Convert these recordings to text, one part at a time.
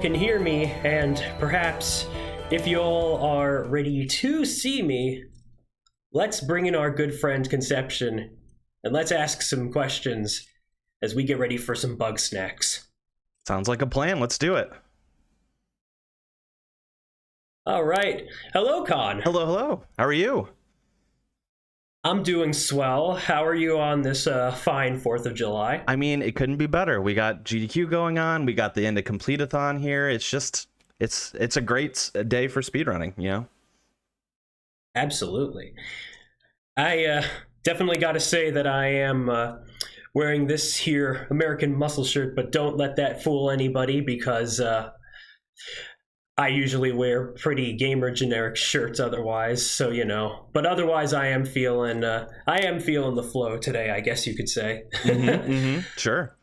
Can hear me, and perhaps if you all are ready to see me, let's bring in our good friend Conception and let's ask some questions as we get ready for some Bugsnax. Sounds like a plan. Let's do it. All right. Hello, Con. Hello, hello. How are you? I'm doing swell. How are you on this fine 4th of July? I mean, it couldn't be better. We got GDQ going on. We got the end of Completithon here. It's just, it's a great day for speedrunning, you know? Absolutely. I definitely got to say that I am wearing this here American Muscle shirt, but don't let that fool anybody because I usually wear pretty gamer generic shirts otherwise, so you know. But otherwise, I am feeling the flow today, I guess you could say. Sure.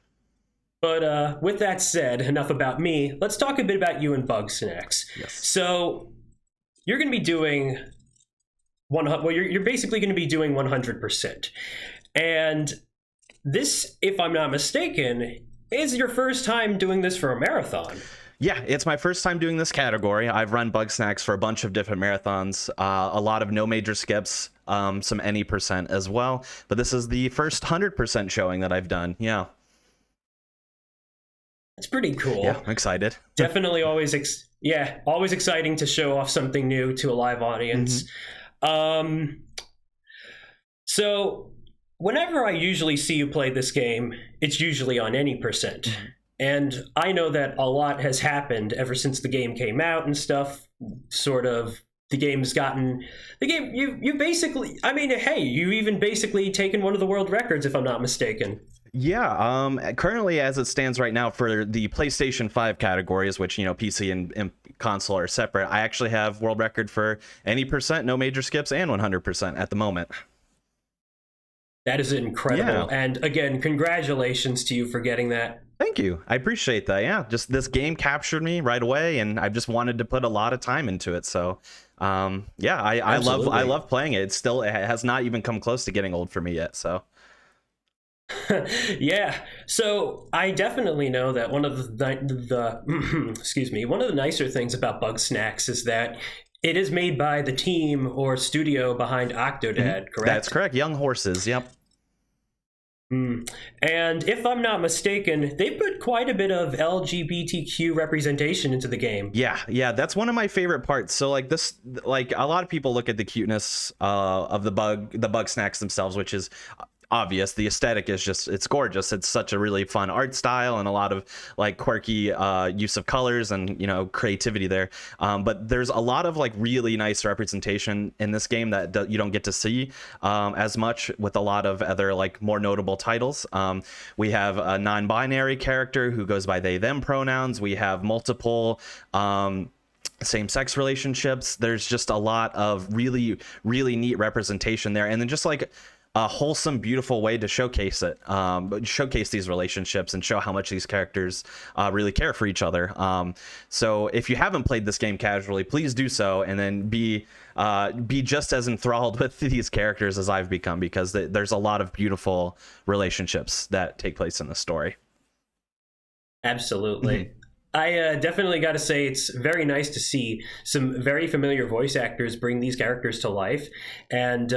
But with that said, enough about me. Let's talk a bit about you and Bugsnax. Yes. So you're going to be doing you're basically going to be doing 100%, and this, if I'm not mistaken, is your first time doing this for a marathon. Yeah, it's my first time doing this category. I've run Bugsnax for a bunch of different marathons, a lot of no major skips, some any percent as well. But this is the first 100% showing that I've done. Yeah. It's pretty cool. Yeah, I'm excited. Definitely always exciting to show off something new to a live audience. So whenever I usually see you play this game, it's usually on any percent. And I know that a lot has happened ever since the game came out and stuff. Sort of, you basically, I mean, hey, you even basically taken one of the world records, if I'm not mistaken. Yeah, currently as it stands right now for the PlayStation 5 categories, which, you know, PC and console are separate, I actually have world record for any percent, no major skips, and 100% at the moment. That is incredible. Yeah. And again, congratulations to you for getting that. Thank you. I appreciate that. Yeah, just this game captured me right away, and I just wanted to put a lot of time into it. So, yeah, I love playing it. It has not even come close to getting old for me yet. So, yeah. So I definitely know that one of the excuse me, one of the nicer things about Bugsnax is that it is made by the team or studio behind Octodad. Correct? That's correct. Young Horses. Yep. And if I'm not mistaken, they put quite a bit of LGBTQ representation into the game. Yeah, that's one of my favorite parts. So like a lot of people look at the cuteness of the Bugsnax themselves, which is obvious. The aesthetic is just, it's gorgeous. It's such a really fun art style and a lot of like quirky use of colors and, you know, creativity there. But there's a lot of like really nice representation in this game that you don't get to see as much with a lot of other like more notable titles. We have a non-binary character who goes by they them pronouns. We have multiple same-sex relationships. There's just a lot of really neat representation there, and then just like a wholesome, beautiful way to showcase it, showcase these relationships and show how much these characters really care for each other. So if you haven't played this game casually, please do so, and then be just as enthralled with these characters as I've become, because there's a lot of beautiful relationships that take place in the story. Absolutely. I definitely got to say it's very nice to see some very familiar voice actors bring these characters to life, and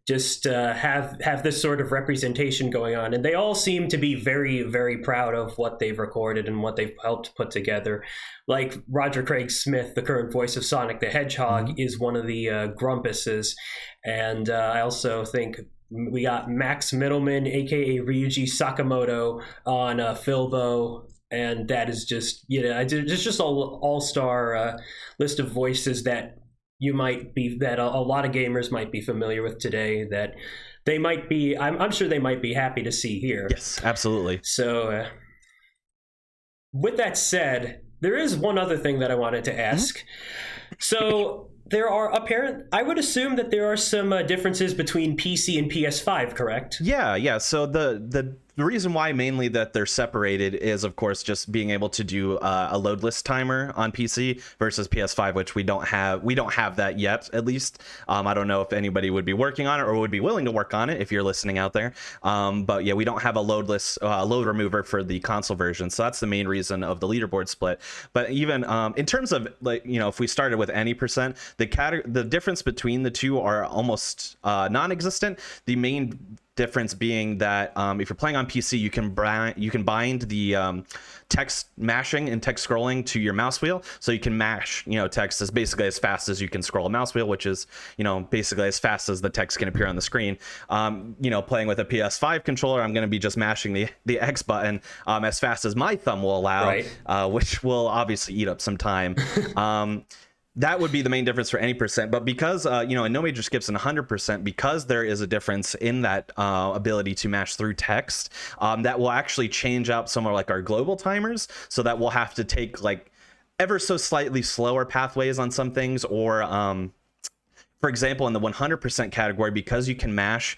just have this sort of representation going on. And they all seem to be very proud of what they've recorded and what they've helped put together. Like Roger Craig Smith, the current voice of Sonic the Hedgehog, is one of the Grumpuses. And I also think we got Max Middleman, aka Ryuji Sakamoto, on Filbo. And that is just, you know, it's just an all-star list of voices that a lot of gamers might be familiar with today, that they might be, I'm sure they might be happy to see here. Yes, absolutely. So with that said, there is one other thing that I wanted to ask. So there are I would assume that there are some differences between PC and PS5, correct? Yeah. So the reason why mainly that they're separated is, of course, just being able to do a loadless timer on PC versus PS5, which we don't have. We don't have that yet, at least. I don't know if anybody would be working on it or would be willing to work on it if you're listening out there. But yeah, we don't have a loadless load remover for the console version, so that's the main reason of the leaderboard split. But even in terms of, like, you know, if we started with any percent, the difference between the two are almost non-existent. The main difference being that if you're playing on PC, you can bind the text mashing and text scrolling to your mouse wheel, so you can mash, you know, text as basically as fast as you can scroll a mouse wheel, which is, you know, basically as fast as the text can appear on the screen. You know, playing with a PS5 controller, I'm going to be just mashing the X button as fast as my thumb will allow, right. Which will obviously eat up some time. That would be the main difference for any percent. But because, you know, in No Major Skips and 100%, because there is a difference in that ability to mash through text, that will actually change out some of like our global timers, so that we'll have to take like ever so slightly slower pathways on some things, or for example, in the 100% category, because you can mash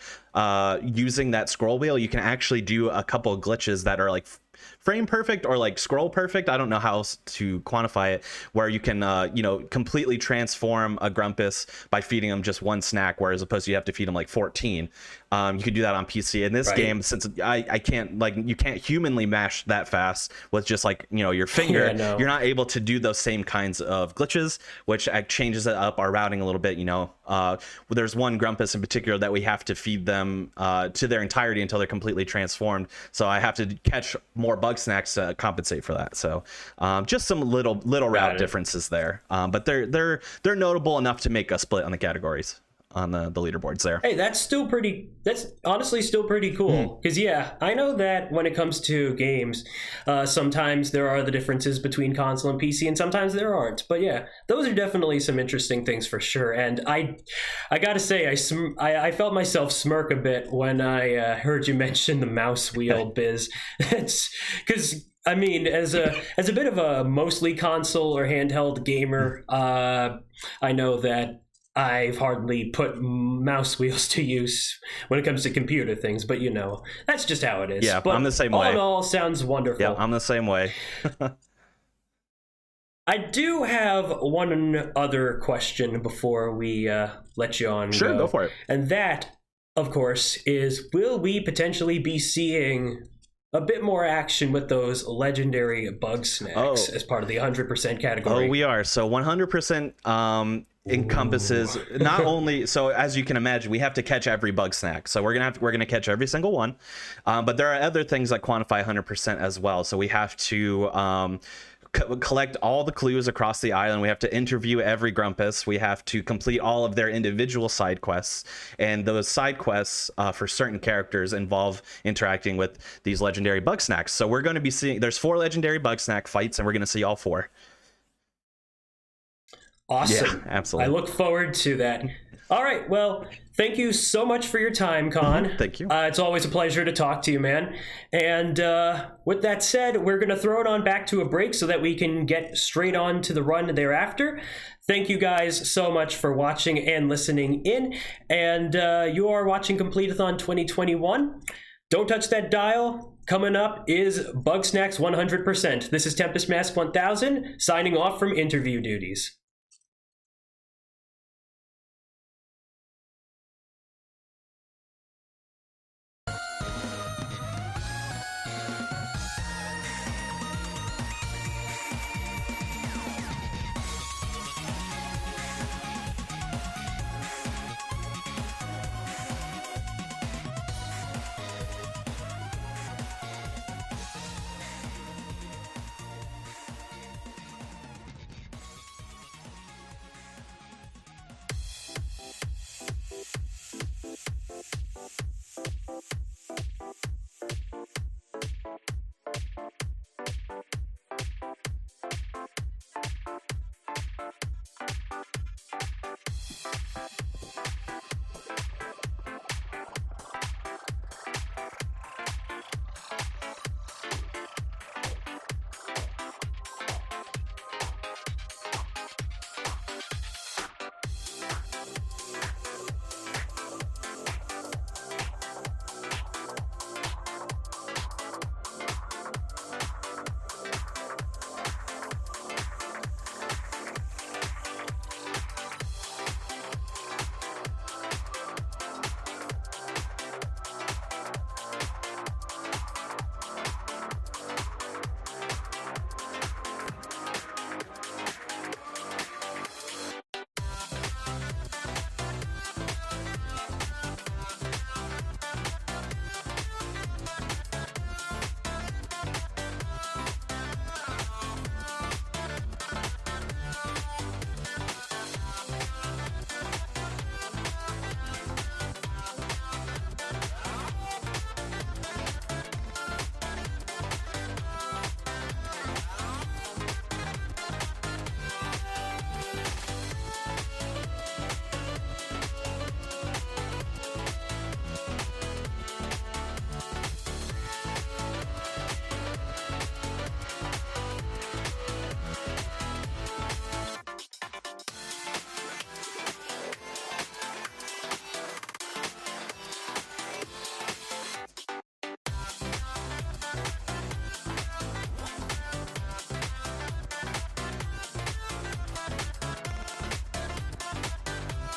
using that scroll wheel, you can actually do a couple of glitches that are like frame perfect or like scroll perfect. I don't know how else to quantify it, where you can you know, completely transform a Grumpus by feeding him just one snack, whereas opposed to you have to feed him like 14. You could do that on PC. In this game, since I can't, like, you can't humanly mash that fast with just like, you know, your finger. Yeah, no. You're not able to do those same kinds of glitches, which changes it up our routing a little bit. You know, there's one Grumpus in particular that we have to feed them to their entirety until they're completely transformed. So I have to catch more Bugsnax to compensate for that. So just some little route differences there, but they're notable enough to make a split on the categories on the leaderboards there. Hey, that's honestly still pretty cool, because yeah, I know that when it comes to games, sometimes there are the differences between console and PC, and sometimes there aren't. But yeah, those are definitely some interesting things for sure. And I gotta say, I felt myself smirk a bit when I heard you mention the mouse wheel biz. It's because, I mean, as a bit of a mostly console or handheld gamer, I know that I've hardly put mouse wheels to use when it comes to computer things, but you know, that's just how it is. Yeah, but I'm the same way. All in all, sounds wonderful. Yeah, I'm the same way. I do have one other question before we let you on. Sure, go for it. And that, of course, is, will we potentially be seeing a bit more action with those legendary Bugsnax as part of the 100% category? Oh, we are. So 100% encompasses not only, so as you can imagine, we have to catch every Bugsnax. So we're gonna catch every single one, but there are other things that quantify 100% as well. So we have to collect all the clues across the island. We have to interview every Grumpus. We have to complete all of their individual side quests, and those side quests for certain characters involve interacting with these legendary Bugsnax. So we're going to be seeing, there's 4 legendary Bugsnax fights, and we're going to see all 4. Awesome. Yeah, absolutely. I look forward to that. All right. Well, thank you so much for your time, Con. Thank you. It's always a pleasure to talk to you, man. And with that said, we're going to throw it on back to a break so that we can get straight on to the run thereafter. Thank you guys so much for watching and listening in. And you are watching Completithon 2021. Don't touch that dial. Coming up is Bugsnax 100%. This is Tempest Mask 1000 signing off from interview duties.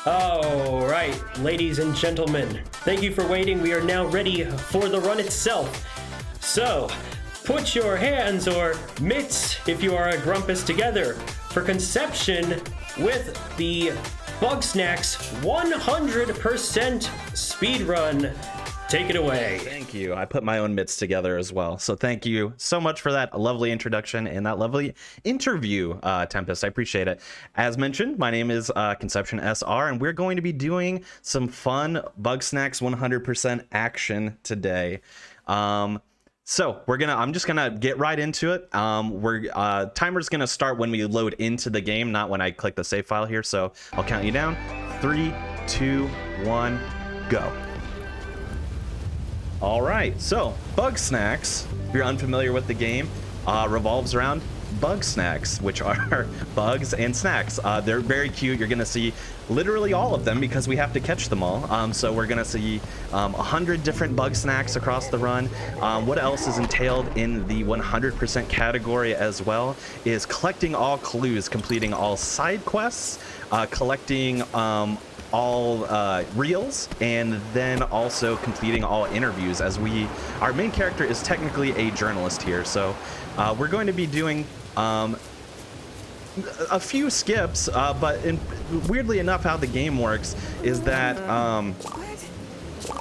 All right, ladies and gentlemen, thank you for waiting. We are now ready for the run itself. So, put your hands or mitts, if you are a Grumpus, together for conception with the Bugsnax 100% speedrun. Take it away. Thank you. I put my own mitts together as well. So thank you so much for that lovely introduction and that lovely interview, Tempest. I appreciate it. As mentioned, my name is Conception SR, and we're going to be doing some fun Bugsnax 100% action today. So I'm just gonna get right into it. Timer's gonna start when we load into the game, not when I click the save file here. So I'll count you down. 3, 2, 1, go. All right, so Bugsnax, if you're unfamiliar with the game, revolves around Bugsnax, which are bugs and snacks. They're very cute. You're gonna see literally all of them because we have to catch them all. So we're gonna see 100 different Bugsnax across the run. What else is entailed in the 100% category as well is collecting all clues, completing all side quests, collecting all reels, and then also completing all interviews, as our main character is technically a journalist here. So we're going to be doing a few skips, but weirdly enough, how the game works is that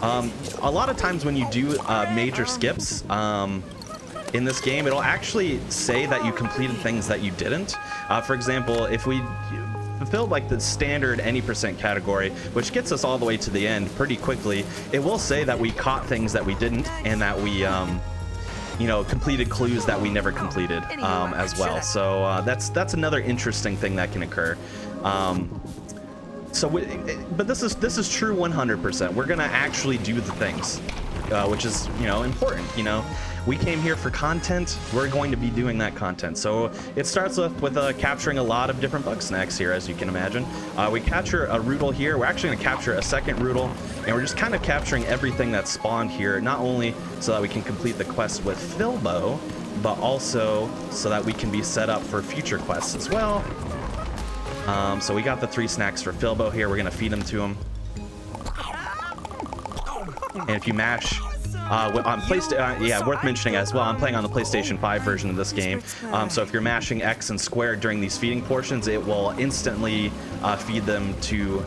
a lot of times when you do major skips in this game, it'll actually say that you completed things that you didn't. For example, if we fulfilled like the standard any percent category, which gets us all the way to the end pretty quickly, it will say that we caught things that we didn't, and that we completed clues that we never completed as well. So that's another interesting thing that can occur. But this is true 100%. We're gonna actually do the things, which is important. We came here for content. We're going to be doing that content. So it starts off with capturing a lot of different Bugsnax here, as you can imagine. We capture a Roodle here. We're actually going to capture a second Roodle, and we're just kind of capturing everything that's spawned here, not only so that we can complete the quest with Filbo, but also so that we can be set up for future quests as well. So we got the 3 snacks for Filbo here. We're going to feed them to him. And if you mash on PlayStation, worth mentioning as well, I'm playing on the PlayStation 5 version of this game. So if you're mashing X and square during these feeding portions, it will instantly feed them to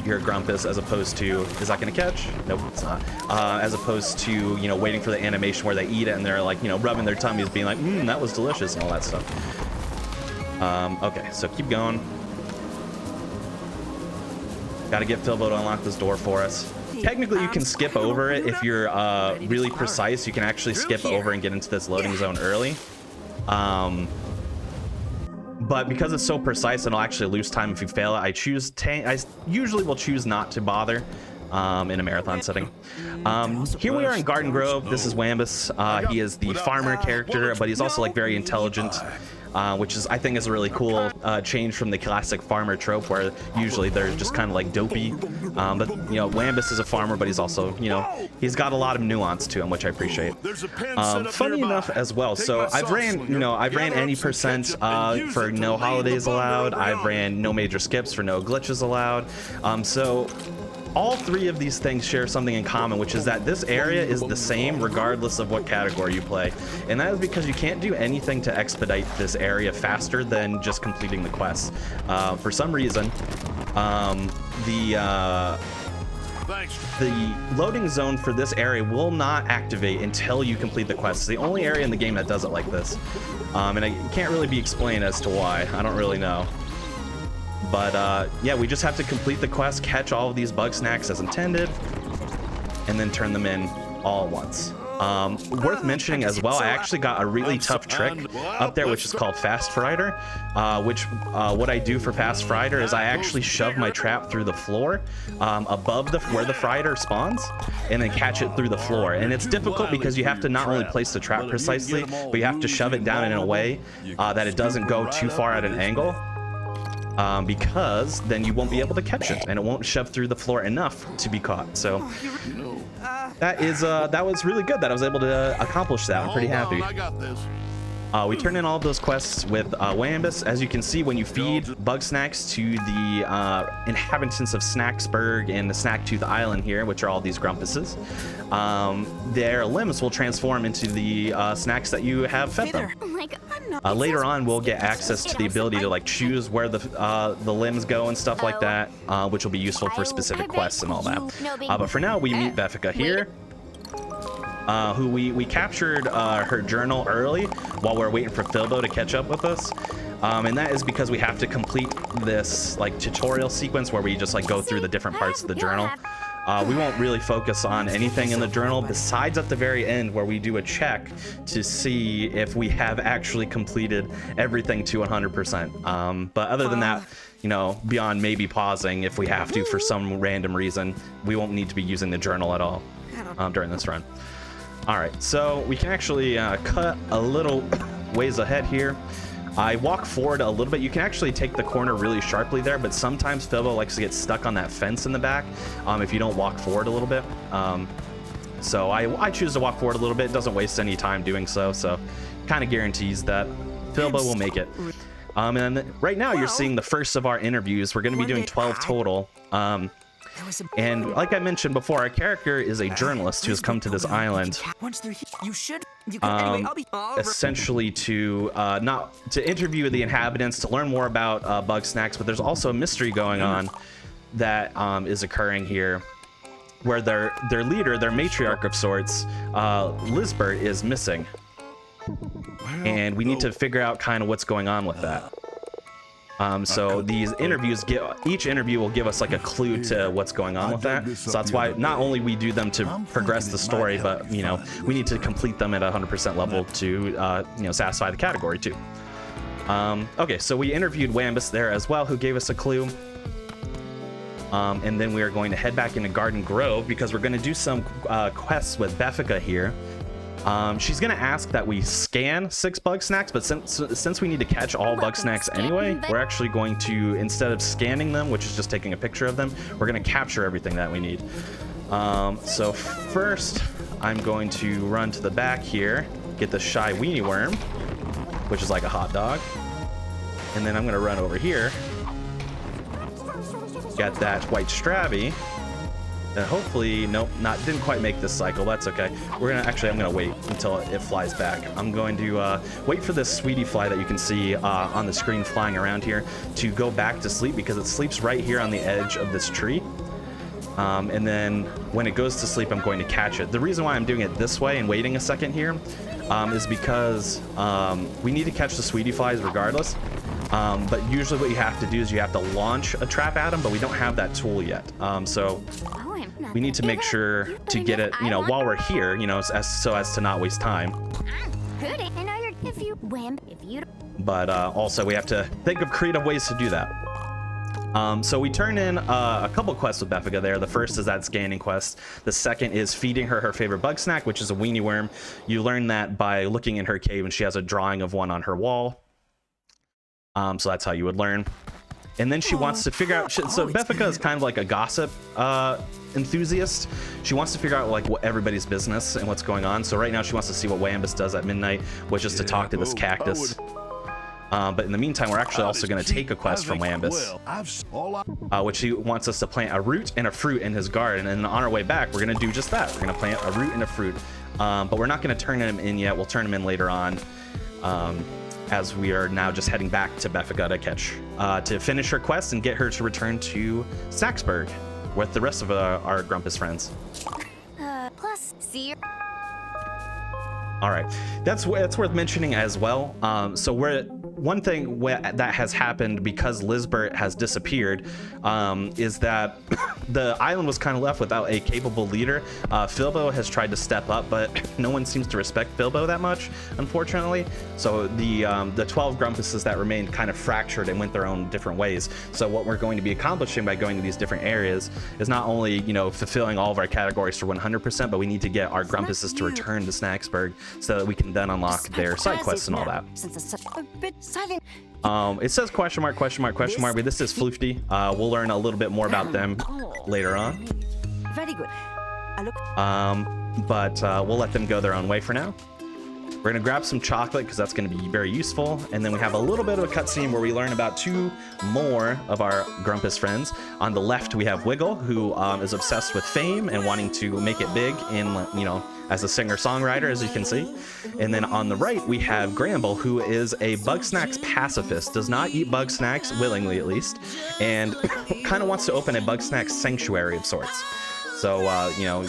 your Grumpus, as opposed to, is that going to catch? Nope, it's not. As opposed to, waiting for the animation where they eat it and they're like, rubbing their tummies, being like, that was delicious and all that stuff. Okay, so keep going. Got to get Filbo to unlock this door for us. Technically, you can skip over it if you're really precise. You can actually skip over and get into this loading zone early. But because it's so precise, it'll actually lose time if you fail it. I usually will choose not to bother in a marathon setting. Here we are in Garden Grove. This is Wambus. He is the farmer character, but he's also like very intelligent. Which I think is a really cool change from the classic farmer trope, where usually they're just kind of like dopey. But Wambus is a farmer, but he's also, he's got a lot of nuance to him, which I appreciate. Funny enough as well. So I've ran any percent for no holidays allowed. I've ran no major skips for no glitches allowed. So all 3 of these things share something in common, which is that this area is the same regardless of what category you play. And that is because you can't do anything to expedite this area faster than just completing the quests. For some reason, the loading zone for this area will not activate until you complete the quest. It's the only area in the game that does it like this. And it can't really be explained as to why. I don't really know. But yeah, we just have to complete the quest, catch all of these Bugsnax as intended, and then turn them in all at once. Worth mentioning as well, I actually got a really tough trick up there, which is called Fast Frider, what I do for Fast Frider is I actually shove my trap through the floor above where the Frider spawns, and then catch it through the floor. And it's difficult because you have to not only place the trap precisely, but you have to shove it down in a way that it doesn't go too far at an angle. Because then you won't be able to catch it, and it won't shove through the floor enough to be caught. So that was really good that I was able to accomplish that. I'm pretty happy. I got this. We turn in all of those quests with Wambus. As you can see, when you feed Bugsnax to the inhabitants of Snacksburg and the Snacktooth Island here, which are all these grumpuses, their limbs will transform into the snacks that you have fed them. Later on, we'll get access to the ability to like choose where the limbs go and stuff like that, which will be useful for specific quests and all that. But for now, we meet Beffica here. Who we captured her journal early while we're waiting for Filbo to catch up with us, and that is because we have to complete this like tutorial sequence where we just like go through the different parts of the journal. We won't really focus on anything in the journal besides at the very end where we do a check to see if we have actually completed everything to 100%. But other than that, you know, beyond maybe pausing if we have to for some random reason, we won't need to be using the journal at all during this run. All right, so we can actually cut a little ways ahead here. I walk forward a little bit. You can actually take the corner really sharply there, but sometimes Filbo likes to get stuck on that fence in the back if you don't walk forward a little bit. So I choose to walk forward a little bit. It doesn't waste any time doing so, so kind of guarantees that Filbo will make it. And right now you're seeing the first of our interviews. We're going to be doing 12 total. And like I mentioned before, our character is a journalist who has come to this island essentially to not to interview the inhabitants, to learn more about Bugsnax, but there's also a mystery going on that is occurring here where their leader, their matriarch of sorts, Lisbert, is missing, and we need to figure out kind of what's going on with that. So these interviews, each interview will give us like a clue to what's going on with that. So that's why not only we do them to progress the story, but you know, we need to complete them at 100% level to you know, satisfy the category too. Okay, so we interviewed Wambus there as well, who gave us a clue. And then we are going to head back into Garden Grove because we're going to do some quests with Beffica here. She's gonna ask that we scan 6 Bugsnax, but since we need to catch all Bugsnax anyway, we're actually going to, instead of scanning them, which is just taking a picture of them, we're gonna capture everything that we need. So first, I'm going to run to the back here, get the shy weenie worm, which is like a hot dog, and then I'm gonna run over here, get that white Strabby. And hopefully, nope, didn't quite make this cycle. That's okay. I'm gonna wait until it flies back. I'm going to wait for this sweetie fly that you can see on the screen flying around here to go back to sleep because it sleeps right here on the edge of this tree. And then when it goes to sleep, I'm going to catch it. The reason why I'm doing it this way and waiting a second here is because we need to catch the sweetie flies regardless. But usually what you have to do is you have to launch a trap at them, but we don't have that tool yet. So we need to make sure to get it, you know, while we're here, you know, so as to not waste time. But also we have to think of creative ways to do that. So we turn in a couple quests with Beffica there. The first is that scanning quest. The second is feeding her favorite bug snack, which is a weenie worm. You learn that by looking in her cave, and she has a drawing of one on her wall. So that's how you would learn. And then she wants to figure out, so Beffica is kind of like a gossip enthusiast. She wants to figure out like what everybody's business and what's going on. So right now she wants to see what Wambus does at midnight, which is to talk to this cactus. But in the meantime, we're actually also going to take a quest from Wambus, which he wants us to plant a root and a fruit in his garden. And on our way back, we're going to do just that. We're going to plant a root and a fruit. But we're not going to turn him in yet. We'll turn him in later on. As we are now just heading back to Beffica to finish her quest and get her to return to Snacksburg with the rest of our Grumpus friends. All right, that's worth mentioning as well. So one thing that has happened because Lisbert has disappeared is that the island was kind of left without a capable leader. Filbo has tried to step up, but no one seems to respect Filbo that much, unfortunately. So the 12 Grumpuses that remained kind of fractured and went their own different ways. So what we're going to be accomplishing by going to these different areas is not only, you know, fulfilling all of our cacategories for 100%, but we need to get our Grumpuses to return to Snacksburg so that we can then unlock their side quests and all that. It says question mark, but this is Floofty. We'll learn a little bit more about them later on. Very good. But we'll let them go their own way for now. We're gonna grab some chocolate because that's gonna be very useful. And then we have a little bit of a cutscene where we learn about 2 more of our Grumpus friends. On the left, we have Wiggle, who is obsessed with fame and wanting to make it big in, you know, as a singer-songwriter, as you can see. And then on the right, we have Gramble, who is a Bugsnax pacifist, does not eat Bugsnax, willingly at least, and kind of wants to open a Bugsnax sanctuary of sorts. So, you know,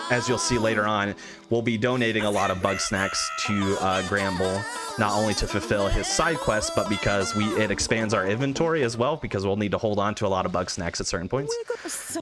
as you'll see later on, we'll be donating a lot of Bugsnax to Gramble, not only to fulfill his side quests, but because it expands our inventory as well, because we'll need to hold on to a lot of Bugsnax at certain points.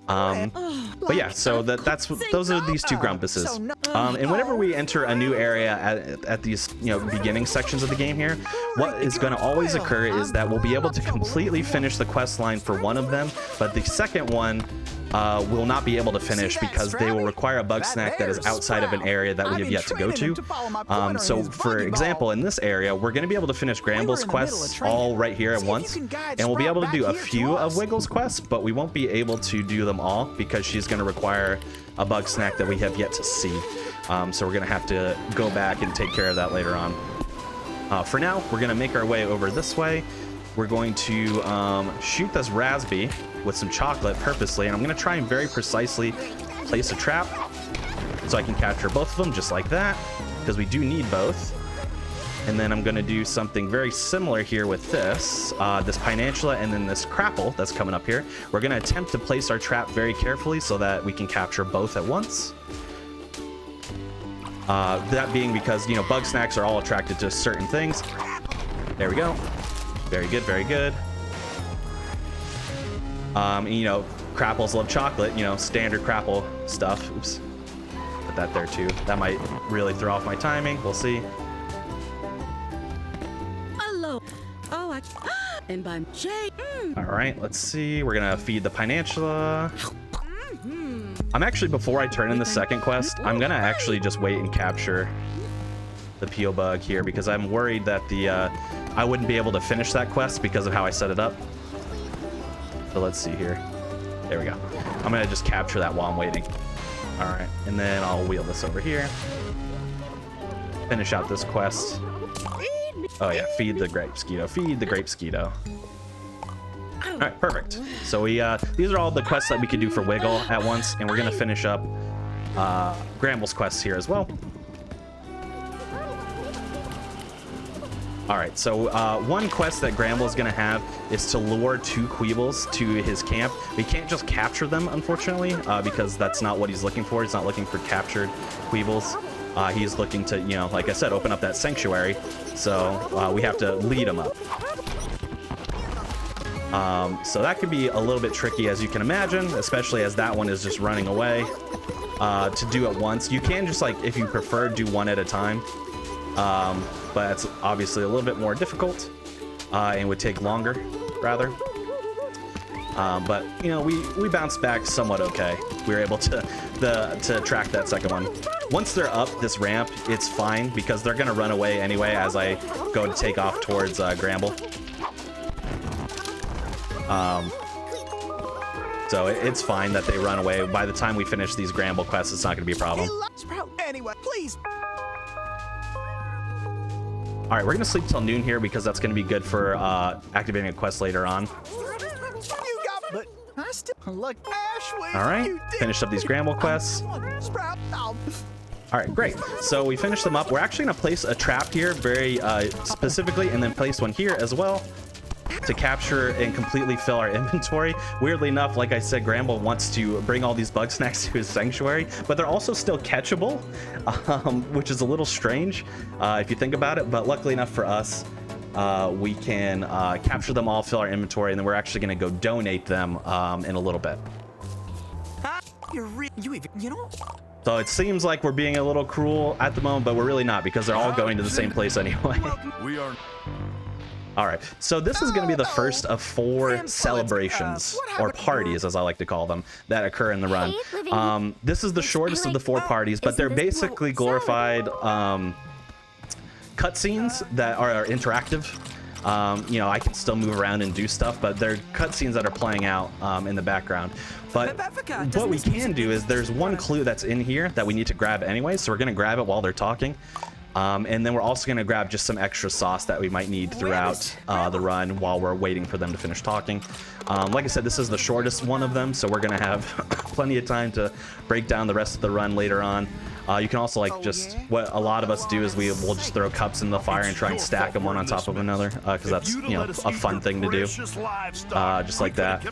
But yeah, so those are these 2 Grumpuses. And whenever we enter a new area at these, you know, beginning sections of the game here, what is going to always occur is that we'll be able to completely finish the quest line for one of them, but the second one will not be able to finish because they will require a Bugsnax that is outside of an area that we have yet to go to. So for example, in this area, we're going to be able to finish Gramble's quests all right here at once, and we'll be able to do a few of Wiggle's quests, but we won't be able to do them all because she's going to require a Bugsnax that we have yet to see. So we're going to have to go back and take care of that later on. For now, we're going to make our way over this way. We're going to shoot this Raspy with some chocolate purposely, and I'm going to try and very precisely place a trap so I can capture both of them just like that, because we do need both. And then I'm going to do something very similar here with this Pinantula and then this Crapple that's coming up here. We're going to attempt to place our trap very carefully so that we can capture both at once. That being because, you know, Bugsnax are all attracted to certain things. There we go. Very good, very good. You know, Crapples love chocolate, you know, standard Crapple stuff. Oops. Put that there too. That might really throw off my timing. We'll see. Hello. Oh, and by Jay. All right, let's see. We're gonna feed the Pinantula. I'm actually, before I turn in the second quest, I'm gonna actually just wait and capture the Peel Bug here because I'm worried that I wouldn't be able to finish that quest because of how I set it up. So let's see here. There we go. I'm gonna just capture that while I'm waiting. All right, and then I'll wheel this over here. Finish out this quest. Oh yeah, feed the Grape Skeeto. Feed the Grape Skeeto. All right, perfect. So these are all the quests that we could do for Wiggle at once, and we're gonna finish up Gramble's quests here as well. All right, so one quest that Gramble is going to have is to lure 2 Queebles to his camp. We can't just capture them, unfortunately, because that's not what he's looking for. He's not looking for captured Queebles. He's looking to, you know, like I said, open up that sanctuary. So we have to lead him up. So that could be a little bit tricky, as you can imagine, especially as that one is just running away. To do it once, you can just, like, if you prefer, do one at a time. But it's obviously a little bit more difficult and would take longer, rather. But, you know, we bounced back somewhat okay. We were able to track that second one. Once they're up this ramp, it's fine because they're going to run away anyway as I go to take off towards Gramble. So it's fine that they run away. By the time we finish these Gramble quests, it's not going to be a problem. Anyway, please. All right, we're going to sleep till noon here because that's going to be good for activating a quest later on. You got, but I still look. Ash, all right, finish up these Gramble quests. All right, great. So we finished them up. We're actually going to place a trap here very specifically, and then place one here as well to capture and completely fill our inventory. Weirdly enough, like I said, Gramble wants to bring all these Bugsnax to his sanctuary, but they're also still catchable, which is a little strange if you think about it. But luckily enough for us, we can capture them all, fill our inventory, and then we're actually going to go donate them in a little bit. You know? So it seems like we're being a little cruel at the moment, but we're really not because they're all going to the same place anyway. We are. All right, so this is going to be the first of 4 celebrations, or parties as I like to call them, that occur in the run. This is the shortest of the 4 parties, but they're basically glorified cutscenes that are interactive. You know, I can still move around and do stuff, but they're cutscenes that are playing out in the background. But what we can do is there's one clue that's in here that we need to grab anyway, so we're going to grab it while they're talking. And then we're also going to grab just some extra sauce that we might need throughout the run while we're waiting for them to finish talking. Like I said, this is the shortest one of them, so we're going to have plenty of time to break down the rest of the run later on. You can also what a lot of us do is we'll just throw cups in the fire and try and stack them one on top of another, because that's a fun thing to do, just like that.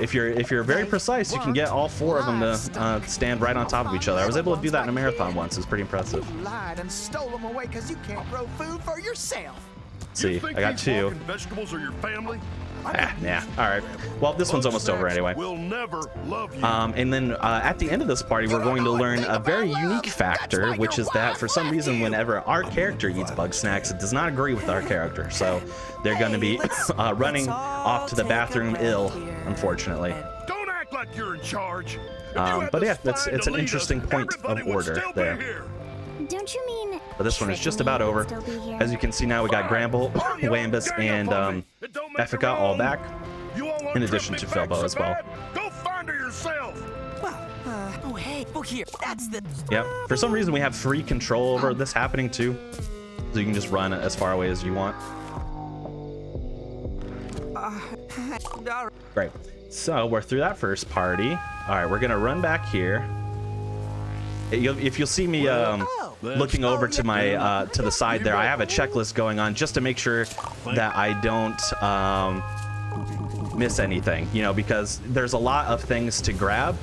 If you're very precise, you can get all 4 of them to stand right on top of each other. I was able to do that in a marathon once. It's pretty impressive. You lied and stole them away because you can't grow food for yourself. See, I got 2. Vegetables are your family? Nah. All right. Well, this one's almost over anyway. We'll never love you. And then at the end of this party, we're going to learn a very unique factor, which is that for some reason, whenever our character eats Bugsnax, it does not agree with our character. So they're going to be running off to the bathroom ill, unfortunately. Don't act like you're in charge. But yeah, it's an interesting point of order there. Don't you mean? But this one is just about over. As you can see now, we got Gramble, Wambus, and Effica all back, in addition to Felbo as well. Go find her yourself. Well, oh hey, look here. That's the. Yep. For some reason, we have free control over this happening too, so you can just run as far away as you want. Great. So we're through that first party. All right, we're gonna run back here. If you'll see me looking over to my to the side there, I have a checklist going on just to make sure that I don't miss anything, because there's a lot of things to grab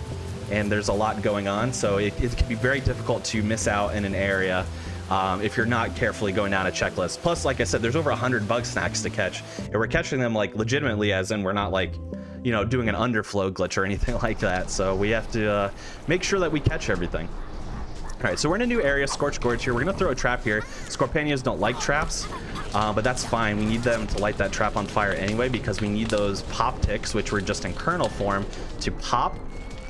and there's a lot going on, so it can be very difficult to miss out in an area if you're not carefully going down a checklist. Plus, like I said, there's over 100 Bugsnax to catch, and we're catching them like legitimately, as in we're not like doing an underflow glitch or anything like that. So we have to make sure that we catch everything. All right, so we're in a new area, Scorched Gorge here. We're gonna throw a trap here. Scorpanios don't like traps, but that's fine. We need them to light that trap on fire anyway, because we need those pop ticks, which were just in kernel form, to pop,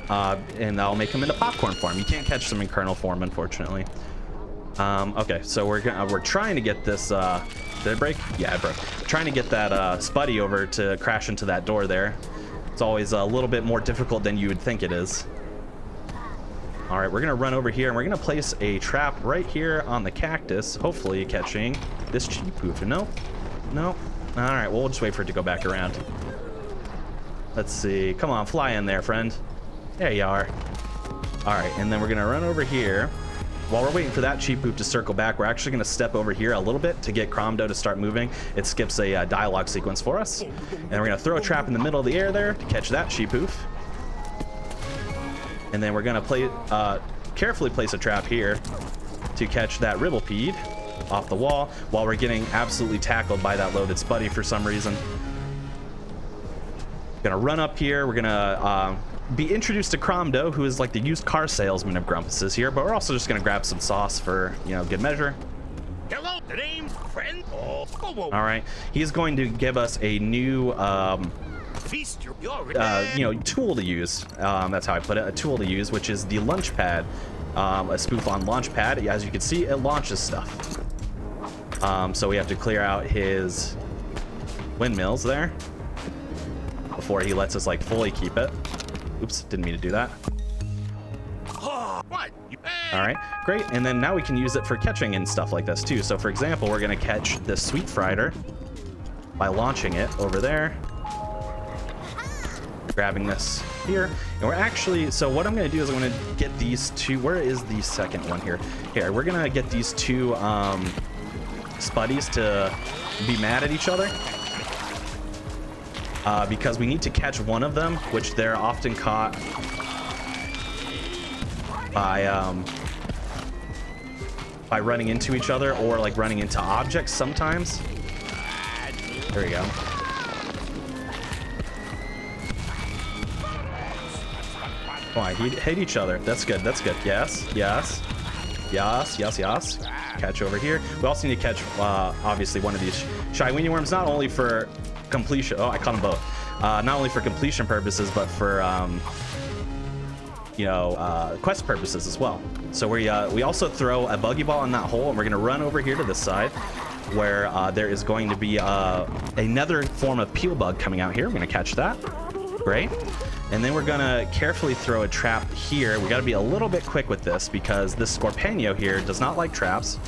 and that'll make them into popcorn form. You can't catch them in kernel form, unfortunately. Okay, so we're trying to get this. Did it break? Yeah, it broke. We're trying to get that Spuddy over to crash into that door there. It's always a little bit more difficult than you would think it is. All right, we're gonna run over here and we're gonna place a trap right here on the cactus, hopefully catching this cheap poof. No. All right, well, we'll just wait for it to go back around. Let's see. Come on, fly in there, friend. There you are. All right, and then we're gonna run over here. While we're waiting for that cheap poop to circle back, we're actually gonna step over here a little bit to get Cromdo to start moving. It skips a dialogue sequence for us. And we're gonna throw a trap in the middle of the air there to catch that cheap poof. And then we're gonna carefully place a trap here to catch that Ribblepede off the wall while we're getting absolutely tackled by that loaded Spuddy for some reason. Gonna run up here. We're gonna be introduced to Cromdo, who is like the used car salesman of Grumpuses here, but we're also just gonna grab some sauce for, good measure. Hello, the name's friend. Oh, whoa. All right, he's going to give us a new tool to use. That's how I put it, a tool to use, which is the launch pad, a spoof on launch pad. As you can see, it launches stuff. So we have to clear out his windmills there before he lets us like fully keep it. Oops, didn't mean to do that. All right, great. And then now we can use it for catching and stuff like this too. So for example, we're gonna catch this Sweet Frieder by launching it over there, grabbing this here. And we're actually, so what I'm gonna do is I'm gonna get these two, where is the second one here? Here, we're gonna get these two Spuddies to be mad at each other. Because we need to catch one of them, which they're often caught by running into each other or like running into objects sometimes. There we go. Come on, hate each other. That's good. Yes. Catch over here. We also need to catch, obviously, one of these shy weenie worms, not only for completion. Oh, I caught them both. Not only for completion purposes, but for quest purposes as well. So we also throw a buggy ball in that hole, and we're gonna run over here to this side, where there is going to be another form of peel bug coming out here. We're gonna catch that. Great. And then we're gonna carefully throw a trap here. We gotta be a little bit quick with this because this Scorpanio here does not like traps.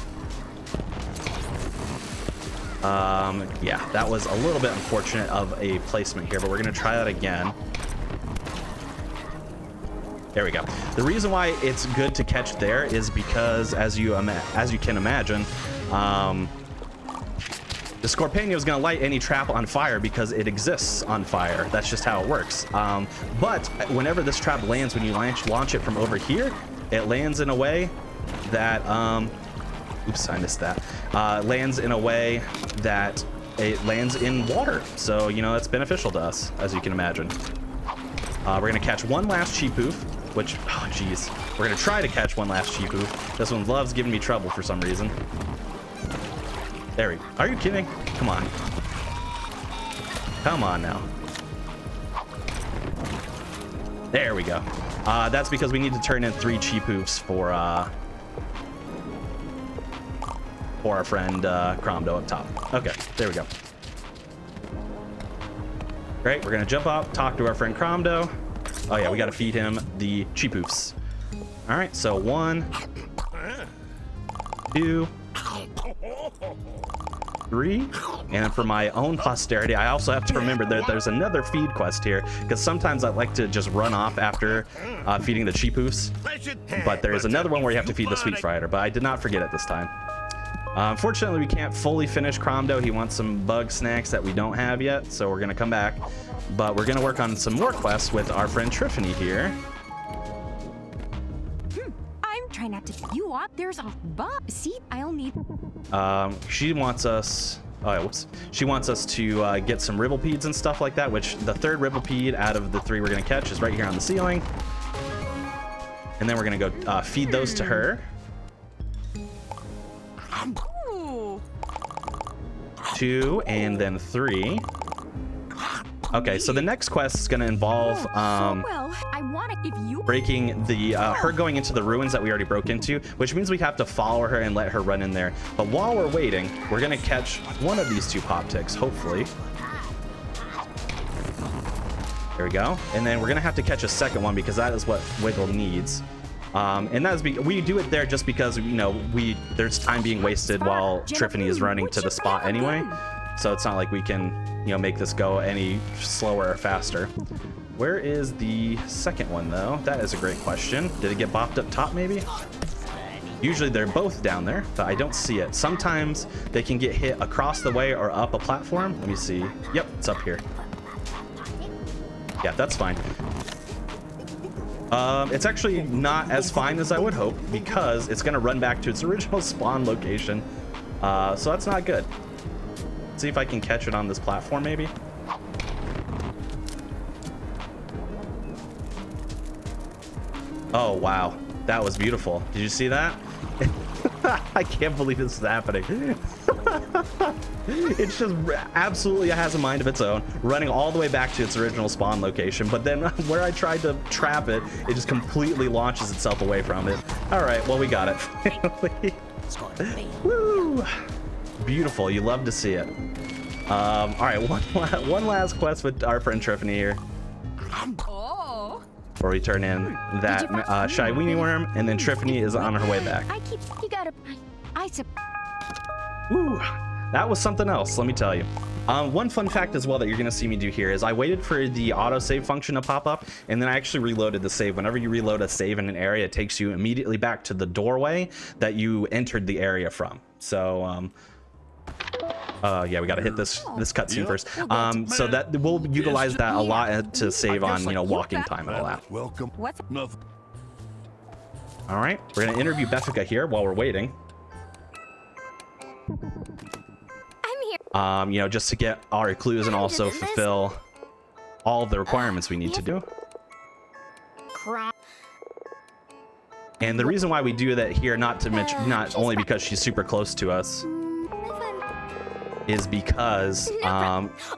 Yeah, that was a little bit unfortunate of a placement here, but we're gonna try that again. There we go. The reason why it's good to catch there is because, as you can imagine, the Scorpion is going to light any trap on fire because it exists on fire. That's just how it works. But whenever this trap lands, when you launch it from over here, it lands in a way that, oops, I missed that. Lands in a way that it lands in water. So, you know, that's beneficial to us, as you can imagine. We're going to catch one last Cheepoof, which, oh, geez. We're going to try to catch one last Cheepoof. This one loves giving me trouble for some reason. There we go. Are you kidding? Come on. Come on now. There we go. That's because we need to turn in 3 Cheepoofs for our friend Cromdo up top. Okay, there we go. Great, we're gonna jump up, talk to our friend Cromdo. Oh yeah, we gotta feed him the Cheepoofs. All right, so 1, 2, 3, and for my own posterity, I also have to remember that there's another feed quest here, because sometimes I like to just run off after feeding the Cheepoofs, but there is another one where you have to feed the Sweet Frieder, but I did not forget it this time. Unfortunately, we can't fully finish Cromdo. He wants some Bugsnax that we don't have yet, so we're gonna come back, but we're gonna work on some more quests with our friend Tiffany here. Try not to you up. There's a bug. See, I'll need. She wants us. Oh, yeah, whoops. She wants us to get some Ribblepedes and stuff like that. Which the third Ribblepede out of the 3 we're gonna catch is right here on the ceiling. And then we're gonna go feed those to her. Ooh. 2 and then 3. Okay, so the next quest is gonna involve well, I want it if you breaking the her going into the ruins that we already broke into, which means we have to follow her and let her run in there. But while we're waiting, we're gonna catch one of these 2 pop ticks, hopefully. There we go. And then we're gonna have to catch a second one because that is what Wiggle needs. And that is we do it there just because, you know, there's time being wasted while Tiffany is running to the spot anyway. So it's not like we can, you know, make this go any slower or faster. Where is the second one, though? That is a great question. Did it get bopped up top, maybe? Usually they're both down there, but I don't see it. Sometimes they can get hit across the way or up a platform. Let me see. Yep, it's up here. Yeah, that's fine. It's actually not as fine as I would hope because it's going to run back to its original spawn location. So that's not good. Let's see if I can catch it on this platform, maybe. Oh, wow. That was beautiful. Did you see that? I can't believe this is happening. It's just absolutely has a mind of its own, running all the way back to its original spawn location. But then where I tried to trap it, it just completely launches itself away from it. All right, well, we got it. Woo! Beautiful. You love to see it. All right, one last quest with our friend Tiffany here. Oh. Where we turn in that shy weenie worm, and then Tiffany is on her way back. You gotta. Woo! That was something else, let me tell you. One fun fact as well that you're going to see me do here is I waited for the autosave function to pop up, and then I actually reloaded the save. Whenever you reload a save in an area, it takes you immediately back to the doorway that you entered the area from. So, yeah, we got to hit this cutscene first. So that we'll utilize that a lot to save on, you know, walking time and all that. Welcome. What's Nothing. All right, we're going to interview Beffica here while we're waiting. I'm here. You know, just to get our clues and also fulfill all of the requirements we need to do. And the reason why we do that here, not to mention, not only because she's super close to us, is because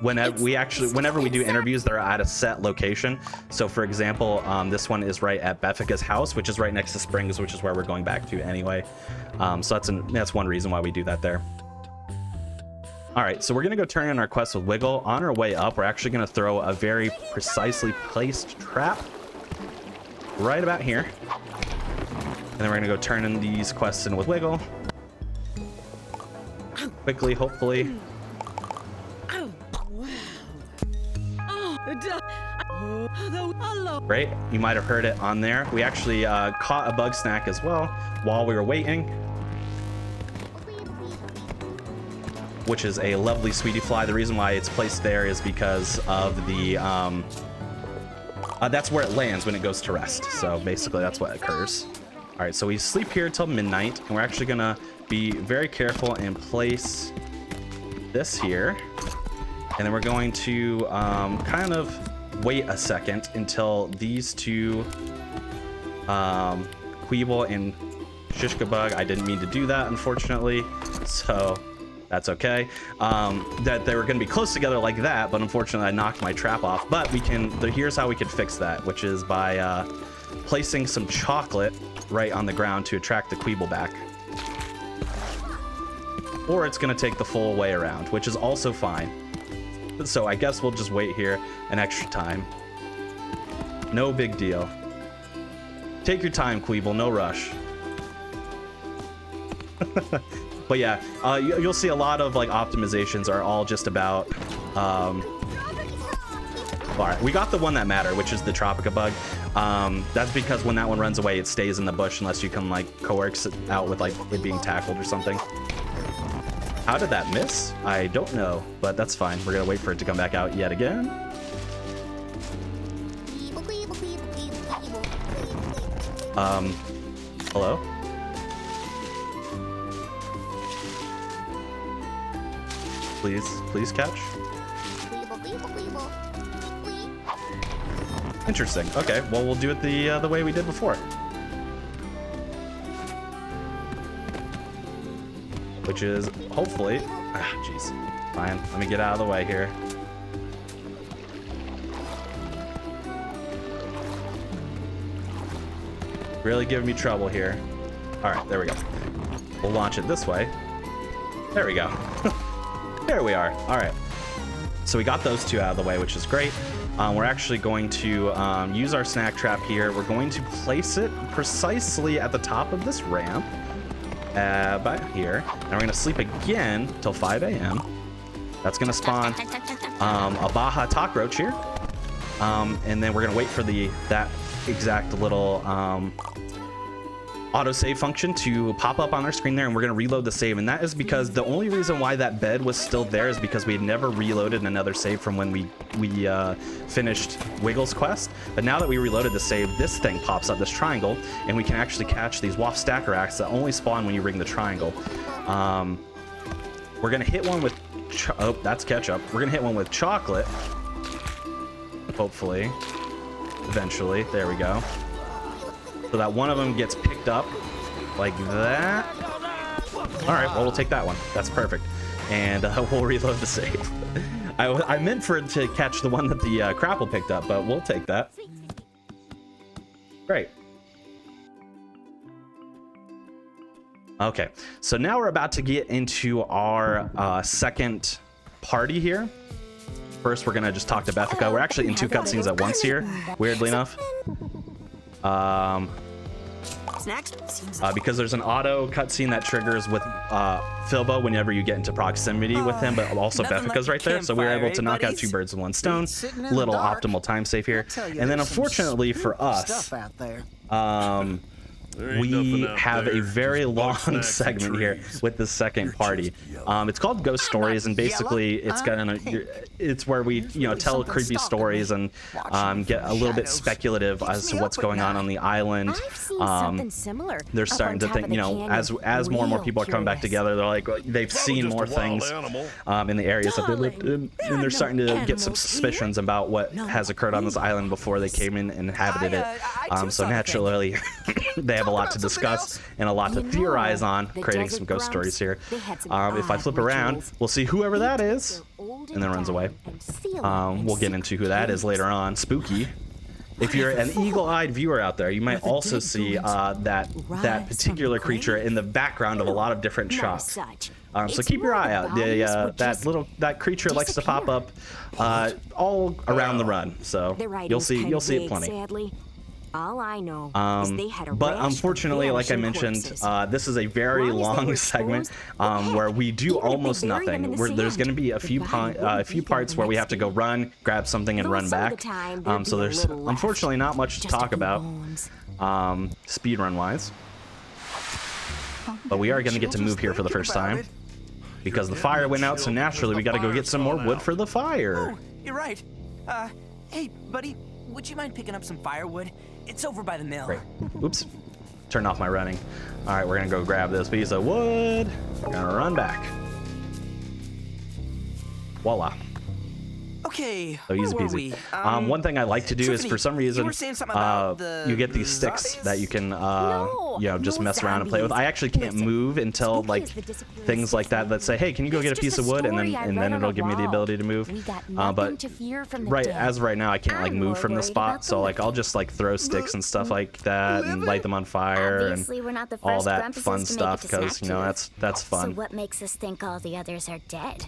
whenever we do interviews, they're at a set location. So for example, this one is right at Beffica's house, which is right next to Springs, which is where we're going back to anyway. So that's one reason why we do that there. All right, so we're gonna go turn in our quest with Wiggle. On our way up, we're actually gonna throw a very precisely placed trap right about here. And then we're gonna go turn in these quests in with Wiggle. Quickly, hopefully. Great, you might have heard it on there. We actually caught a Bugsnax as well while we were waiting, which is a lovely sweetie fly. The reason why it's placed there is because of the that's where it lands when it goes to rest. So basically that's what occurs. All right, so we sleep here till midnight, and we're actually gonna be very careful and place this here, and then we're going to kind of wait a second until these two Queeble and Shishka Bug, I didn't mean to do that, unfortunately, so that's okay. That they were going to be close together like that, but unfortunately I knocked my trap off. But we can, here's how we can fix that, which is by placing some chocolate right on the ground to attract the Queeble back. Or it's going to take the full way around, which is also fine. So I guess we'll just wait here an extra time. No big deal. Take your time, Queeble, no rush. But yeah, you'll see a lot of like optimizations are all just about all right, we got the one that mattered, which is the Tropica bug. That's because when that one runs away, it stays in the bush unless you can like coax it out with like it being tackled or something. How did that miss? I don't know, but that's fine. We're gonna wait for it to come back out yet again. Hello? Please catch. Interesting. Okay, well we'll do it the way we did before. Which is hopefully, jeez, fine. Let me get out of the way here. Really giving me trouble here. All right, there we go. We'll launch it this way. There we go. There we are. All right. So we got those two out of the way, which is great. We're actually going to use our snack trap here. We're going to place it precisely at the top of this ramp. By here, and we're gonna sleep again till 5 a.m. That's gonna spawn a Baja Cockroach here, and then we're gonna wait for that exact little autosave function to pop up on our screen there, and we're gonna reload the save. And that is because the only reason why that bed was still there is because we had never reloaded another save from when we finished Wiggle's quest. But now that we reloaded the save, this thing pops up, this triangle, and we can actually catch these waft stacker racks that only spawn when you ring the triangle. We're gonna hit one with oh, that's ketchup. We're gonna hit one with chocolate, hopefully, eventually. There we go. So that one of them gets picked up like that. All right, well, we'll take that one. That's perfect. And we'll reload the save. I meant for it to catch the one that the Crapple picked up, but we'll take that. Great. Okay, so now we're about to get into our second party here. First, we're going to just talk to Bethica. We're actually in two cutscenes at once here, weirdly enough. Because there's an auto cutscene that triggers with Filbo whenever you get into proximity with him, but also Bethica's right there, so we were able to knock out two birds with one stone. Little optimal time save here. And then unfortunately for us, we have a very long segment here with the second party. It's called Ghost Stories, and basically it's where we tell creepy stories and get a little bit speculative as to what's going on the island. They're starting to think, as more and more people are coming back together, they're like they've seen more things in the areas that they lived in, and they're starting to get some suspicions about what has occurred on this island before they came in and inhabited it. So naturally, they have a lot to discuss and a lot to theorize on, creating some ghost stories here. If I flip around, we'll see whoever that is, and then runs away. We'll get into who that is later on. Spooky. If you're an eagle-eyed viewer out there, you might also see that particular creature in the background of a lot of different shots. So keep your eye out. That creature likes to pop up all around the run, so you'll see it plenty. All I know is they had a But rash of unfortunately, like I vanishing mentioned, corpses. this is a very Long as they long were segment exposed, what the heck? where we do Even if they almost buried them in nothing. the There's sand, going to be a the few body wouldn't few be there parts the where we next have to day. go run, grab something, and Though run some of back. the time, there'd So be a there's little left. unfortunately not much to Just a talk few about bones. speedrun wise. But we are going to get to move here for the first time because the fire went out, so naturally we got to go get some more wood for the fire. Oh, you're right. Hey, buddy, would you mind picking up some firewood? It's over by the mill. Great. Oops. Turn off my running. All right, we're gonna go grab this piece of wood. We're gonna run back. Voila. Okay, So easy where were peasy. we? One thing I like to do is, Tiffany, for some you reason, were saying something about the you get these sticks zombies? that you can, No, you know, just no mess around and play with. zombies. I actually can't Listen, move until spooky like is the disappearance things like that say, hey, can you go get a It's piece just of a wood, and story I then read on it'll a give me the wall. ability to move. We got But nothing to fear from the right dead. as of right now, I can't like I'm move more from the worried spot, about the so like I'll living. just like throw sticks and stuff like that and light them on fire Obviously, we're not the and all first that Grumpuses fun to make it stuff to because you know Snack that's So fun. what makes us think all the others are dead?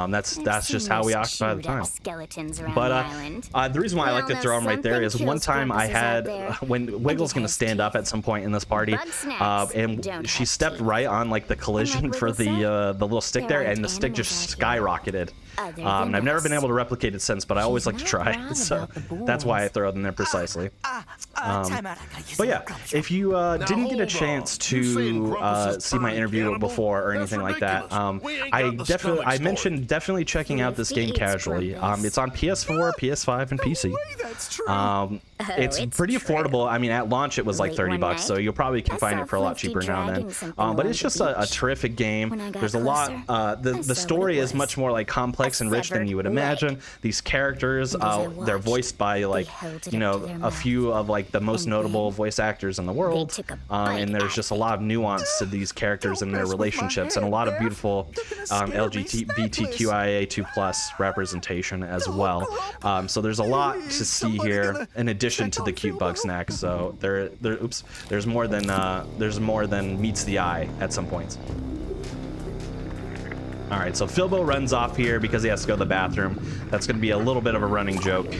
That's I've just seen how we those occupy the chewed-up time. skeletons around But the island. the reason why I like to Well, throw them right there is something one kills time I Grumpuses had out there. when Wiggle's gonna his stand up teeth. at some point in this party, Bugsnax and don't she have stepped teeth. right on like the collision for Wiggle said, the little stick there there, aren't and the stick just animals out skyrocketed. Other And than I've never us. been able to replicate it since, but I always She's like to not try. wrong So about the that's why I bones. throw them there precisely. Time out. I gotta use But the yeah, Grumpuses. if you didn't get a hold chance on. You saying to Grumpus is see my turned interview cannibal? before or That's anything like that, ridiculous. We ain't got the stomach I for it. mentioned definitely checking out this game It's casually. Grumpus. It's on PS4, PS5, and PC. That's true. It's it's pretty true. affordable. I mean, at launch it was like Late 30 one bucks, so night, you probably can I find saw it for a lot Fluffy cheaper now and then. dragging something But along it's the just a beach. terrific game. When I got There's a lot. closer, The I saw what story it is was. much more like complex and rich than severed you would leg. imagine. These characters, And as I they're watched, voiced by like held it you up know to their a mouth. few of like the most And notable then voice actors in the world. took a And bite there's out just a of lot of nuance to these characters and their mess with my relationships, and a hand, lot of Beth. beautiful You're gonna scare me, LGBTQIA2+ representation as well. So there's a lot to see somebody here gonna in addition check to the on cute Philbo? Bugsnax. So there's more than meets the eye at some points. All right, so Philbo runs off here because he has to go to the bathroom. That's going to be a little bit of a running joke.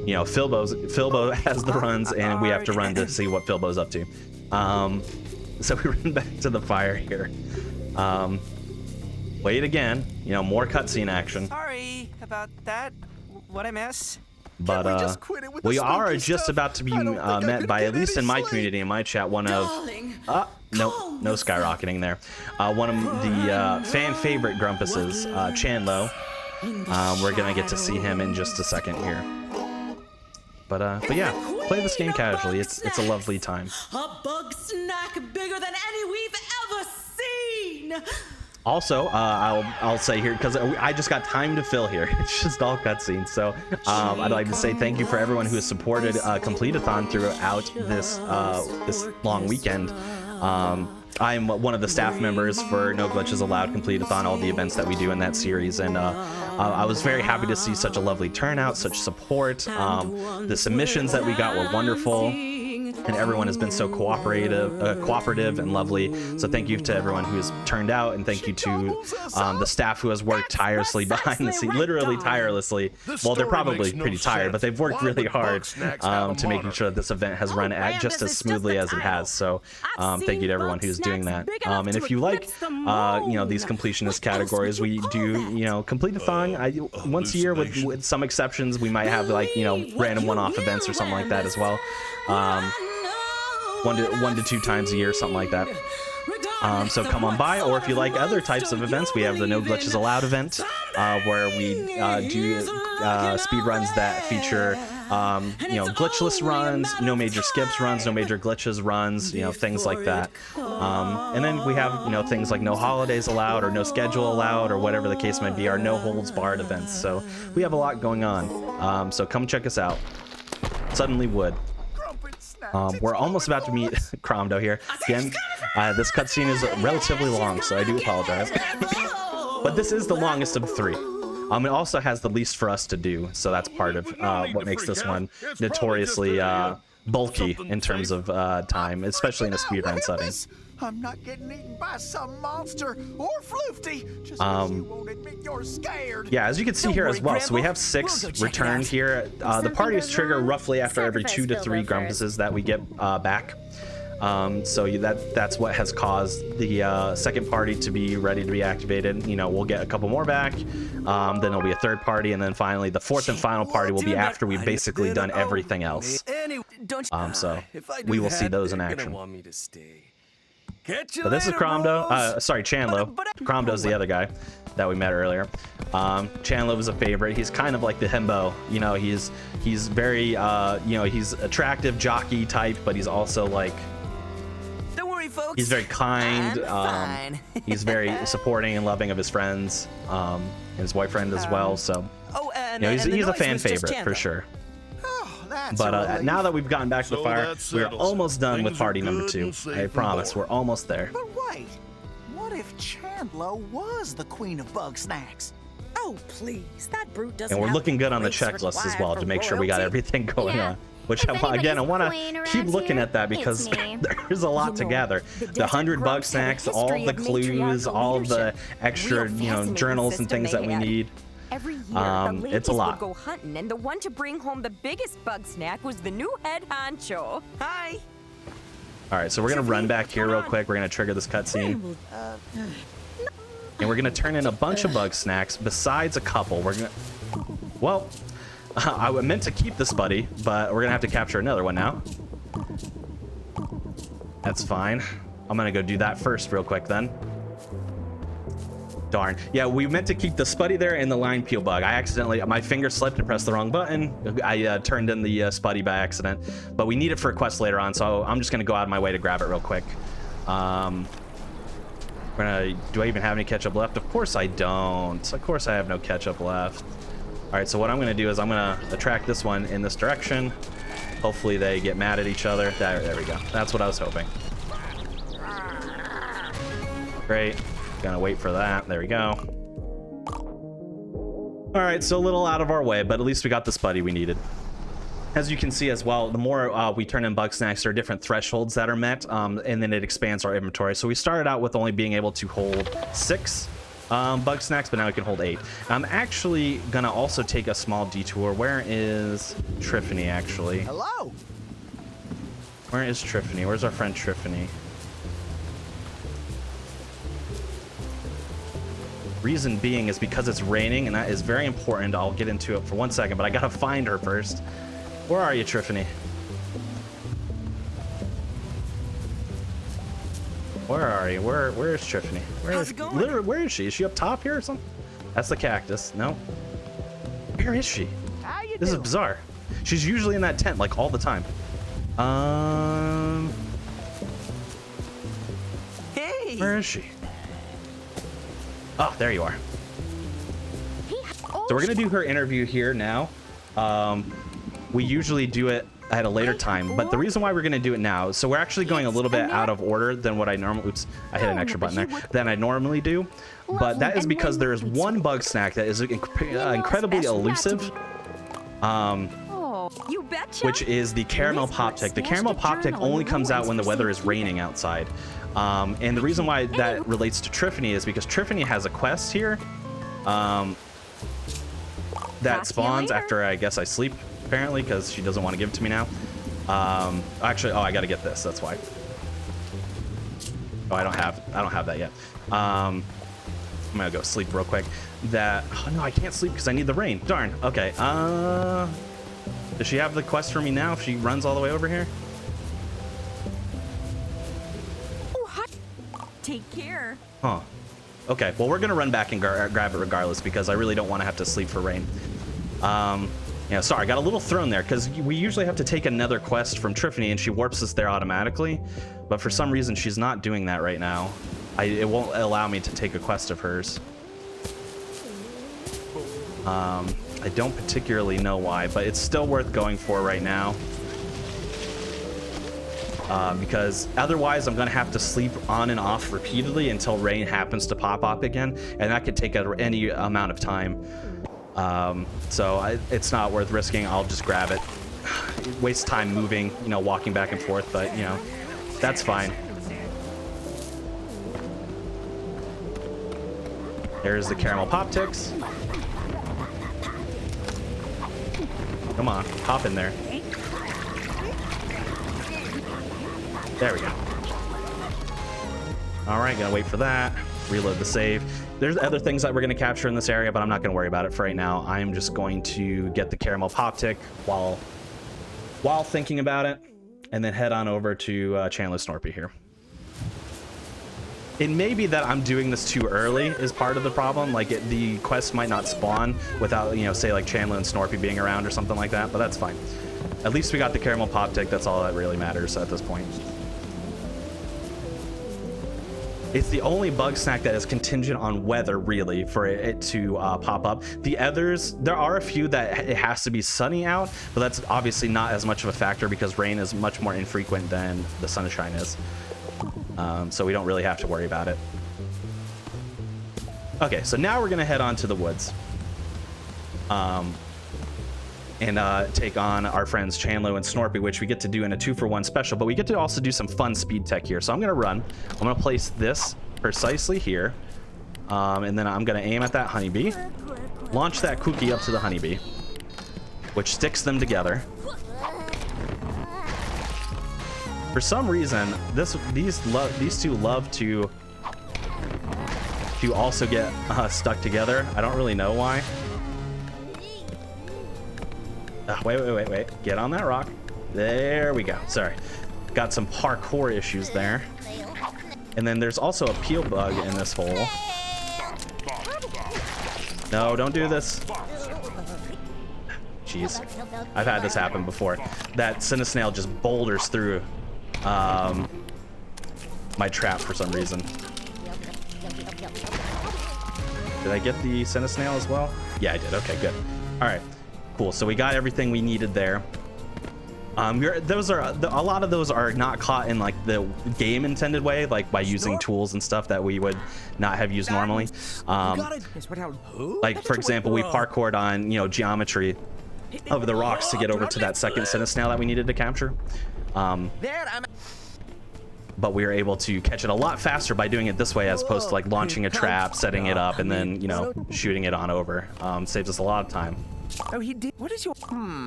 You know, Philbo has the runs, and we have to run to see what Philbo's up to. So we run back to the fire here. Wait again. You know, more cutscene action. Sorry about that. What I miss? But we just quit it with the we are spooky just stuff? about to be I don't think I met could by, get at least any in my sleep. community, in my chat, one of no skyrocketing there. One of the fan favorite Grumpuses, Chandlo. We're gonna get to see him in just a second here. But yeah, play this game casually. It's a lovely time. A bug snack bigger than any we've ever seen. Also, I'll say here, because I just got time to fill here. It's just all cutscenes. So I'd like to say thank you for everyone who has supported Completithon throughout this long weekend. I'm one of the staff members for No Glitches Allowed Completithon, all the events that we do in that series, and I was very happy to see such a lovely turnout, such support. The submissions that we got were wonderful, and everyone has been so cooperative and lovely. So thank you to everyone who has turned out, and thank you to the staff who has worked tirelessly behind the scenes, literally tirelessly. Well, they're probably pretty tired, but they've worked really hard to making sure that this event has run just as smoothly as it has. So thank you to everyone who's doing that. And if you like, you know, these completionist categories, we do, you know, Completithon once a year with some exceptions. We might have like, you know, random one-off events or something like that as well. One to two times a year, something like that. So come on by, or if you like other types of events, we have the No Glitches Allowed event, where we do speed runs that feature, you know, glitchless runs, no major skips runs, no major glitches runs, you know, things like that. And then we have, you know, things like no holidays allowed, or no schedule allowed, or whatever the case might be, our no holds barred events. So we have a lot going on. So come check us out. Suddenly Wood. We're almost about to meet Cromdo here. Again, this cutscene is relatively long, so I do apologize. But this is the longest of the three. It also has the least for us to do, so that's part of what makes this one notoriously bulky in terms of time, especially in a speedrun setting. I'm not getting eaten by some monster or floofty. Just because you won't admit you're scared. Yeah, as you can see Don't here worry, as well, so we Grandpa. have 6 We'll go check it returned out. here. The Something parties goes trigger wrong, roughly after every sacrifice 2 to Bilbo 3 first. grumpuses that we get back. So that's what has caused the second party to be ready to be activated. You know, we'll get a couple more back. Then there'll be a third party, and then finally the fourth and final party will be after we've basically done everything else. Anyway, don't you... So If I we do will see that, those in they're gonna action. want me to stay. Catch you So this is later, Cromdo. bros. Sorry, Chandlo. Cromdo's the other guy that we met earlier. Chandlo was a favorite. He's kind of like the himbo. You know, he's very you know, he's attractive jockey type, but he's also like, Don't worry, folks. he's very kind. I'm fine. He's very supporting and loving of his friends, and his boyfriend as well. So Oh, and, you know, and the he's a noise fan was just favorite for Chandler. sure. Oh, that's But a relief. now that we've gotten back to the So fire, that we're settles it. almost done with Things are party number good 2. and safe I and promise, boring. we're almost there. But wait, what if Chandler was the queen of Bugsnax? Oh, please. That brute doesn't And we're have looking good on the race checklist as required well for to make sure we got royalty. everything going Yeah. on. Which If again, I anybody's want queen to around keep looking here, at that because it's me. there's a lot You to know, gather. the The desert 100 bug grumps have a snacks, all history the of clues, matriarchal all the leadership. extra, Real you know, fascinating journals and system things they that we had. need. Every year, Um, the it's ladies a lot. would go hunting, and the one to bring home the biggest bug snack was the new head honcho. Hi. All right, so we're gonna run back here real quick. We're gonna trigger this cutscene, and we're gonna turn in a bunch of bug snacks besides a couple. We're gonna, well, I meant to keep this buddy, but we're gonna have to capture another one now. That's fine. I'm gonna go do that first real quick then. Darn. Yeah, we meant to keep the Spuddy there and the line peel bug. I accidentally, my finger slipped and pressed the wrong button. I turned in the Spuddy by accident, but we need it for a quest later on, so I'm just gonna go out of my way to grab it real quick. Do I even have any ketchup left? Of course I don't. Of course I have no ketchup left. All right, so what I'm gonna do is I'm gonna attract this one in this direction. Hopefully they get mad at each other. There we go. That's what I was hoping. Great. Gonna wait for that. There we go. All right, so a little out of our way, but at least we got the Spuddy we needed. As you can see as well, the more we turn in bug snacks, there are different thresholds that are met, and then it expands our inventory. So we started out with only being able to hold 6 bug snacks, but now we can hold 8. I'm actually gonna also take a small detour. Where is Triffany actually? Hello. Where is Triffany? Where's our friend Triffany? Reason being is because it's raining, and that is very important. I'll get into it for 1 second, but I gotta find her first. Where are you, Triffany? Where are you? Where is Triffany? How's it going? Literally, where is she? Is she up top here or something? That's the cactus. No. Where is she? How you This is doing? bizarre. She's usually in that tent like all the time. Hey. Where is she? Oh, there you are. So we're gonna do her interview here now. We usually do it at a later time, but the reason why we're gonna do it now, so we're actually going a little bit out of order than what I normally, oops, I hit an extra button there, than I normally do. But that is because there is one bug snack that is incredibly elusive, Oh, you betcha. which is the caramel pop tick. The caramel pop tick only comes out when the weather is raining outside. And the reason why that relates to Triffany is because Triffany has a quest here that spawns after I guess I sleep, apparently, because she doesn't want to give it to me now. Actually, I gotta get this, that's why. Oh, I don't have that yet. I'm gonna go sleep real quick. Oh no, I can't sleep because I need the rain. Darn. Okay. Does she have the quest for me now if she runs all the way over here? Oh, hi. Take care. Huh. Okay, well, we're gonna run back and grab it regardless because I really don't want to have to sleep for rain. Yeah, sorry, I got a little thrown there because we usually have to take another quest from Triffany and she warps us there automatically, but for some reason she's not doing that right now. It won't allow me to take a quest of hers. I don't particularly know why, but it's still worth going for right now. Because otherwise I'm gonna have to sleep on and off repeatedly until rain happens to pop up again, and that could take any amount of time. So it's not worth risking. I'll just grab it. It wastes time moving, walking back and forth, but that's fine. There's the caramel pop ticks. Come on, hop in there. There we go. All right, gonna wait for that. Reload the save. There's other things that we're gonna capture in this area, but I'm not gonna worry about it for right now. I'm just going to get the caramel pop tick while thinking about it, and then head on over to Chandler Snorpy here. It may be that I'm doing this too early is part of the problem. Like the quest might not spawn without, you know, say like Chandler and Snorpy being around or something like that, but that's fine. At least we got the caramel pop tick. That's all that really matters at this point. It's the only Bugsnax that is contingent on weather, really, for it to pop up. The others, there are a few that it has to be sunny out, but that's obviously not as much of a factor because rain is much more infrequent than the sunshine is. So we don't really have to worry about it. Okay, so now we're gonna head on to the woods. And take on our friends Chandler and Snorpy, which we get to do in a 2-for-1 special, but we get to also do some fun speed tech here. So I'm gonna run. I'm gonna place this precisely here, and then I'm gonna aim at that honeybee, launch that cookie up to the honeybee, which sticks them together. For some reason, these two love to also get stuck together. I don't really know why. Wait. Get on that rock. There we go. Sorry. Got some parkour issues there. And then there's also a peel bug in this hole. No, don't do this. Jeez. I've had this happen before. That Cinesnail just boulders through my trap for some reason. Did I get the Cinesnail as well? Yeah, I did. Okay, good. All right. Cool. So we got everything we needed there. A lot of those are not caught in like the game intended way, like by using tools and stuff that we would not have used normally. Like for example, we parkoured on, you know, geometry of the rocks to get over to that second Cinesnail that we needed to capture. But we were able to catch it a lot faster by doing it this way as opposed to like launching a trap, setting it up, and then, you know, shooting it on over. Saves us a lot of time. Oh, he did. What is your?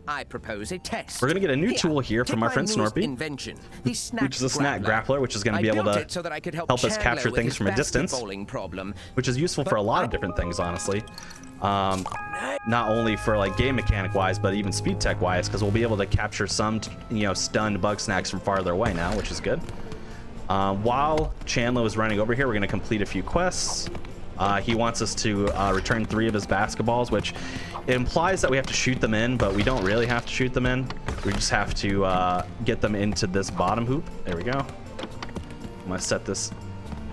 I propose a test. We're gonna get a new tool here from our friend Snorpy, invention, which is a snack grappler, which is gonna be able to help us capture things from a distance, which is useful for a lot of different things, honestly. Not only for like game mechanic wise, but even speed tech wise, because we'll be able to capture some, you know, stunned Bugsnax from farther away now, which is good. While Chandler was running over here, we're gonna complete a few quests. He wants us to return 3 of his basketballs, which implies that we have to shoot them in, but we don't really have to shoot them in. We just have to get them into this bottom hoop. There we go. I'm gonna set this.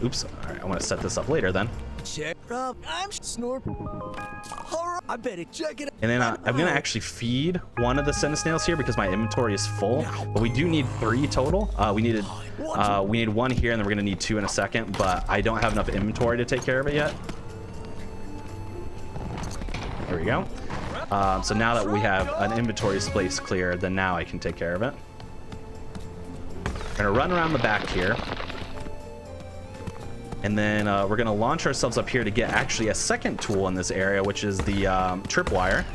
Oops. All right. I want to set this up later then. Check up. I'm Snorp. I better check it out. And then I'm gonna actually feed one of the Cinesnails here because my inventory is full. But we do need 3 total. We need 1 here, and then we're gonna need 2 in a second. But I don't have enough inventory to take care of it yet. There we go. So now that we have an inventory space clear, then now I can take care of it. We're gonna run around the back here. And then we're gonna launch ourselves up here to get actually a second tool in this area, which is the tripwire.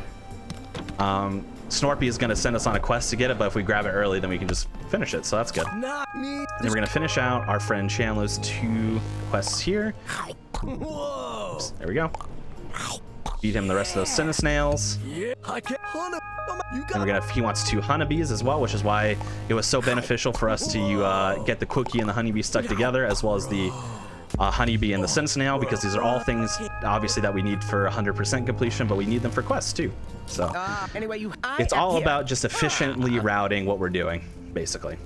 Snorpy is gonna send us on a quest to get it, but if we grab it early, then we can just finish it, so that's good. And then we're gonna finish out our friend Chandler's 2 quests here. Oops, there we go. Feed him the rest of those Cinesnails. And he wants 2 honeybees as well, which is why it was so beneficial for us to get the cookie and the honeybee stuck together, as well as the honeybee and the Cinesnail, because these are all things obviously that we need for 100% completion, but we need them for quests too. So it's all about just efficiently routing what we're doing, basically.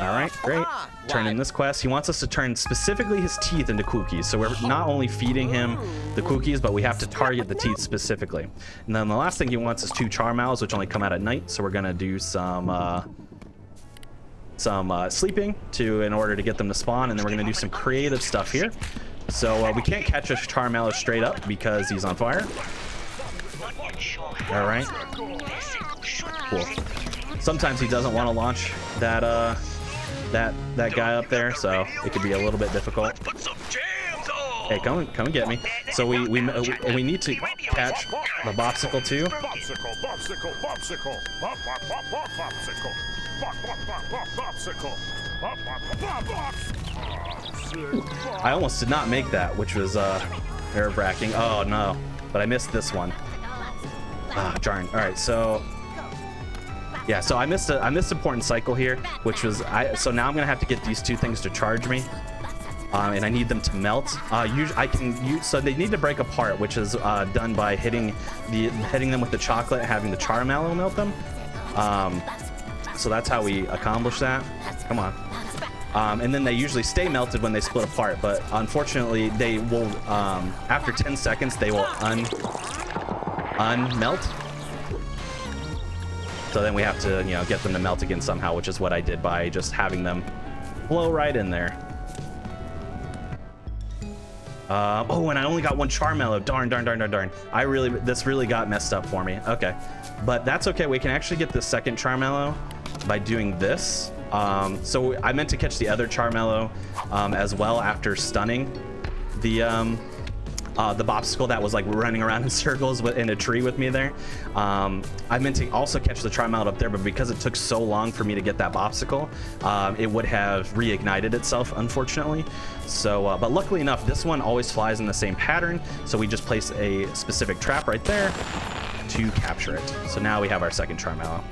All right, great. Turn in this quest. He wants us to turn specifically his teeth into cookies. So we're not only feeding him the cookies, but we have to target the teeth specifically. And then the last thing he wants is 2 charm owls, which only come out at night. So we're gonna do some sleeping in order to get them to spawn, and then we're gonna do some creative stuff here. So we can't catch a charm owl straight up because he's on fire. All right. Cool. Sometimes he doesn't want to launch that that guy up there, so it could be a little bit difficult. Hey, come and get me. So we need to catch the Bopsicle too. Bopsicle, Bopsicle, Bopsicle, Bopsicle, Bopsicle, Bopsicle. I almost did not make that, which was nerve-wracking. Oh no, but I missed this one. Ah, darn. All right, so yeah, so I missed important cycle here, which was so now I'm gonna have to get these two things to charge me. And I need them to melt. So they need to break apart, which is done by hitting them with the chocolate and having the charmallow melt them. So that's how we accomplish that. Come on. And then they usually stay melted when they split apart, but unfortunately they will, after 10 seconds, they will unmelt. So then we have to, get them to melt again somehow, which is what I did by just having them blow right in there. Oh, and I only got one charmallow. Darn. This really got messed up for me. Okay, but that's okay. We can actually get the second charmallow by doing this. So I meant to catch the other charmallow as well after stunning the Bopsicle that was like running around in circles in a tree with me there. I meant to also catch the charmallow up there, but because it took so long for me to get that Bopsicle, it would have reignited itself, unfortunately. So, but luckily enough, this one always flies in the same pattern, so we just place a specific trap right there to capture it. So now we have our second charmallow.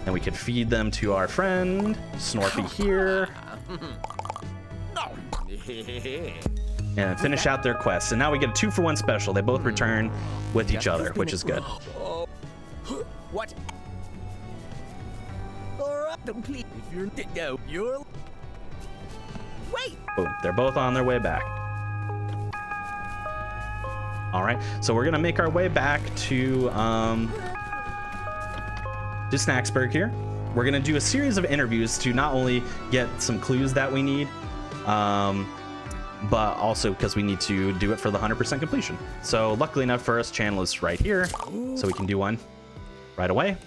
And we can feed them to our friend, Snorpy here. And finish out their quest. And now we get a 2-for-1 special. They both return with each other, which is good. What? Alright, complete. If you're no, you're. Wait. Boom. They're both on their way back. All right. So we're gonna make our way back to Snacksburg here. We're gonna do a series of interviews to not only get some clues that we need, but also because we need to do it for the 100% completion. So luckily enough for us, channel is right here, so we can do one right away.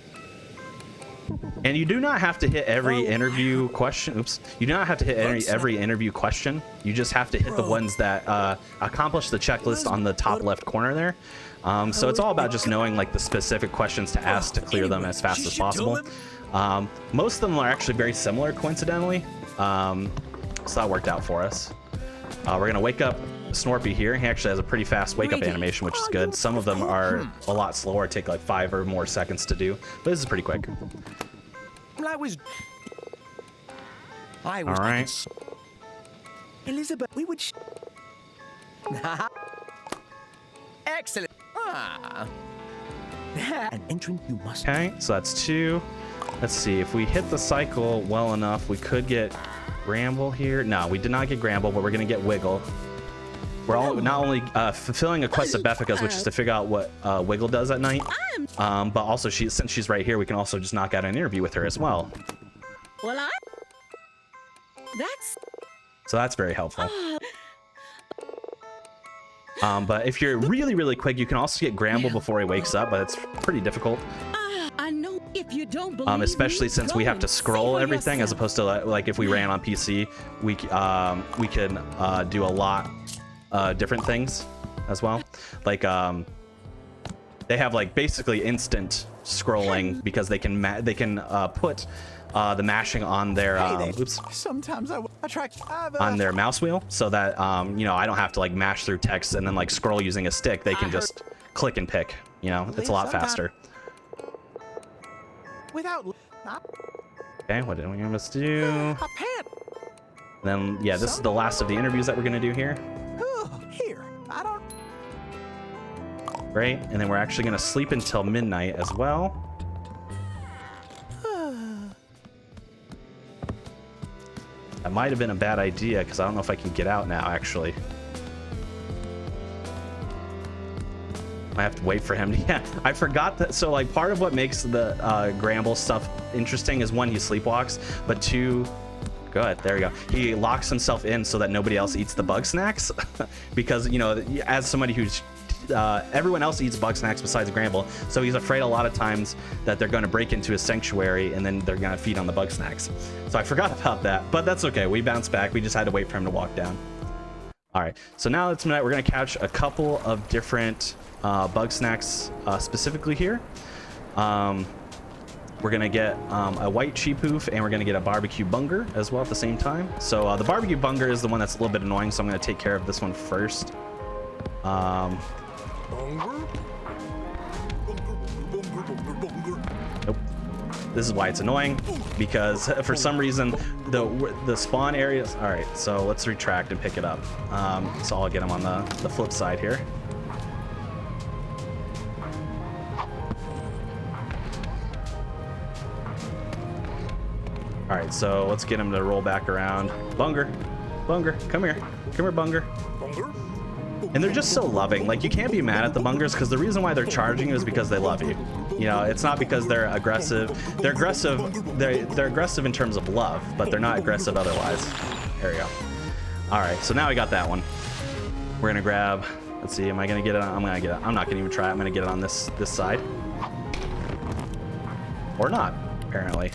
And you do not have to hit every interview question. Oops. You do not have to hit every interview question. You just have to hit the ones that accomplish the checklist on the top left corner there. So it's all about just knowing like the specific questions to ask to clear them as fast as possible. Most of them are actually very similar, coincidentally. So that worked out for us. We're gonna wake up Snorpy here. He actually has a pretty fast wake up animation, which is good. Some of them are a lot slower, take like 5 or more seconds to do, but this is pretty quick. I was. All right. Elizabeth, we would. Excellent. An entrant you must. Okay, so that's 2. Let's see if we hit the cycle well enough, we could get Gramble here. No, we did not get Gramble, but we're gonna get Wiggle. We're all not only fulfilling a quest of Beffica's, which is to figure out what Wiggle does at night, but also since she's right here, we can also just knock out an interview with her as well. Well, So that's very helpful. But if you're really quick, you can also get Gramble before he wakes up, but it's pretty difficult. I know if you don't believe especially since we have to scroll everything as opposed to like if we ran on PC, we can do a lot different things as well. Like they have like basically instant scrolling because they can put the mashing on their Sometimes I try on their mouse wheel so that I don't have to like mash through text and then like scroll using a stick. They can just click and pick. It's a lot faster. Without. Okay, what did we must do? Then yeah, this is the last of the interviews that we're gonna do here. Here, I don't. Great, and then we're actually gonna sleep until midnight as well. That might have been a bad idea because I don't know if I can get out now. Actually, I have to wait for him. Yeah, I forgot that. So like part of what makes the Gramble stuff interesting is 1, he sleepwalks, but 2, good, there we go. He locks himself in so that nobody else eats the Bugsnax because as somebody who's everyone else eats Bugsnax besides Gramble, so he's afraid a lot of times that they're going to break into his sanctuary and then they're going to feed on the Bugsnax. So I forgot about that, but that's okay. We bounced back. We just had to wait for him to walk down. All right, so now it's midnight. We're going to catch a couple of different Bugsnax specifically here. We're gonna get a white sheep hoof, and we're gonna get a barbecue bunger as well at the same time. So the barbecue bunger is the one that's a little bit annoying, so I'm gonna take care of this one first. Nope. This is why it's annoying, because for some reason the spawn areas. All right, so let's retract and pick it up. So I'll get them on the flip side here. All right, so let's get him to roll back around. Bunger, Bunger, come here. Come here, Bunger. And they're just so loving. Like, you can't be mad at the Bungers, because the reason why they're charging you is because they love you. You know, it's not because they're aggressive. They're aggressive. They're aggressive in terms of love, but they're not aggressive otherwise. There we go. All right, so now we got that one. We're gonna grab. Let's see. Am I gonna get it? I'm gonna get it. I'm not gonna even try. I'm gonna get it on this side, or not. Apparently.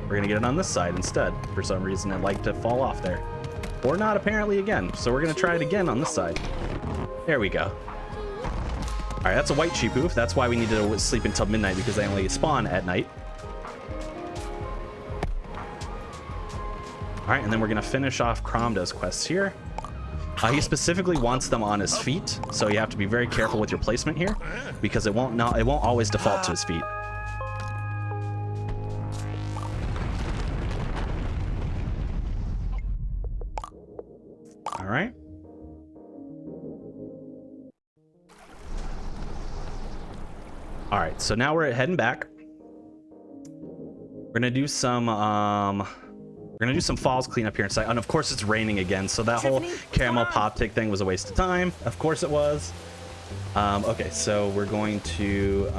We're gonna get it on this side instead. For some reason, it liked to fall off there. Or not, apparently, again. So we're gonna try it again on this side. There we go. All right, that's a white sheep hoof. That's why we need to sleep until midnight, because they only spawn at night. All right, and then we're gonna finish off Cromda's quests here. He specifically wants them on his feet, so you have to be very careful with your placement here, because it won't always default to his feet. All right. All right, so now we're heading back. We're gonna do some falls cleanup here inside, and of course it's raining again, so that whole caramel pop tick thing was a waste of time. Of course it was. Okay, so we're going to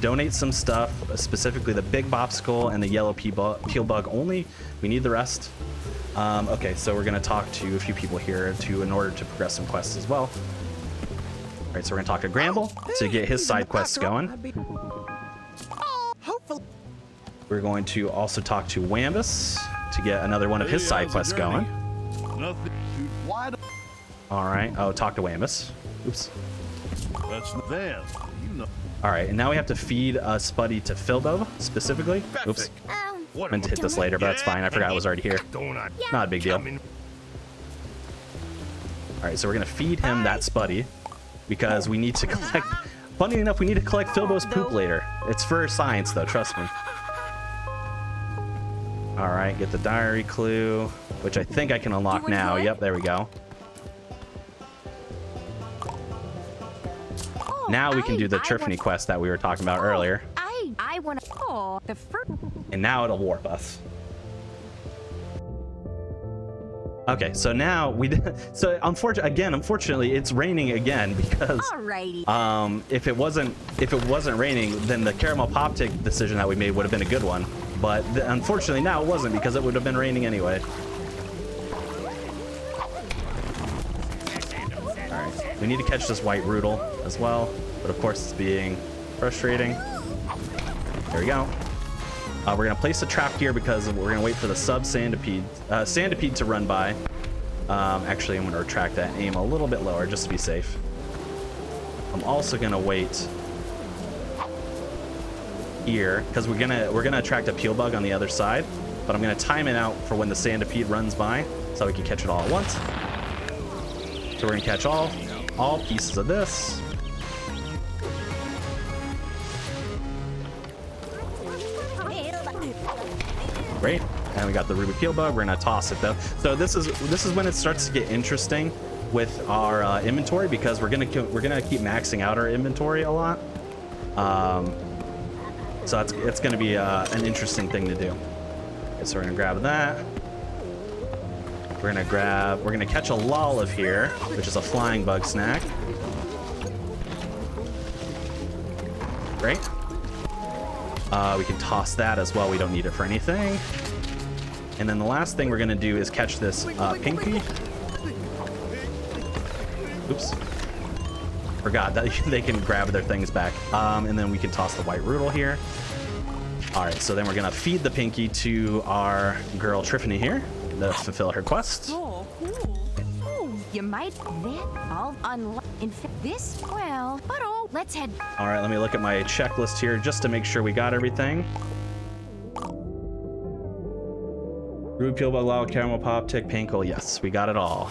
donate some stuff, specifically the big bopsicle and the yellow peel bug only. We need the rest. Okay, so we're gonna talk to a few people here in order to progress some quests as well. All right, so we're gonna talk to Gramble to get his side quests going. We're going to also talk to Wambus to get another one of his side quests going. All right, oh, talk to Wambus. Oops. That's them. You know. All right, and now we have to feed Spuddy to Filbo specifically. Oops. I meant to hit this later, but that's fine. I forgot it was already here. Not a big deal. All right, so we're gonna feed him that Spuddy because we need to collect. Funny enough, we need to collect Filbo's poop later. It's for science, though. Trust me. All right, get the diary clue, which I think I can unlock now. Yep, there we go. Now we can do the Triffany quest that we were talking about earlier. I want to. The first. And now it'll warp us. Okay, so now so unfortunately it's raining again because if it wasn't raining, then the caramel pop tick decision that we made would have been a good one. But unfortunately now it wasn't, because it would have been raining anyway. Alright, we need to catch this white Roodle as well, but of course it's being frustrating. There we go. We're gonna place a trap here because we're gonna wait for the sub Sandipede to run by. Actually, I'm gonna retract that, aim a little bit lower just to be safe. I'm also gonna wait here because we're gonna attract a peel bug on the other side, but I'm gonna time it out for when the Sandipede runs by so we can catch it all at once. So we're gonna catch all pieces of this. Great, and we got the ruby peel bug. We're gonna toss it though. So this is when it starts to get interesting with our inventory, because we're gonna keep maxing out our inventory a lot. So it's gonna be an interesting thing to do. Okay, so we're gonna grab that. We're gonna catch a Lolive here, which is a flying Bugsnax. Great. We can toss that as well. We don't need it for anything. And then the last thing we're gonna do is catch this Pinky. Oops. Forgot that they can grab their things back. And then we can toss the white Roodle here. All right, so then we're gonna feed the Pinky to our girl Triffany here to fulfill her quest. Oh, you might then all unlock this. Well, but oh, let's head. All right, let me look at my checklist here just to make sure we got everything. Root peel, bug lava, caramel pop, tick, pinkle. Yes, we got it all.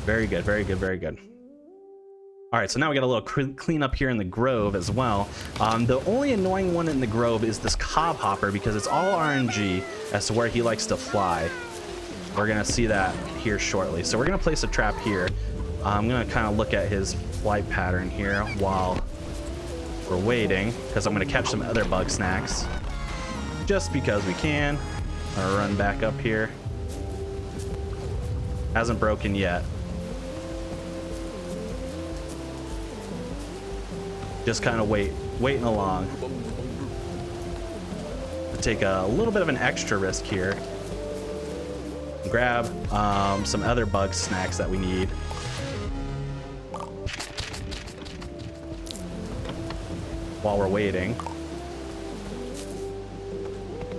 Very good, very good, very good. All right, so now we got a little clean up here in the Grove as well. The only annoying one in the Grove is this Cob Hopper because it's all RNG as to where he likes to fly. We're gonna see that here shortly. So we're gonna place a trap here. I'm gonna kind of look at his flight pattern here while we're waiting because I'm gonna catch some other Bugsnax just because we can. I'm gonna run back up here. Hasn't broken yet. Just kind of waiting along. Take a little bit of an extra risk here. Grab some other Bugsnax that we need. While we're waiting.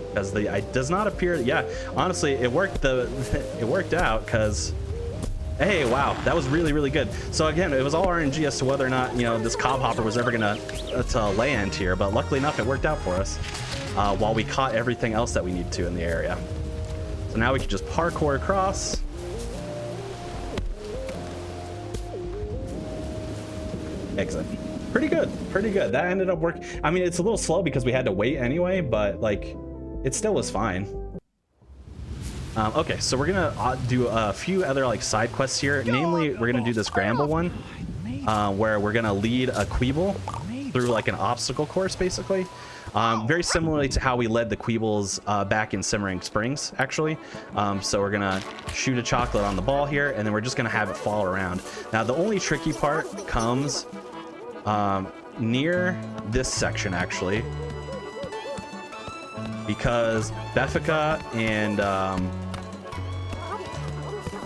Because it does not appear, yeah, honestly, it worked out because hey, wow, that was really, really good. So again, it was all RNG as to whether or not, you know, this Cob Hopper was ever gonna land here, but luckily enough, it worked out for us while we caught everything else that we need to in the area. So now we can just parkour across. Exit. Pretty good, pretty good. That ended up working. I mean, it's a little slow because we had to wait anyway, but like, it still was fine. Okay, so we're gonna do a few other like side quests here. Namely, we're gonna do this Gramble one, where we're gonna lead a Queeble through like an obstacle course, basically. Very similarly to how we led the Queebles back in Simmering Springs, actually. So we're gonna shoot a chocolate on the ball here, and then we're just gonna have it fall around. Now, the only tricky part comes near this section, actually, because Beffica and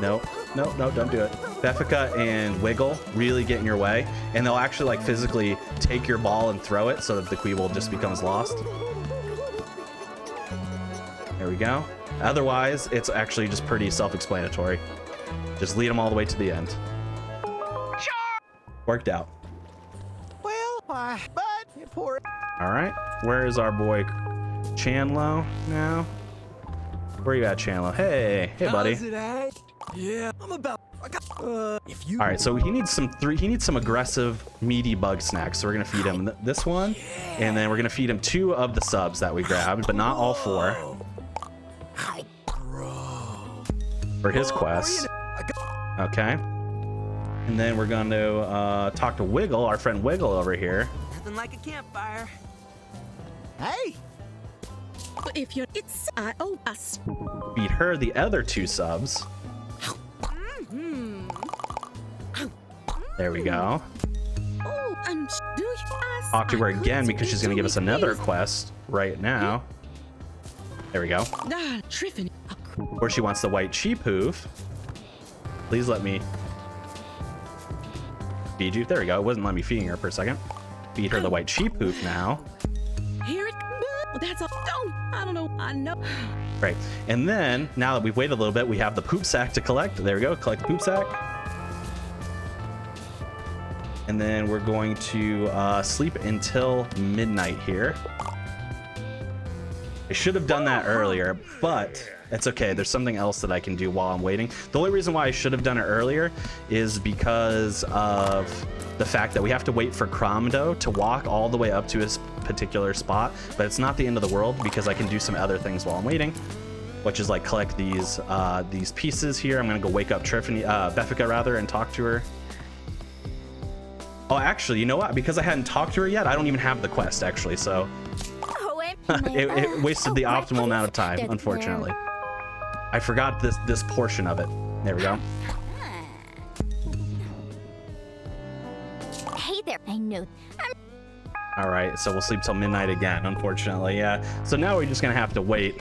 no, don't do it. Beffica and Wiggle really get in your way, and they'll actually like physically take your ball and throw it so that the Queeble just becomes lost. There we go. Otherwise, it's actually just pretty self-explanatory. Just lead them all the way to the end. Worked out. Well, but you poor. All right, where is our boy Chandlo now? Where you at, Chandlo? Hey, buddy. Yeah, I'm about. If you. All right, so he needs some aggressive, meaty Bugsnax. So we're gonna feed him this one, and then we're gonna feed him 2 of the subs that we grabbed, but not all 4. For his quest. Okay. And then we're going to talk to Wiggle, our friend Wiggle over here. Nothing like a campfire. Hey. If you're, it's I owe us. Feed her the other 2 subs. There we go. Oh, I'm Talk to her again because she's gonna give us another quest right now. There we go. Or she wants the white sheep hoof. Please let me feed you. There we go. It wasn't letting me feeding her for a second. Feed her the white sheep hoof now. Here it comes. That's a I don't know. I know. Right. And then now that we've waited a little bit, we have the poop sack to collect. There we go. Collect the poop sack. And then we're going to sleep until midnight here. I should have done that earlier, but it's okay. There's something else that I can do while I'm waiting. The only reason why I should have done it earlier is because of the fact that we have to wait for Cromdo to walk all the way up to his particular spot, but it's not the end of the world because I can do some other things while I'm waiting, which is like collect these pieces here. I'm gonna go wake up Triffany, Beffica rather, and talk to her. Oh, actually, you know what? Because I hadn't talked to her yet, I don't even have the quest, actually, so it wasted the optimal amount of time, unfortunately. I forgot this portion of it. There we go. Hey there, I know. All right, so we'll sleep till midnight again, unfortunately. Yeah. So now we're just gonna have to wait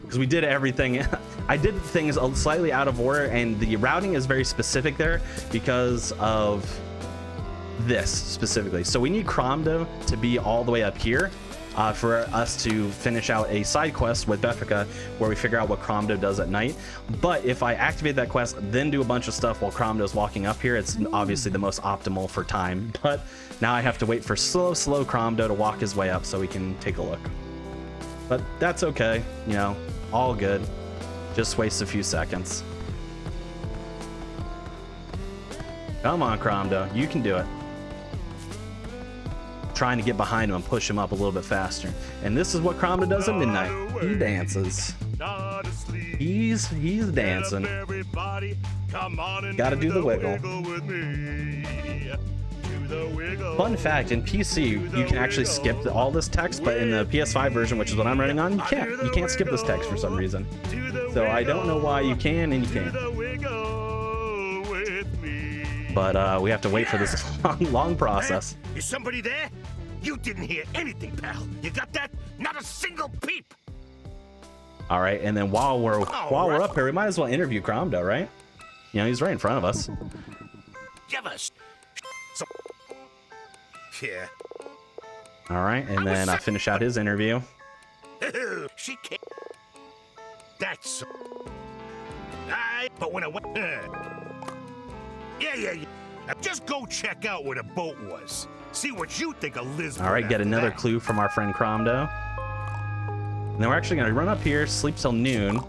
because we did everything. I did things slightly out of order, and the routing is very specific there because of this specifically. So we need Cromdo to be all the way up here for us to finish out a side quest with Beffica where we figure out what Cromdo does at night. But if I activate that quest, then do a bunch of stuff while Cromdo's walking up here, it's obviously the most optimal for time. But now I have to wait for slow Cromdo to walk his way up so we can take a look. But that's okay, you know, all good. Just waste a few seconds. Come on, Cromdo, you can do it. Trying to get behind him and push him up a little bit faster. And this is what Cromdo does at midnight. He dances. He's dancing. Gotta do the wiggle. Fun fact, in PC, you can actually skip all this text, but in the PS5 version, which is what I'm running on, you can't. You can't skip this text for some reason. So I don't know why you can and you can't. But we have to wait for this long process. Is somebody there? You didn't hear anything, pal. You got that? Not a single peep. All right, and then while we're up here, we might as well interview Cromdo, right? You know, he's right in front of us. Give us. Yeah. All right, and then I finish out his interview. She can't. That's. But when I went. Yeah. Now just go check out where the boat was. See what you think of Lisbon. All right, get another clue from our friend Cromdo. And then we're actually going to run up here, sleep till noon,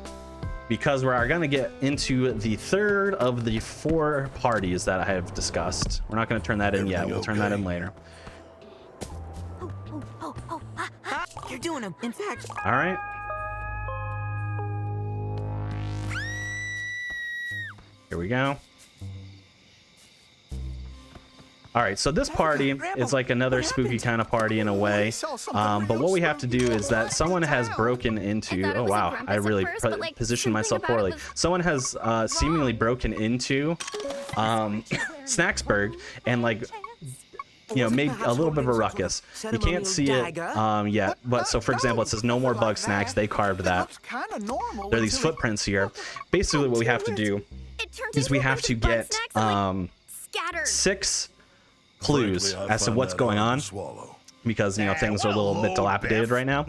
because we're going to get into the third of the 4 parties that I have discussed. We're not going to turn that in yet. We'll turn that in later. You're doing them. In fact. All right. Here we go. All right, so this party is like another spooky kind of party in a way, but what we have to do is that someone has broken into, oh wow, I really positioned myself poorly. Someone has seemingly broken into Snacksburg and like, you know, made a little bit of a ruckus. You can't see it yet, but so for example, it says no more Bugsnax. They carved that. There are these footprints here. Basically what we have to do is we have to get 6 clues as to what's going on, because you know things are a little bit dilapidated right now.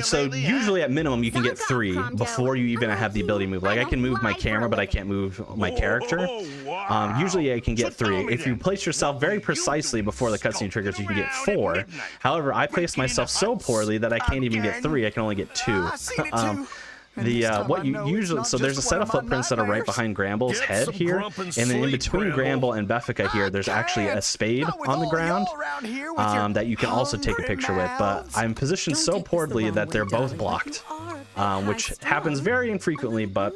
So usually at minimum you can get 3 before you even have the ability to move. Like I can move my camera, but I can't move my character. Usually I can get 3. If you place yourself very precisely before the cutscene triggers, you can get 4. However, I placed myself so poorly that I can't even get 3. I can only get 2. What you usually, so there's a set of footprints that are right behind Gramble's head here, and then in between Gramble and Beffica here, there's actually a spade on the ground that you can also take a picture with, but I'm positioned so poorly that they're both blocked, which happens very infrequently, but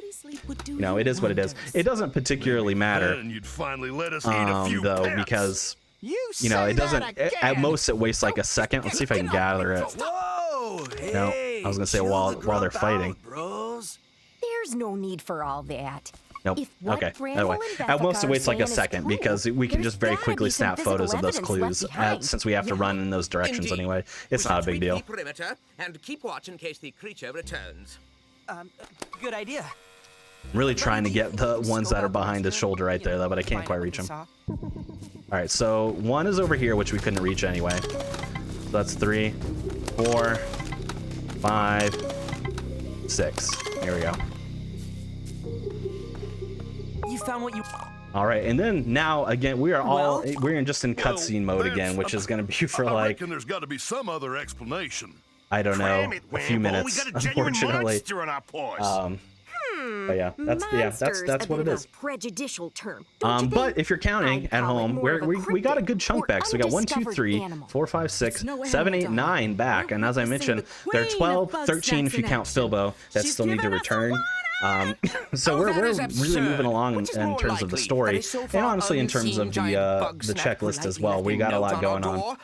you know, it is what it is. It doesn't particularly matter, though, because you know, it doesn't, at most it wastes like a second. Let's see if I can gather it. No, I was gonna say while they're fighting. There's no need for all that. Nope. Okay. Anyway, at most it waits like a second because we can just very quickly snap photos of those clues since we have to run in those directions anyway. It's not a big deal. And keep watch in case the creature returns. Good idea. I'm really trying to get the ones that are behind his shoulder right there though, but I can't quite reach them. All right, so 1 is over here, which we couldn't reach anyway. So that's 3, 4, 5, 6. Here we go. You found what you. All right, and then now again we're just in cutscene mode again, which is going to be for like. I reckon there's got to be some other explanation. I don't know, a few minutes, unfortunately. But yeah, that's what it is. Prejudicial term. But if you're counting at home, we got a good chunk back. So we got 1, 2, 3, 4, 5, 6, 7, 8, 9 back. And as I mentioned, there are 12, 13 if you count Filbo that still need to return. So we're really moving along in terms of the story, and honestly in terms of the checklist as well. We got a lot going on.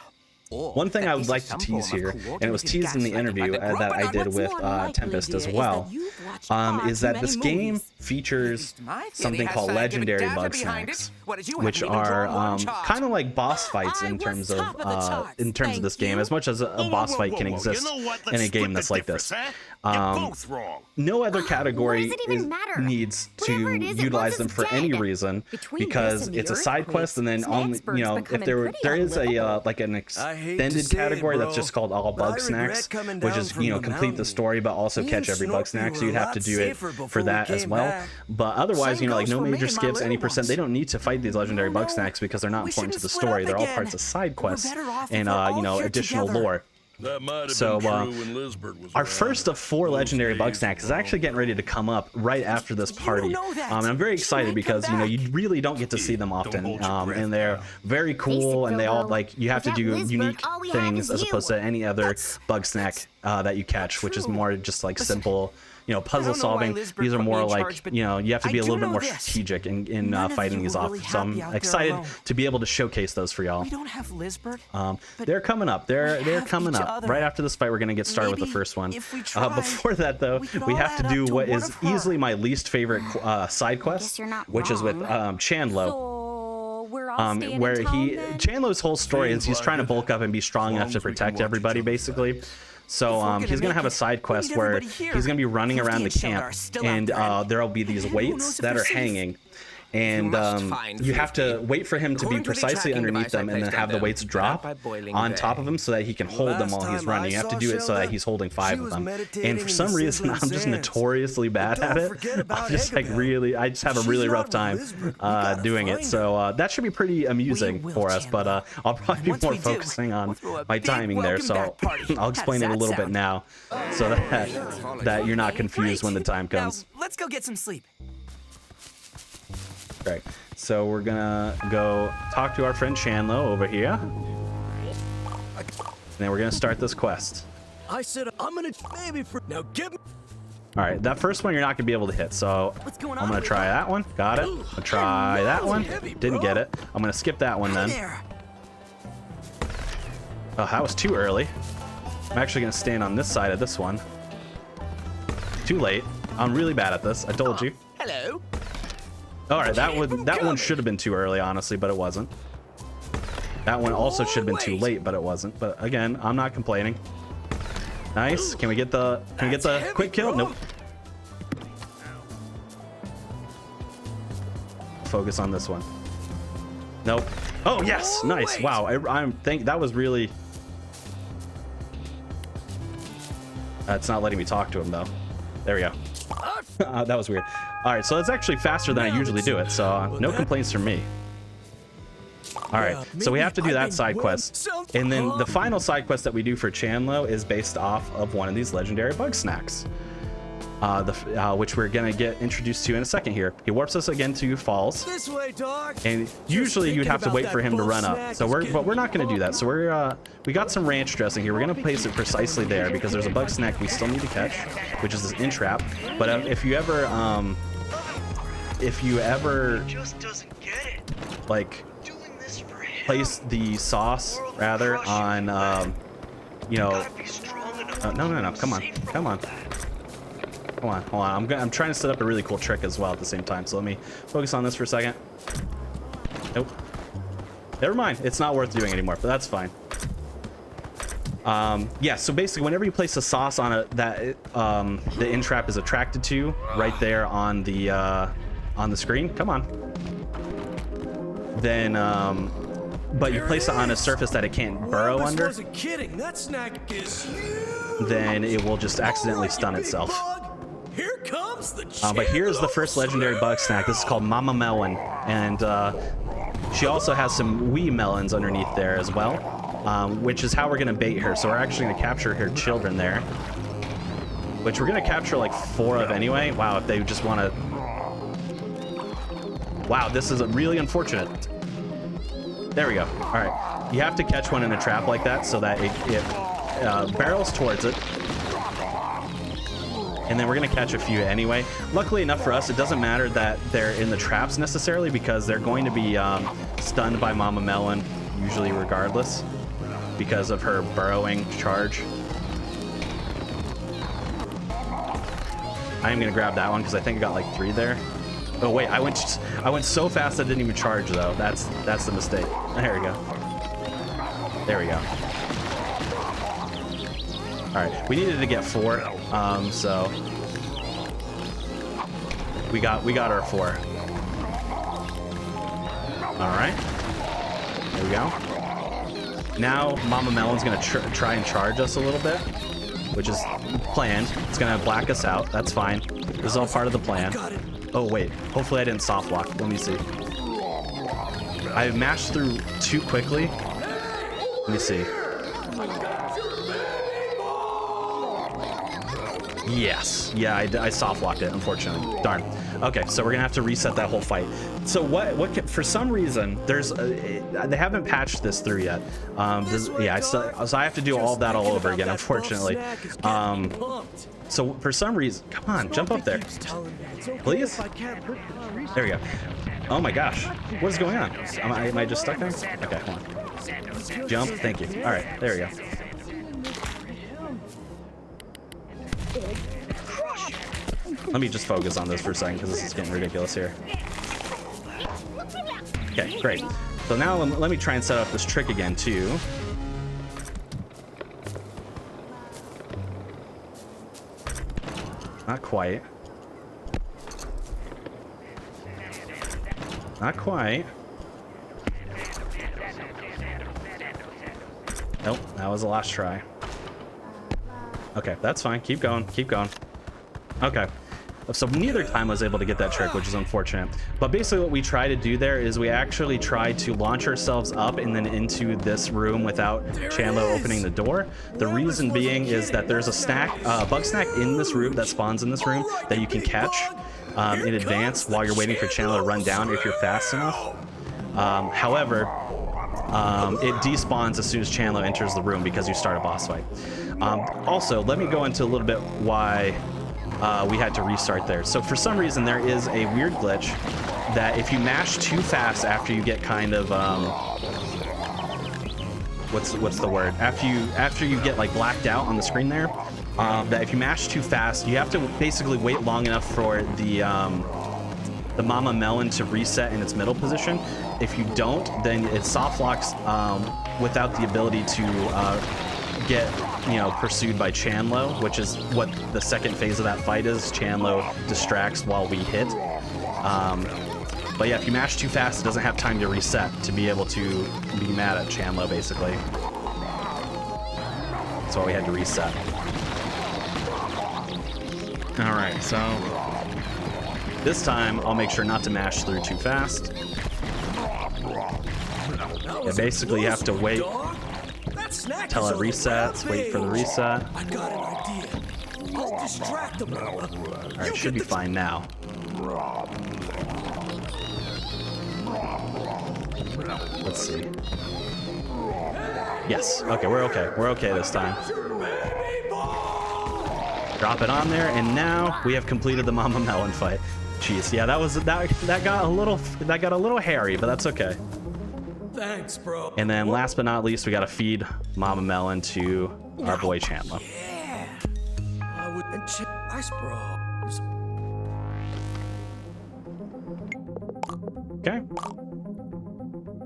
One thing I would like to tease here, and it was teased in the interview that I did with Tempest as well, is that this game features something called legendary Bugsnax, which are kind of like boss fights in terms of this game, as much as a boss fight can exist in a game that's like this. No other category needs to utilize them for any reason, because it's a side quest, and then only, you know, if there is a like an extended category that's just called all Bugsnax, which is, you know, complete the story but also catch every Bugsnax, so you'd have to do it for that as well. But otherwise, you know, like no major skips, any percent, they don't need to fight these legendary Bugsnax because they're not important to the story. They're all parts of side quests and you know, additional lore. So our first of 4 legendary Bugsnax is actually getting ready to come up right after this party, and I'm very excited because, you know, you really don't get to see them often, and they're very cool, and they all, like, you have to do unique things as opposed to any other Bugsnax that you catch, which is more just like simple, you know, puzzle solving. These are more like, you know, you have to be a little bit more strategic in fighting these off. So I'm excited to be able to showcase those for y'all. We don't have Lizbert. They're coming up. They're coming up. Right after this fight, we're gonna get started with the first one. Before that, though, we have to do what is easily my least favorite side quest, which is with Chandlo. Where Chandlo's whole story is he's trying to bulk up and be strong enough to protect everybody, basically. So he's gonna have a side quest where he's gonna be running around the camp, and there'll be these weights that are hanging, and you have to wait for him to be precisely underneath them and then have the weights drop on top of him so that he can hold them while he's running. You have to do it so that he's holding 5 of them, and for some reason I'm just notoriously bad at it. I'm just like I just have a really rough time doing it, so that should be pretty amusing for us, but I'll probably be more focusing on my timing there, so I'll explain it a little bit now so that you're not confused when the time comes. Let's go get some sleep. Right, so we're gonna go talk to our friend Chandlo over here, and then we're gonna start this quest. I said I'm gonna maybe for now. Give me. All right, that first one you're not gonna be able to hit, so I'm gonna try that one. Got it. I'll try that one. Didn't get it. I'm gonna skip that one then. Oh, that was too early. I'm actually gonna stand on this side of this one. Too late. I'm really bad at this. I told you. Hello. All right, that one should have been too early, honestly, but it wasn't. That one also should have been too late, but it wasn't. But again, I'm not complaining. Nice. Can we get the quick kill? Nope. Focus on this one. Nope. Oh yes, nice. Wow. That was really. It's not letting me talk to him though. There we go. That was weird. All right, so it's actually faster than I usually do it, so no complaints from me. All right, so we have to do that side quest, and then the final side quest that we do for Chandlo is based off of one of these legendary Bugsnax, which we're gonna get introduced to in a second here. He warps us again to Falls, This way, dog. and usually you'd have to wait for him to run up. So we're not gonna do that. So we got some ranch dressing here. We're gonna place it precisely there because there's a Bugsnax we still need to catch, which is this entrap. But if you ever Just doesn't get it. like place the sauce rather on you know, no, come on. Hold on. I'm trying to set up a really cool trick as well at the same time. So let me focus on this for a second. Nope. Never mind. It's not worth doing anymore, but that's fine. Yeah, so basically whenever you place a sauce on it that the entrap is attracted to right there on the screen, come on. Then but you place it on a surface that it can't burrow under. Wasn't kidding. That snack is Then it will just accidentally stun itself. Here comes the But here's the first legendary Bugsnax. This is called Mama Melon, and she also has some wee melons underneath there as well, which is how we're gonna bait her. So we're actually gonna capture her children there, which we're gonna capture like 4 of anyway. Wow, if they just want to. Wow, this is really unfortunate. There we go. All right, you have to catch one in a trap like that so that it barrels towards it. And then we're gonna catch a few anyway. Luckily enough for us, it doesn't matter that they're in the traps necessarily because they're going to be stunned by Mama Melon, usually regardless, because of her burrowing charge. I am gonna grab that one because I think I got like 3 there. Oh wait, I went so fast I didn't even charge though. That's the mistake. There we go. There we go. All right, we needed to get 4, so we got our 4. All right, there we go. Now Mama Melon's gonna try and charge us a little bit, which is planned. It's gonna black us out. That's fine. This is all part of the plan. Oh wait, hopefully I didn't soft lock. Let me see. I mashed through too quickly. Let me see. Yes. Yeah, I soft locked it, unfortunately. Darn. Okay, so we're gonna have to reset that whole fight. So what for some reason, they haven't patched this through yet. So I have to do all of that all over again, unfortunately. So for some reason, come on, jump up there. Please? There we go. Oh my gosh, what is going on? Am I just stuck there? Okay, hold on. Jump, thank you. All right, there we go. Let me just focus on this for a second because this is getting ridiculous here. Okay, great. So now let me try and set up this trick again too. Not quite. Not quite. Nope, that was the last try. Okay, that's fine. Keep going, keep going. Okay. So neither time I was able to get that trick, which is unfortunate. But basically what we try to do there is we actually try to launch ourselves up and then into this room without Chandler opening the door. The reason being is that there's a bug snack in this room that spawns in this room that you can catch in advance while you're waiting for Chandler to run down if you're fast enough. However, it despawns as soon as Chandler enters the room because you start a boss fight. Also, let me go into a little bit why we had to restart there. So for some reason there is a weird glitch that if you mash too fast after you get kind of what's the word, after you get like blacked out on the screen there, that if you mash too fast you have to basically wait long enough for the Mama Melon to reset in its middle position. If you don't, then it soft locks without the ability to get pursued by Chanlo, which is what the second phase of that fight is. Chanlo distracts while we hit. But yeah, if you mash too fast, it doesn't have time to reset to be able to be mad at Chanlo, basically. That's why we had to reset. All right, so this time I'll make sure not to mash through too fast. Yeah, basically you have to wait till it resets, wait for the reset. I got an idea. I'll distract them. Alright, should be fine now. Let's see. Yes, okay, we're okay. We're okay this time. Drop it on there, and now we have completed the Mama Melon fight. Jeez, yeah, that got a little hairy, but that's okay. Thanks, bro. And then last but not least, we gotta feed Mama Melon to our boy Chandler. Yeah. I would. Nice, bro. Okay.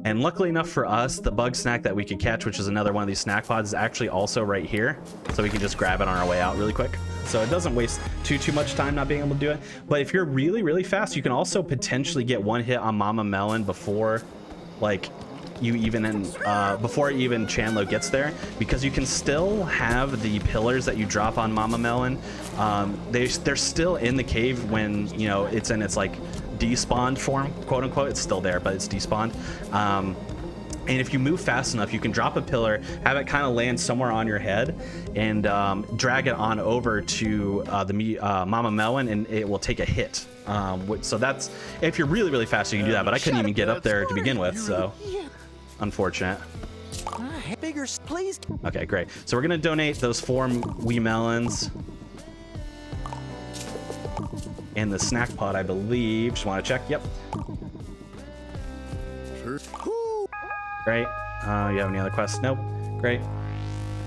And luckily enough for us, the bug snack that we could catch, which is another one of these snack pods, is actually also right here. So we can just grab it on our way out really quick. So it doesn't waste too much time not being able to do it. But if you're really fast, you can also potentially get one hit on Mama Melon before, like, before even Chanlo gets there, because you can still have the pillars that you drop on Mama Melon. They're still in the cave when it's in its like despawned form, quote unquote. It's still there, but it's despawned. And if you move fast enough, you can drop a pillar, have it kind of land somewhere on your head, and drag it on over to the Mama Melon, and it will take a hit. So that's, if you're really fast, you can do that. But I couldn't even get up there to begin with, so unfortunate. Bigger, please. Okay, great. So we're gonna donate those 4 wee melons and the snack pod, I believe. Just want to check. Yep. Sure. Great. You have any other quests? Nope. Great.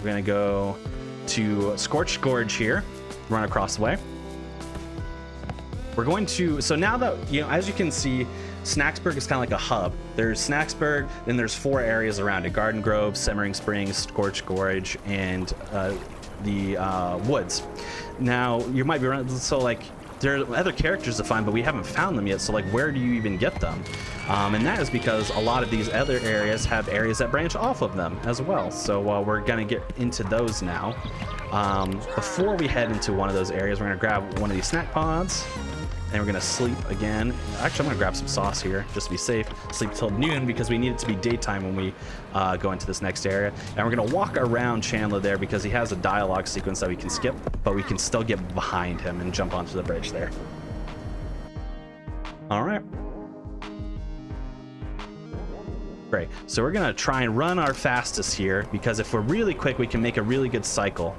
We're gonna go to Scorched Gorge here. Run across the way. we're going to, so now that, you know, as you can see, Snacksburg is kind of like a hub. There's Snacksburg, then there's 4 areas around it: Garden Grove, Simmering Springs, Scorched Gorge, and the woods. Now, you might be running, so like, there are other characters to find, but we haven't found them yet, so like, where do you even get them? And that is because a lot of these other areas have areas that branch off of them as well. So we're gonna get into those now. Before we head into one of those areas, we're gonna grab one of these snack pods, and we're gonna sleep again. Actually, I'm gonna grab some sauce here just to be safe. Sleep till noon because we need it to be daytime when we go into this next area. And we're gonna walk around Chandler there because he has a dialogue sequence that we can skip, but we can still get behind him and jump onto the bridge there. All right. Great. So we're gonna try and run our fastest here because if we're really quick, we can make a really good cycle.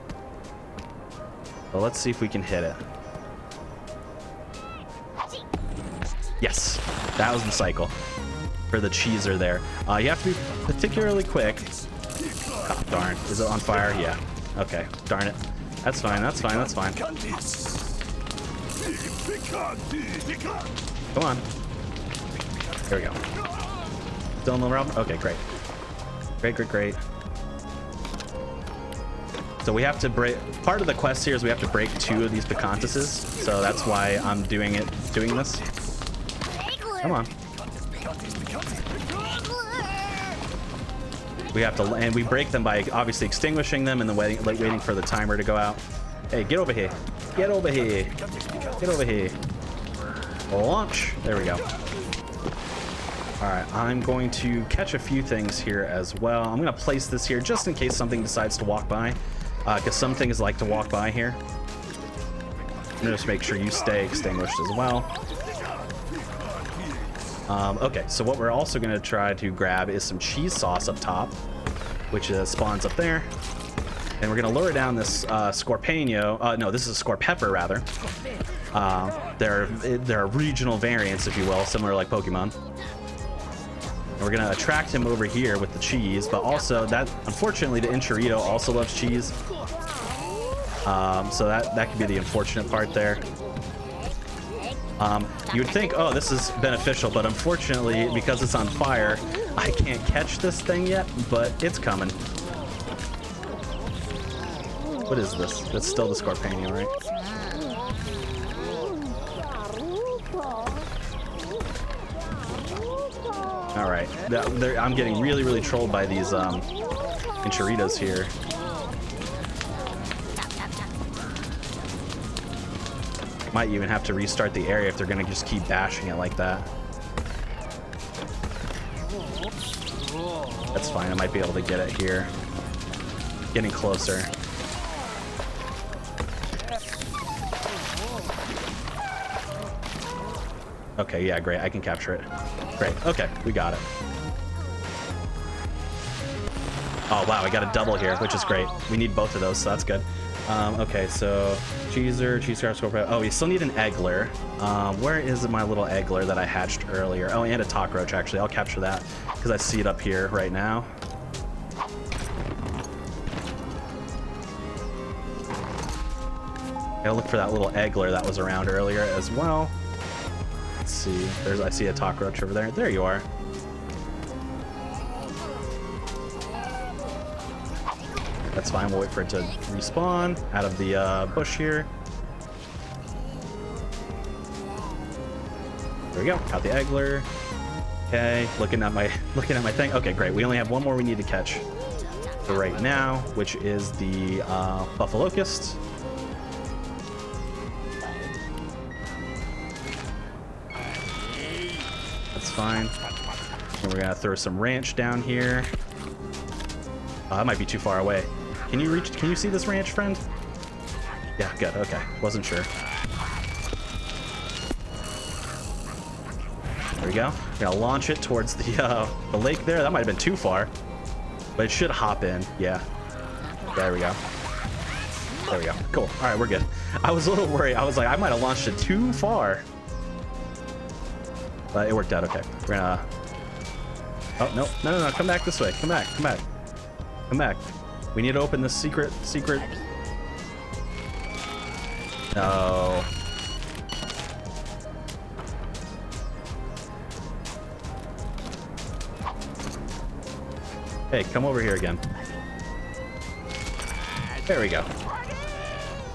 So let's see if we can hit it. Yes, that was the cycle for the cheeser there. You have to be particularly quick. Oh, darn. Is it on fire? Yeah. Okay. Darn it. That's fine. That's fine. That's fine. Come on. There we go. Still in the realm? Okay, great. Great, great, great. So we have to break, part of the quest here is we have to break 2 of these Picantises. So that's why I'm doing this. Come on. We have to, and we break them by obviously extinguishing them and then waiting for the timer to go out. Hey, get over here. Get over here. Get over here. Launch. There we go. All right, I'm going to catch a few things here as well. I'm gonna place this here just in case something decides to walk by, because some things like to walk by here. I'm gonna just make sure you stay extinguished as well. Okay, so what we're also going to try to grab is some cheese sauce up top, which spawns up there. And we're going to lure down this Scorpeno. No, this is a Scorpepper, rather. There are regional variants, if you will, similar like Pokemon. And we're going to attract him over here with the cheese, but also that, unfortunately, the Enchirito also loves cheese. So that could be the unfortunate part there. You would think, oh, this is beneficial, but unfortunately, because it's on fire, I can't catch this thing yet, but it's coming. What is this? That's still the Scorpeno, right? All right. I'm getting really, really trolled by these Enchiritos here. Might even have to restart the area if they're gonna just keep bashing it like that. That's fine, I might be able to get it here. Getting closer. Okay, yeah, great, I can capture it. Great, okay, we got it. Oh wow, I got a double here, which is great. We need both of those, so that's good. Okay, so cheeser, cheese scarf, scorpion. Oh, we still need an eggler. Where is my little eggler that I hatched earlier? Oh, and a cockroach, actually. I'll capture that because I see it up here right now. Gotta look for that little eggler that was around earlier as well. Let's see. I see a cockroach over there. There you are. That's fine, we'll wait for it to respawn out of the bush here. There we go, got the eggler. Okay, looking at my thing. Okay, great, we only have one more we need to catch for right now, which is the Buffalocust. That's fine. And we're gonna throw some ranch down here. That might be too far away. Can you see this ranch, friend? Yeah, good, okay. Wasn't sure. There we go. We're gonna launch it towards the lake there. That might have been too far, but it should hop in. Yeah. There we go. There we go. Cool. All right, we're good. I was a little worried. I was like, I might have launched it too far, but it worked out okay. We're gonna. Oh no! No! Come back this way. Come back! Come back! Come back. We need to open this secret. No. Hey, come over here again. There we go.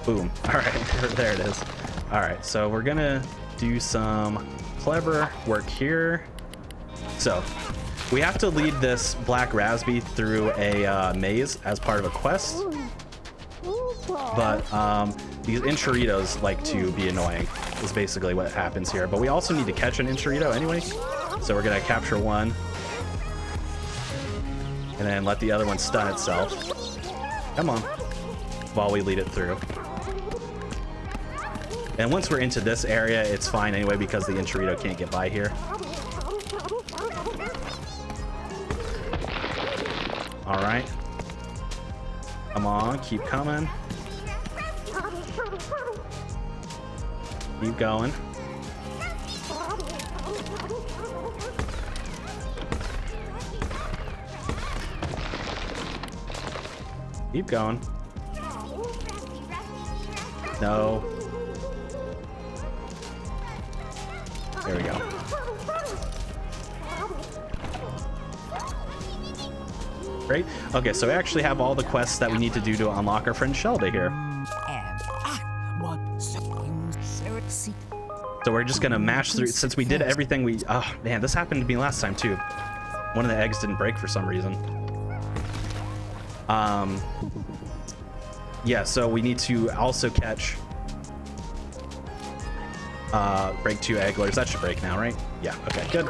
Boom. All right, there it is. All right, so we're gonna do some clever work here. So we have to lead this black raspy through a maze as part of a quest. But these enchiritos like to be annoying, is basically what happens here. But we also need to catch an enchirito anyway. So we're gonna capture one. And then let the other one stun itself. Come on. While we lead it through. And once we're into this area, it's fine anyway because the enchirito can't get by here. All right. Come on, keep coming. Keep going. Keep going. No. There we go. Great. Okay, so we actually have all the quests that we need to do to unlock our friend Shelda here. So we're just gonna mash through, since we did everything we, oh man, this happened to me last time too. One of the eggs didn't break for some reason. Yeah, so we need to also catch, break 2 egglers. That should break now, right? Yeah, okay, good.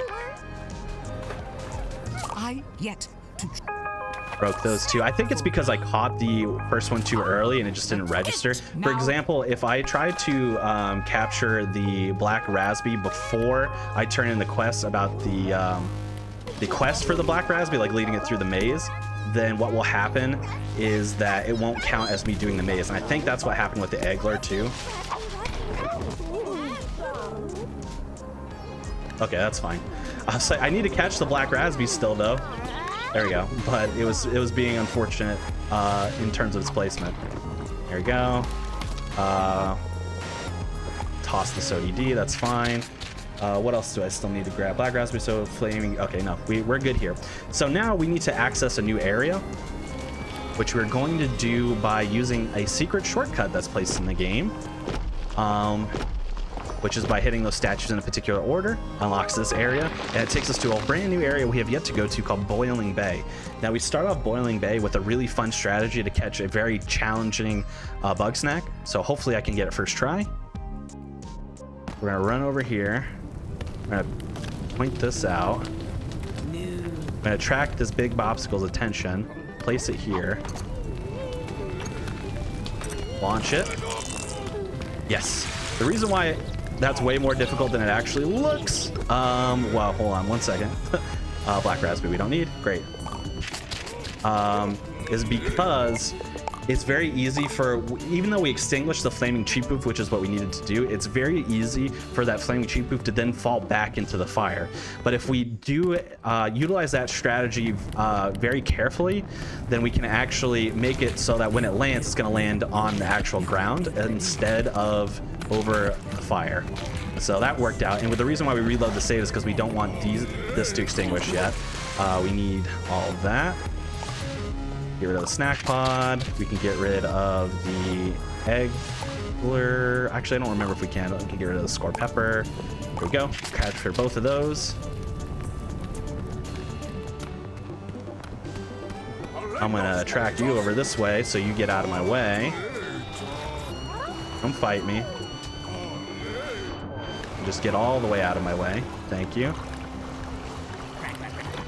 Broke those 2. I think it's because I caught the first one too early and it just didn't register. For example, if I tried to capture the black raspy before I turn in the quest about the quest for the black raspy, like leading it through the maze, then what will happen is that it won't count as me doing the maze. And I think that's what happened with the eggler too. Okay, that's fine. I was like, I need to catch the black raspy still though. There we go. But it was being unfortunate in terms of its placement. There we go. Toss this ODD, that's fine. What else do I still need to grab? Black raspberry, so flaming. Okay, no, we're good here. So now we need to access a new area, which we're going to do by using a secret shortcut that's placed in the game. Which is by hitting those statues in a particular order, unlocks this area, and it takes us to a brand new area we have yet to go to called Boiling Bay. Now we start off Boiling Bay with a really fun strategy to catch a very challenging Bugsnax, so hopefully I can get it first try. We're gonna run over here. We're gonna point this out. I'm gonna attract this big obstacle's attention, place it here. Launch it. Yes. The reason why that's way more difficult than it actually looks. Well, hold on one second. Black raspberry we don't need. Great. Is because it's very easy for, even though we extinguished the flaming cheat poof, which is what we needed to do, it's very easy for that flaming cheat poof to then fall back into the fire. But if we do utilize that strategy very carefully, then we can actually make it so that when it lands, it's going to land on the actual ground instead of over the fire. So that worked out. And with the reason why we reload the save is because we don't want this to extinguish yet. We need all of that. Get rid of the snack pod. We can get rid of the eggler. Actually, I don't remember if we can. We can get rid of the score pepper. There we go. Capture both of those. I'm gonna attract you over this way so you get out of my way. Don't fight me. Just get all the way out of my way. Thank you.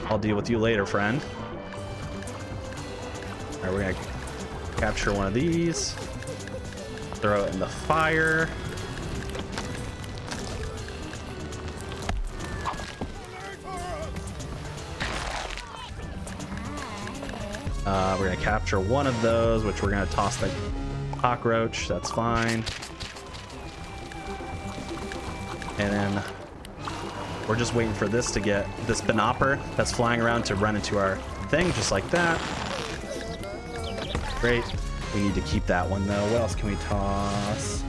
I'll deal with you later, friend. All right, we're gonna capture one of these. Throw it in the fire. We're gonna capture one of those, which we're gonna toss the cockroach. That's fine. And then we're just waiting for this to get this banopper that's flying around to run into our thing, just like that. Great. We need to keep that one though. What else can we toss?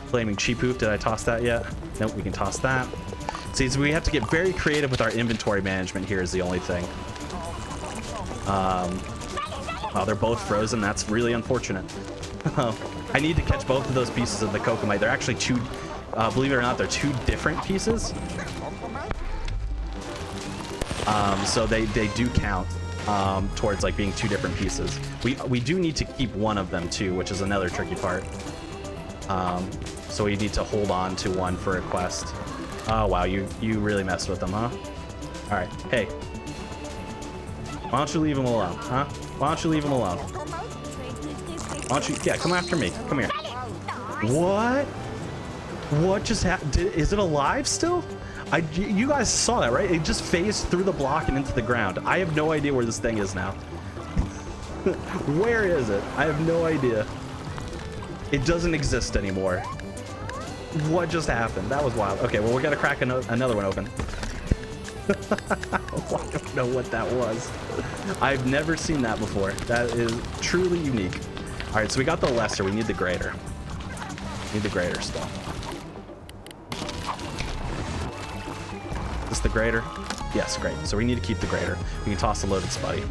Flaming cheap poof. Did I toss that yet? Nope, we can toss that. See, so we have to get very creative with our inventory management here is the only thing. Oh, they're both frozen. That's really unfortunate. I need to catch both of those pieces of the Kokomite. They're actually two, believe it or not, they're two different pieces. So they do count towards like being two different pieces. We do need to keep one of them too, which is another tricky part. So we need to hold on to one for a quest. Oh wow, you really messed with them, huh? All right, hey, why don't you leave him alone, huh? Why don't you leave him alone? Why don't you? Yeah, come after me. Come here. What? What just happened? Is it alive still? You guys saw that, right? It just phased through the block and into the ground. I have no idea where this thing is now. Where is it? I have no idea. It doesn't exist anymore. What just happened? That was wild. Okay, well, we're gonna crack another one open. I don't know what that was. I've never seen that before. That is truly unique. All right, so we got the lesser. We need the greater. Need the greater still. Is this the greater? Yes, great. So we need to keep the greater. We can toss the loaded spuddy.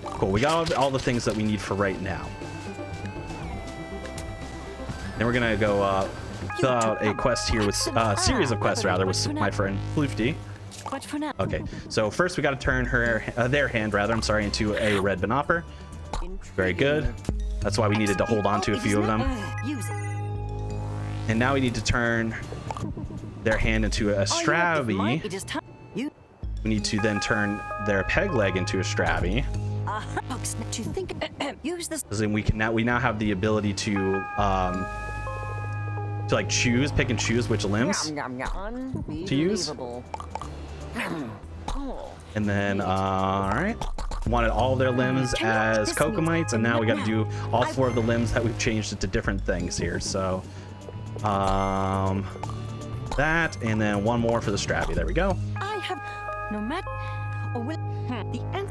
Cool. We got all the things that we need for right now. Then we're gonna go fill out a quest here with series of quests rather with my friend Floofty. Okay, so first we got to turn their hand rather, I'm sorry, into a red banopper. Very good. That's why we needed to hold on to a few of them. And now we need to turn their hand into a Strabby. We need to then turn their peg leg into a Strabby. Because then we now have the ability to like pick and choose which limbs to use. And then, all right, wanted all their limbs as Kokomites, and now we got to do all 4 of the limbs that we've changed into different things here. So, that, and then one more for the Strabby. There we go. I have no matter. The end.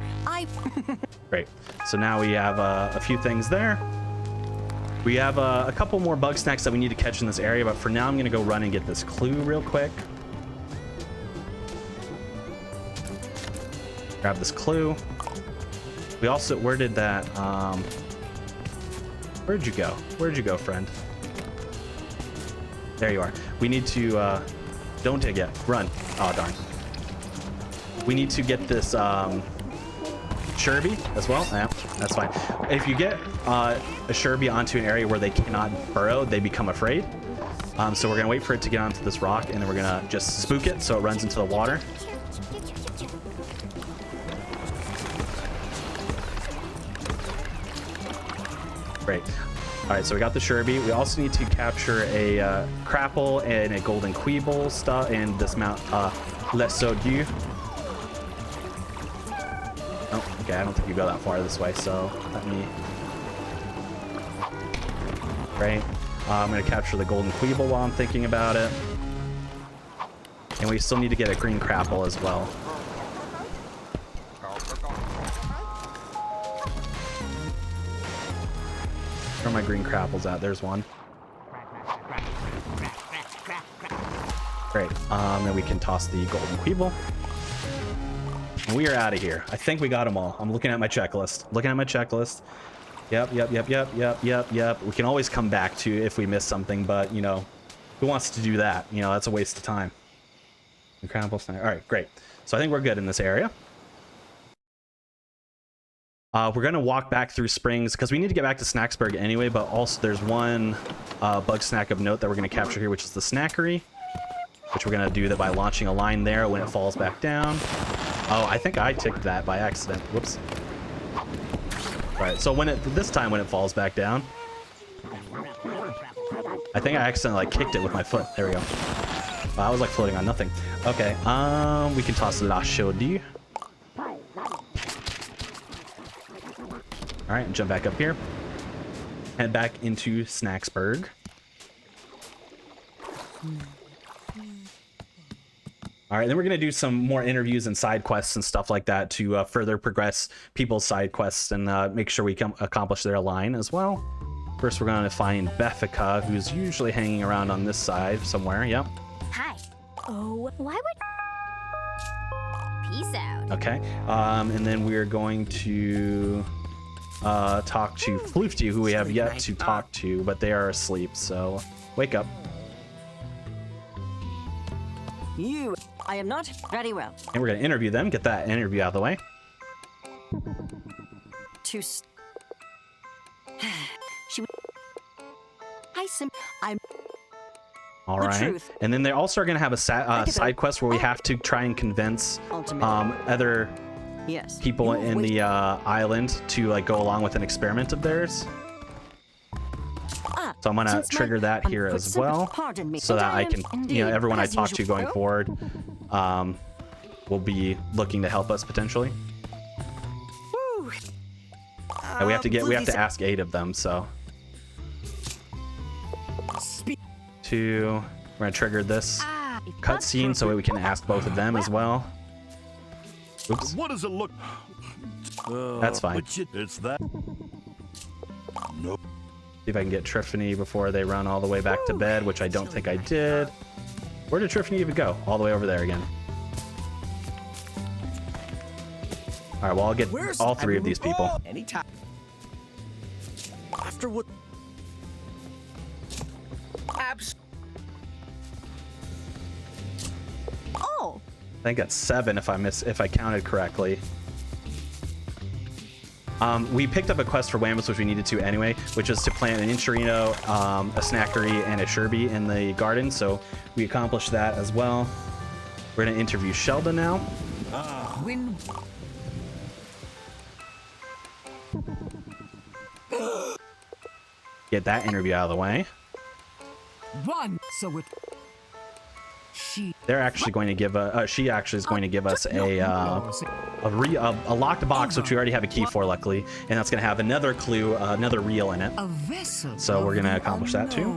Great. So now we have a few things there. We have a couple more Bugsnax that we need to catch in this area, but for now I'm gonna go run and get this clue real quick. Grab this clue. We also, where did that, where'd you go? Where'd you go, friend? There you are. We need to, don't dig yet, run. Oh, darn. We need to get this, Sherby as well. Yeah, that's fine. If you get a Sherby onto an area where they cannot burrow, they become afraid. So we're gonna wait for it to get onto this rock, and then we're gonna just spook it so it runs into the water. Great. All right, so we got the Sherby. We also need to capture a Crapple and a Golden Queeble stuff, and this Mount Lesaudieu. Oh, okay, I don't think you go that far this way, so let me... Great. I'm going to capture the Golden Queeble while I'm thinking about it. And we still need to get a Green Crapple as well. Where are my Green Crapples at? There's one. Great. Then we can toss the Golden Queeble. And we are out of here. I think we got them all. I'm looking at my checklist. Yep. We can always come back to if we miss something, but, you know, who wants to do that? You know, that's a waste of time. Incredible snack. All right, great. So I think we're good in this area. We're going to walk back through Springs because we need to get back to Snacksburg anyway, but also there's one Bugsnax of note that we're going to capture here, which is the Snackery, which we're going to do that by launching a line there when it falls back down. Oh, I think I ticked that by accident. Whoops. All right, so this time when it falls back down, I think I accidentally kicked it with my foot. There we go. I was like floating on nothing. Okay, we can toss La Chaudière. All right, and jump back up here. Head back into Snacksburg. All right, then we're going to do some more interviews and side quests and stuff like that to further progress people's side quests and make sure we can accomplish their line as well. First, we're going to find Bethica, who's usually hanging around on this side somewhere. Yep. Hi. Oh, why would... Peace out. Okay. And then we're going to talk to Floofty, who we have yet to talk to, but they are asleep, so wake up. I am not very well. And we're going to interview them, get that interview out of the way. I'm all right. And then they also are going to have a side quest where we have to try and convince other people in the island to like go along with an experiment of theirs. So I'm going to trigger that here as well, so that I can, everyone I talk to going forward will be looking to help us potentially. And we have to ask 8 of them, so. We're gonna trigger this cutscene so we can ask both of them as well. Oops. What does it look? That's fine. It's that. Nope. See if I can get Triffany before they run all the way back to bed, which I don't think I did. Where did Triffany even go? All the way over there again. All right, well, I'll get all 3 of these people. Anytime. After what? Oh. I think that's 7 if I counted correctly. We picked up a quest for Wambus, which we needed to anyway, which is to plant an Inchurino, a Snackery, and a Sherby in the garden. So we accomplished that as well. We're gonna interview Shelda now. Get that interview out of the way. They're actually going to give she actually is going to give us a locked box, which we already have a key for, luckily, and that's going to have another clue, another reel in it. So we're going to accomplish that too.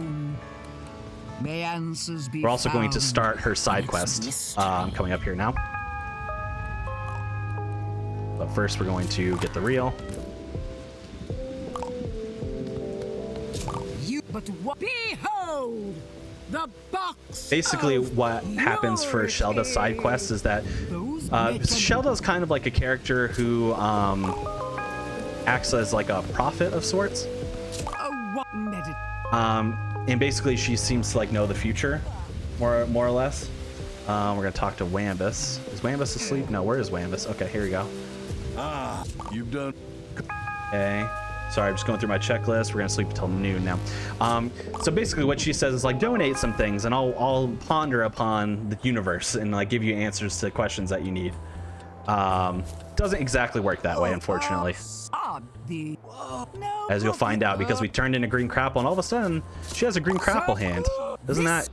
We're also going to start her side quest coming up here now. But first, we're going to get the reel. Behold! The box. Basically, what happens for Shelda's side quest is that Shelda's kind of like a character who acts as like a prophet of sorts. And basically, she seems to like know the future, more or less. We're gonna talk to Wambus. Is Wambus asleep? No, where is Wambus? Okay, here we go. You've done. Okay. Sorry, I'm just going through my checklist. We're gonna sleep until noon now. So basically, what she says is like, donate some things, and I'll ponder upon the universe and like give you answers to questions that you need. Doesn't exactly work that way, unfortunately. As you'll find out, because we turned in a green crapple, and all of a sudden, she has a green crapple hand. Isn't that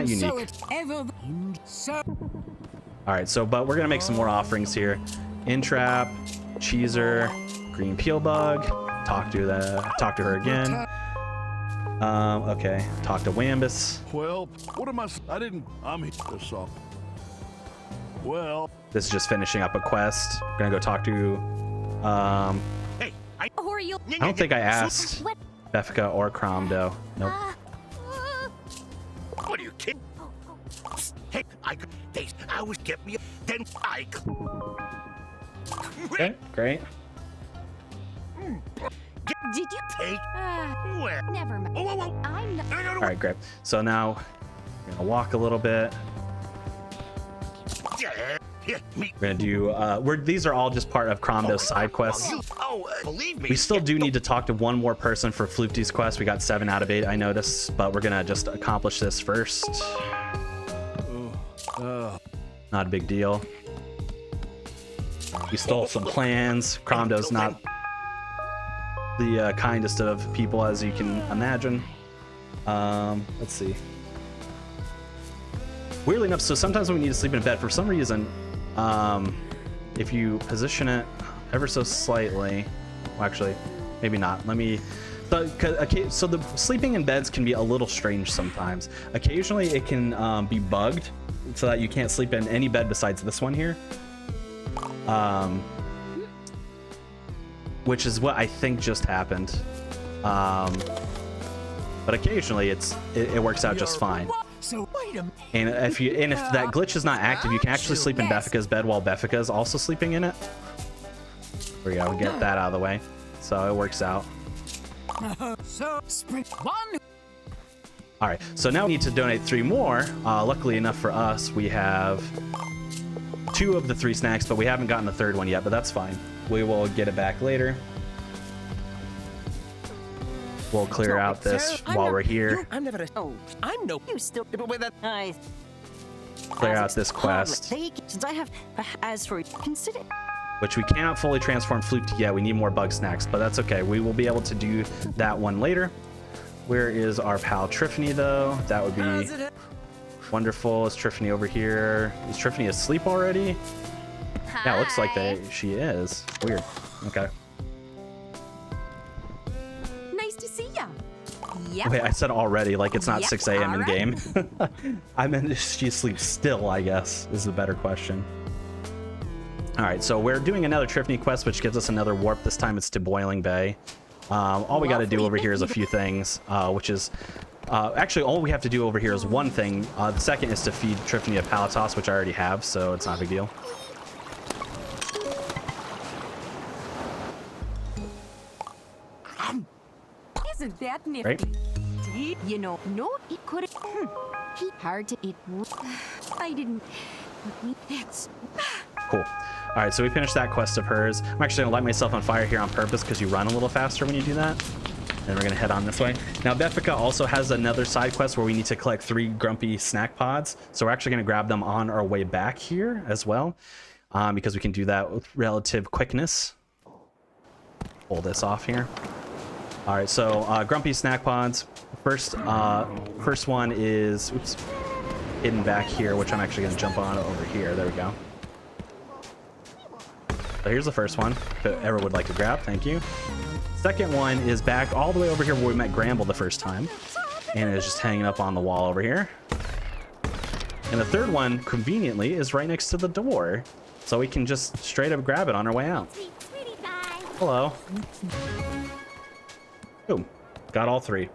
unique? All right, but we're gonna make some more offerings here. Intrap, Cheeser, Green Peel Bug. Talk to her again. Okay, talk to Wambus. Well, what am I'm here to solve. Well, this is just finishing up a quest. We're gonna go talk to Hey, Who are you? I don't think I asked Beffica or Cromdo. Nope. What are you kidding? Hey, I always get me then I. Okay, great. Did you take? Well, never mind. Whoa. I'm not. All right, great. So now we're gonna walk a little bit. We're gonna do. These are all just part of Cromdo's side quests. Believe me. We still do need to talk to one more person for Floofty's quest. We got 7 out of 8, I noticed, but we're gonna just accomplish this first. Not a big deal. We stole some plans. Cromdo's not the kindest of people, as you can imagine. Let's see. Weirdly enough, so sometimes when we need to sleep in bed, for some reason, if you position it ever so slightly, well, actually, maybe not. Let me. So the sleeping in beds can be a little strange sometimes. Occasionally, it can be bugged so that you can't sleep in any bed besides this one here. Which is what I think just happened. But occasionally it works out just fine. So wait a minute. And if that glitch is not active, you can actually sleep in Beffica's bed while Beffica is also sleeping in it. There we go. We get that out of the way, so it works out. So spring one. All right, so now we need to donate 3 more. Luckily enough for us, we have 2 of the 3 snacks, but we haven't gotten the 3rd one yet, but that's fine. We will get it back later. We'll clear out this while we're here. I'm never. Oh, I'm no. You still with that. Clear out this quest, Since I have, as for consider. which we cannot fully transform Floofty yet. We need more Bugsnax, but that's okay. We will be able to do that one later. Where is our pal Triffany, though? That would be wonderful. Is Triffany over here? Is Triffany asleep already? Yeah, it looks like she is. Weird. Okay. Nice to see ya. Yep. Wait, I said already, like it's not Yep, 6 a.m. in alright. game. I meant if she sleeps still, I guess, is the better question. All right, so we're doing another Triffany quest, which gives us another warp. This time it's to Boiling Bay. All we got to do over here is a few things, which is actually all we have to do over here is one thing. The second is to feed Triffany a Palatos, which I already have, so it's not a big deal. Isn't that nifty? Right? You know, no, it could have. He hard to eat. I didn't. That's. Cool. All right, so we finished that quest of hers. I'm actually gonna light myself on fire here on purpose because you run a little faster when you do that. And we're gonna head on this way. Now, Beffica also has another side quest where we need to collect 3 grumpy snack pods. So we're actually gonna grab them on our way back here as well, because we can do that with relative quickness. Pull this off here. All right, so grumpy snack pods. First one is hidden back here, which I'm actually gonna jump on over here. There we go. So here's the first one, if ever would like to grab, thank you. Second one is back all the way over here where we met Gramble the first time. And it is just hanging up on the wall over here. And the third one, conveniently, is right next to the door. So we can just straight up grab it on our way out. Hello. Boom. Got all 3.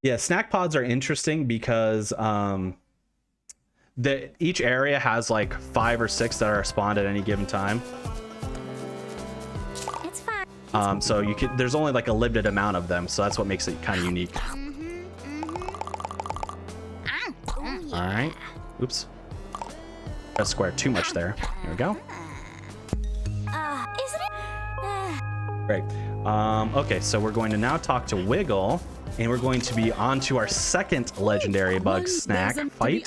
Yeah, snack pods are interesting because each area has like 5 or 6 that are spawned at any given time. It's fine. So you could, there's only like a limited amount of them, so that's what makes it kind of unique. All right. Oops. Press square too much there. There we go. Isn't it? Great. Okay, so we're going to now talk to Wiggle, and we're going to be on to our second legendary bug snack fight,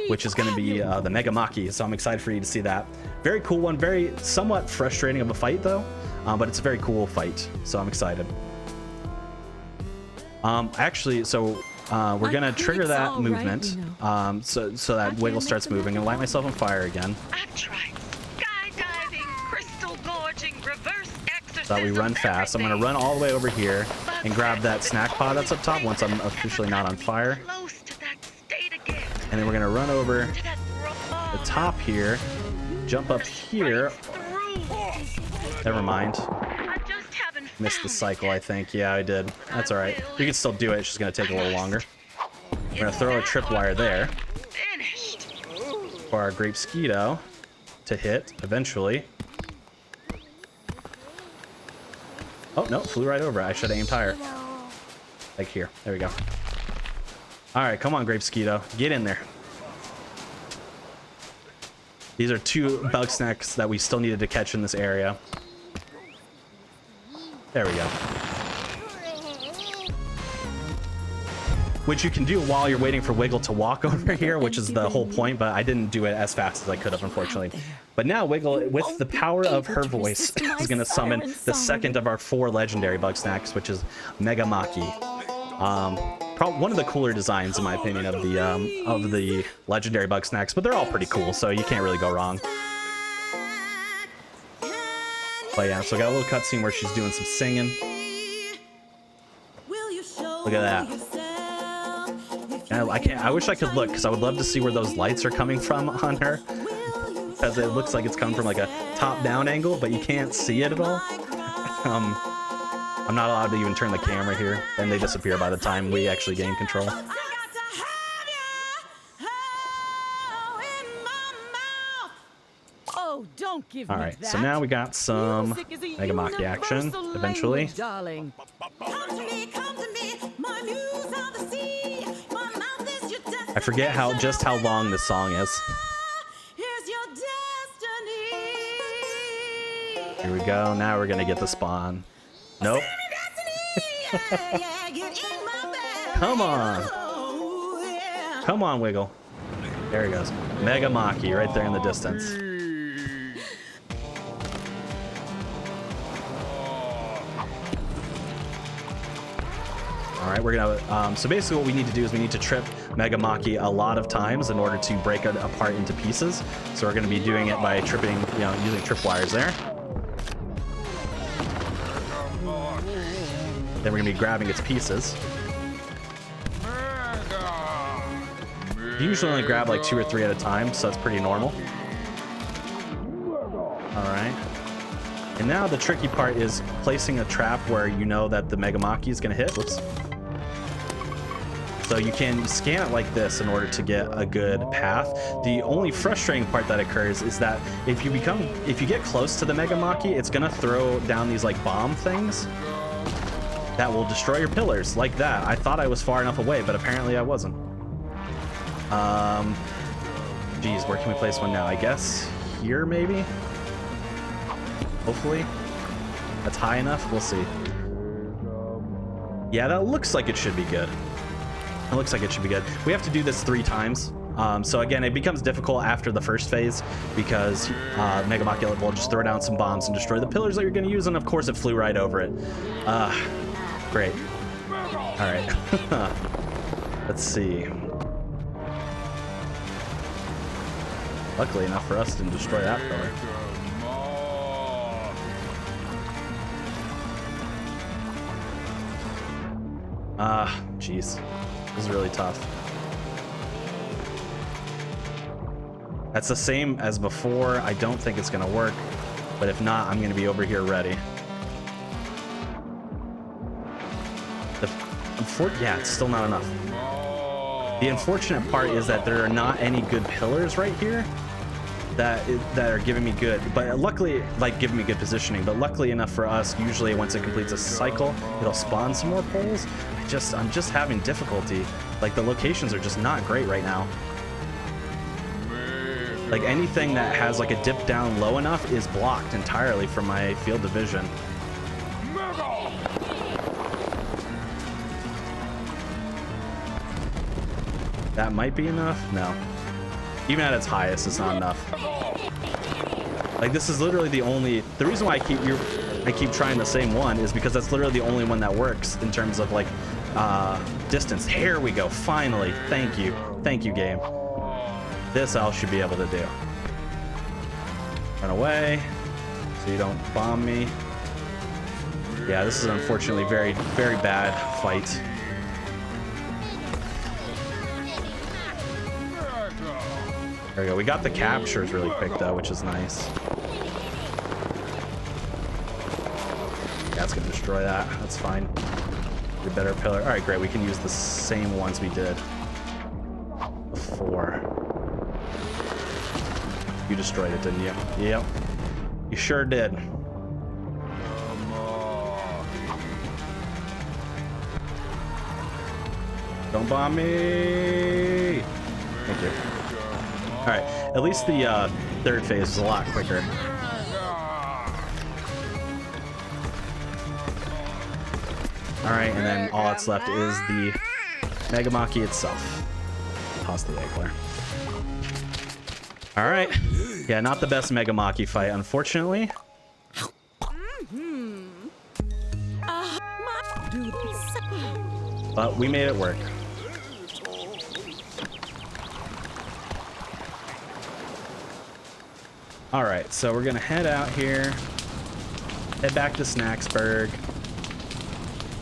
which is going to be the Mega Maki. So I'm excited for you to see that. Very cool one. Very somewhat frustrating of a fight though, but it's a very cool fight. So I'm excited. Actually, so we're gonna trigger that movement, so that Wiggle starts moving, and light myself on fire again. I've tried skydiving, crystal gorging, reverse exorcism. So that we run fast. I'm gonna run all the way over here and grab that snack pod that's up top once I'm officially not on fire. And then we're gonna run over the top here, jump up here. Never mind. Missed the cycle, I think. Yeah, I did. That's all right. We can still do it. It's just gonna take a little longer. We're gonna throw a tripwire there for our grape skeeto to hit eventually. Oh no, flew right over. I should have aimed higher. Like here. There we go. All right, come on, grape skeeto, get in there. These are 2 bug snacks that we still needed to catch in this area. There we go. Which you can do while you're waiting for Wiggle to walk over here, which is the whole point, but I didn't do it as fast as I could have, unfortunately. But now Wiggle, with the power of her voice, is going to summon the second of our 4 legendary bug snacks, which is Mega Maki. Probably one of the cooler designs, in my opinion, of the legendary bug snacks, but they're all pretty cool, so you can't really go wrong. But yeah, so I got a little cutscene where she's doing some singing. Look at that. And I wish I could look, because I would love to see where those lights are coming from on her. Because it looks like it's coming from like a top-down angle, but you can't see it at all. I'm not allowed to even turn the camera here, and they disappear by the time we actually gain control. Oh, don't give All me right, that. so now we got some Music is a Megamaki action universal eventually. language, darling. Come to me, my muse on the sea. My mouth is your destiny. I forget just how long this song is. Here's your destiny. Here we go. Now we're gonna get the spawn. Nope. Come on. Come on, Wiggle. There he goes. Megamaki right there in the distance. All right, we're gonna. So basically, what we need to do is we need to trip Megamaki a lot of times in order to break it apart into pieces. So we're gonna be doing it by tripping, using tripwires there. Then we're gonna be grabbing its pieces. You usually only grab like 2 or 3 at a time, so that's pretty normal. All right. And now the tricky part is placing a trap where you know that the Megamaki is gonna hit. Whoops. So you can scan it like this in order to get a good path. The only frustrating part that occurs is that if you get close to the Megamaki, it's gonna throw down these like bomb things that will destroy your pillars, like that. I thought I was far enough away, but apparently I wasn't. Geez, where can we place one now? I guess here, maybe? Hopefully. That's high enough? We'll see. Yeah, that looks like it should be good. It looks like it should be good. We have to do this 3 times. So again, it becomes difficult after the first phase because Megamaki will just throw down some bombs and destroy the pillars that you're going to use, and of course it flew right over it. Great. All right. Let's see. Luckily enough for us, didn't destroy that pillar. Jeez. This is really tough. That's the same as before. I don't think it's gonna work, but if not, I'm gonna be over here ready. Yeah, it's still not enough. The unfortunate part is that there are not any good pillars right here that are giving me good, but luckily, like giving me good positioning. But luckily enough for us, usually once it completes a cycle, it'll spawn some more poles. I'm just having difficulty. Like the locations are just not great right now. Like anything that has like a dip down low enough is blocked entirely from my field of vision. That might be enough. No. Even at its highest, it's not enough. Like this is literally the reason why I keep trying the same one is because that's literally the only one that works in terms of like distance. Here we go. Finally. Thank you, game. This I should be able to do. Run away so you don't bomb me. Yeah, this is unfortunately very, very bad fight. There we go. We got the captures really quick though, which is nice. Yeah, that's gonna destroy that. That's fine. Your better pillar. All right, great. We can use the same ones we did before. You destroyed it, didn't you? Yep. You sure did. Don't bomb me. Thank you. All right, at least the third phase is a lot quicker. All right, and then all that's left is the Megamaki itself. Toss the egg there. All right. Yeah, not the best Megamaki fight, unfortunately. But we made it work. All right, so we're gonna head out here, head back to Snacksburg.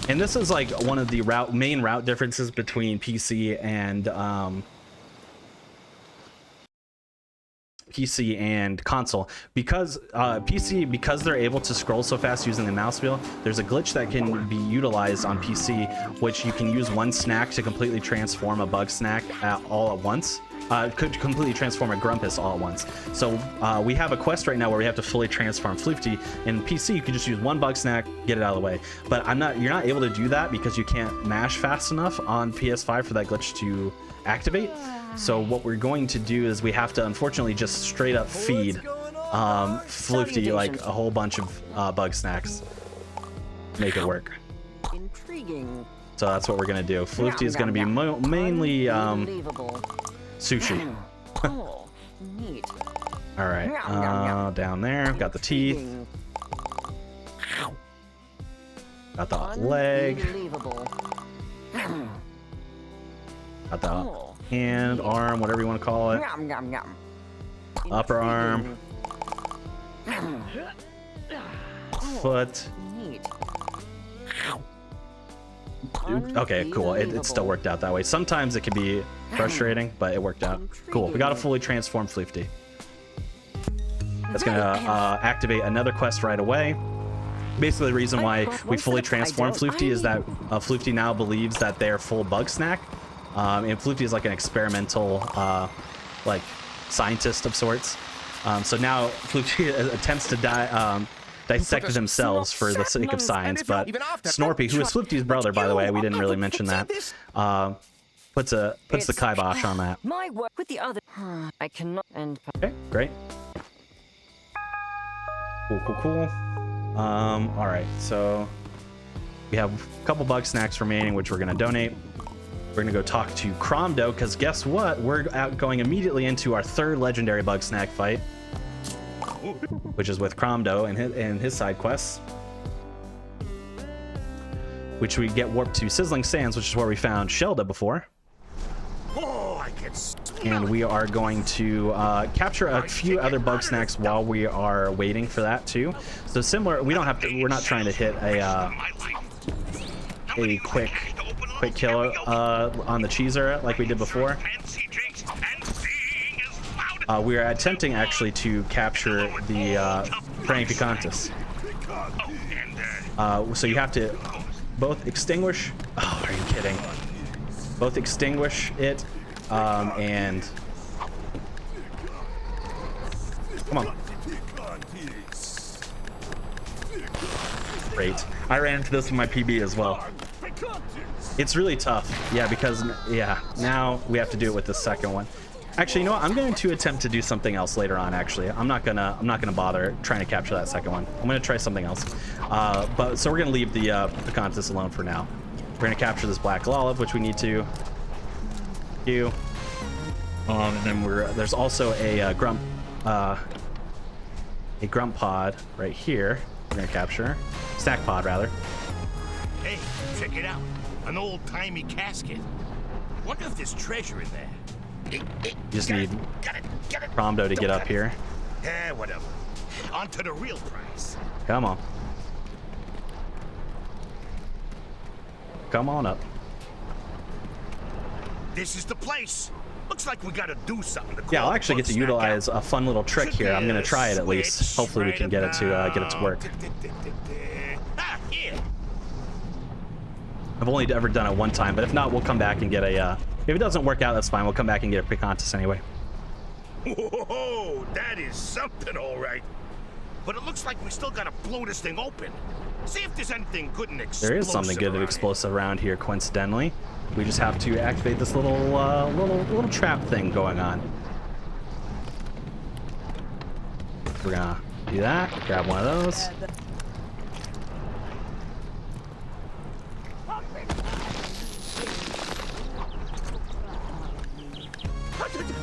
And this is like one of the main route differences between PC and console, because PC, because they're able to scroll so fast using the mouse wheel, there's a glitch that can be utilized on PC, which you can use one snack to completely transform a Bugsnax all at once. could completely transform a Grumpus all at once. So we have a quest right now where we have to fully transform Floofty. In PC, you can just use one Bugsnax, get it out of the way. But you're not able to do that because you can't mash fast enough on PS5 for that glitch to activate. So what we're going to do is we have to unfortunately just straight up feed Floofty like a whole bunch of Bugsnax. Make it work. Intriguing. So that's what we're gonna do. Floofty is gonna be mainly sushi. Oh, neat. All right, down there, got the teeth, got the leg, got the hand, arm, whatever you want to call it, upper arm, foot. Okay, cool. It still worked out that way. Sometimes it can be frustrating, but it worked out. Cool. We got a fully transformed Floofty. That's gonna activate another quest right away. Basically, the reason why we fully transformed Floofty is that Floofty now believes that they're full Bugsnax, and Floofty is like an experimental, like scientist of sorts. So now Floofty attempts to dissect themselves for the sake of science, but Snorpy, who is Floofty's brother, by the way, we didn't really mention that, puts the kibosh on that. My work with the other. I cannot end. Okay, great. Cool. All right, so we have a couple Bugsnax remaining, which we're gonna donate. We're gonna go talk to Cromdo, because guess what? We're going immediately into our third legendary Bugsnax fight, which is with Cromdo and his side quests, which we get warped to Sizzling Sands, which is where we found Shelda before. And we are going to capture a few other Bugsnax while we are waiting for that too. So similar, we're not trying to hit a quick kill on the Cheezer like we did before. We are attempting actually to capture the praying Picantis. So you have to both extinguish. Oh, are you kidding? Both extinguish it and come on. Great. I ran into this with my PB as well. It's really tough. Yeah, because now we have to do it with the second one. Actually, you know what? I'm going to attempt to do something else later on. Actually, I'm not gonna bother trying to capture that second one. I'm gonna try something else. So we're gonna leave the Picantis alone for now. We're gonna capture this black olive, which we need to do. And then there's also a grump pod right here. We're gonna capture snack pod rather. Hey, check it out! An old-timey casket. Wonder if there's treasure in there. You just need Cromdo to get up here. Eh, whatever. On to the real prize. Come on. Come on up. This is the place. Looks like we gotta do something. Yeah, I'll actually get to utilize a fun little trick here. I'm gonna try it at least. Hopefully we can get it to work. I've only ever done it one time, but if not, we'll come back and get a. If it doesn't work out, that's fine. We'll come back and get a Picantis anyway. Whoa, that is something, all right. But it looks like we still gotta blow this thing open. See if there's anything good and explosive. There is something good and explosive around here, coincidentally. We just have to activate this little trap thing going on. We're gonna do that. Grab one of those.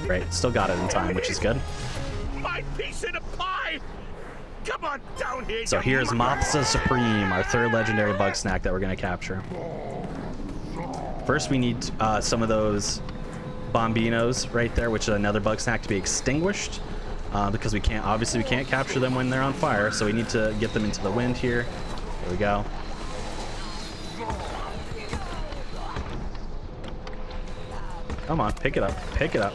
Great, still got it in time, which is good. My piece of the pie. Come on down here. So here's Mopsa Supreme, our third legendary Bugsnax that we're gonna capture. First, we need some of those Bombinos right there, which is another Bugsnax to be extinguished, because we can't capture them when they're on fire. So we need to get them into the wind here. There we go. Come on, pick it up, pick it up,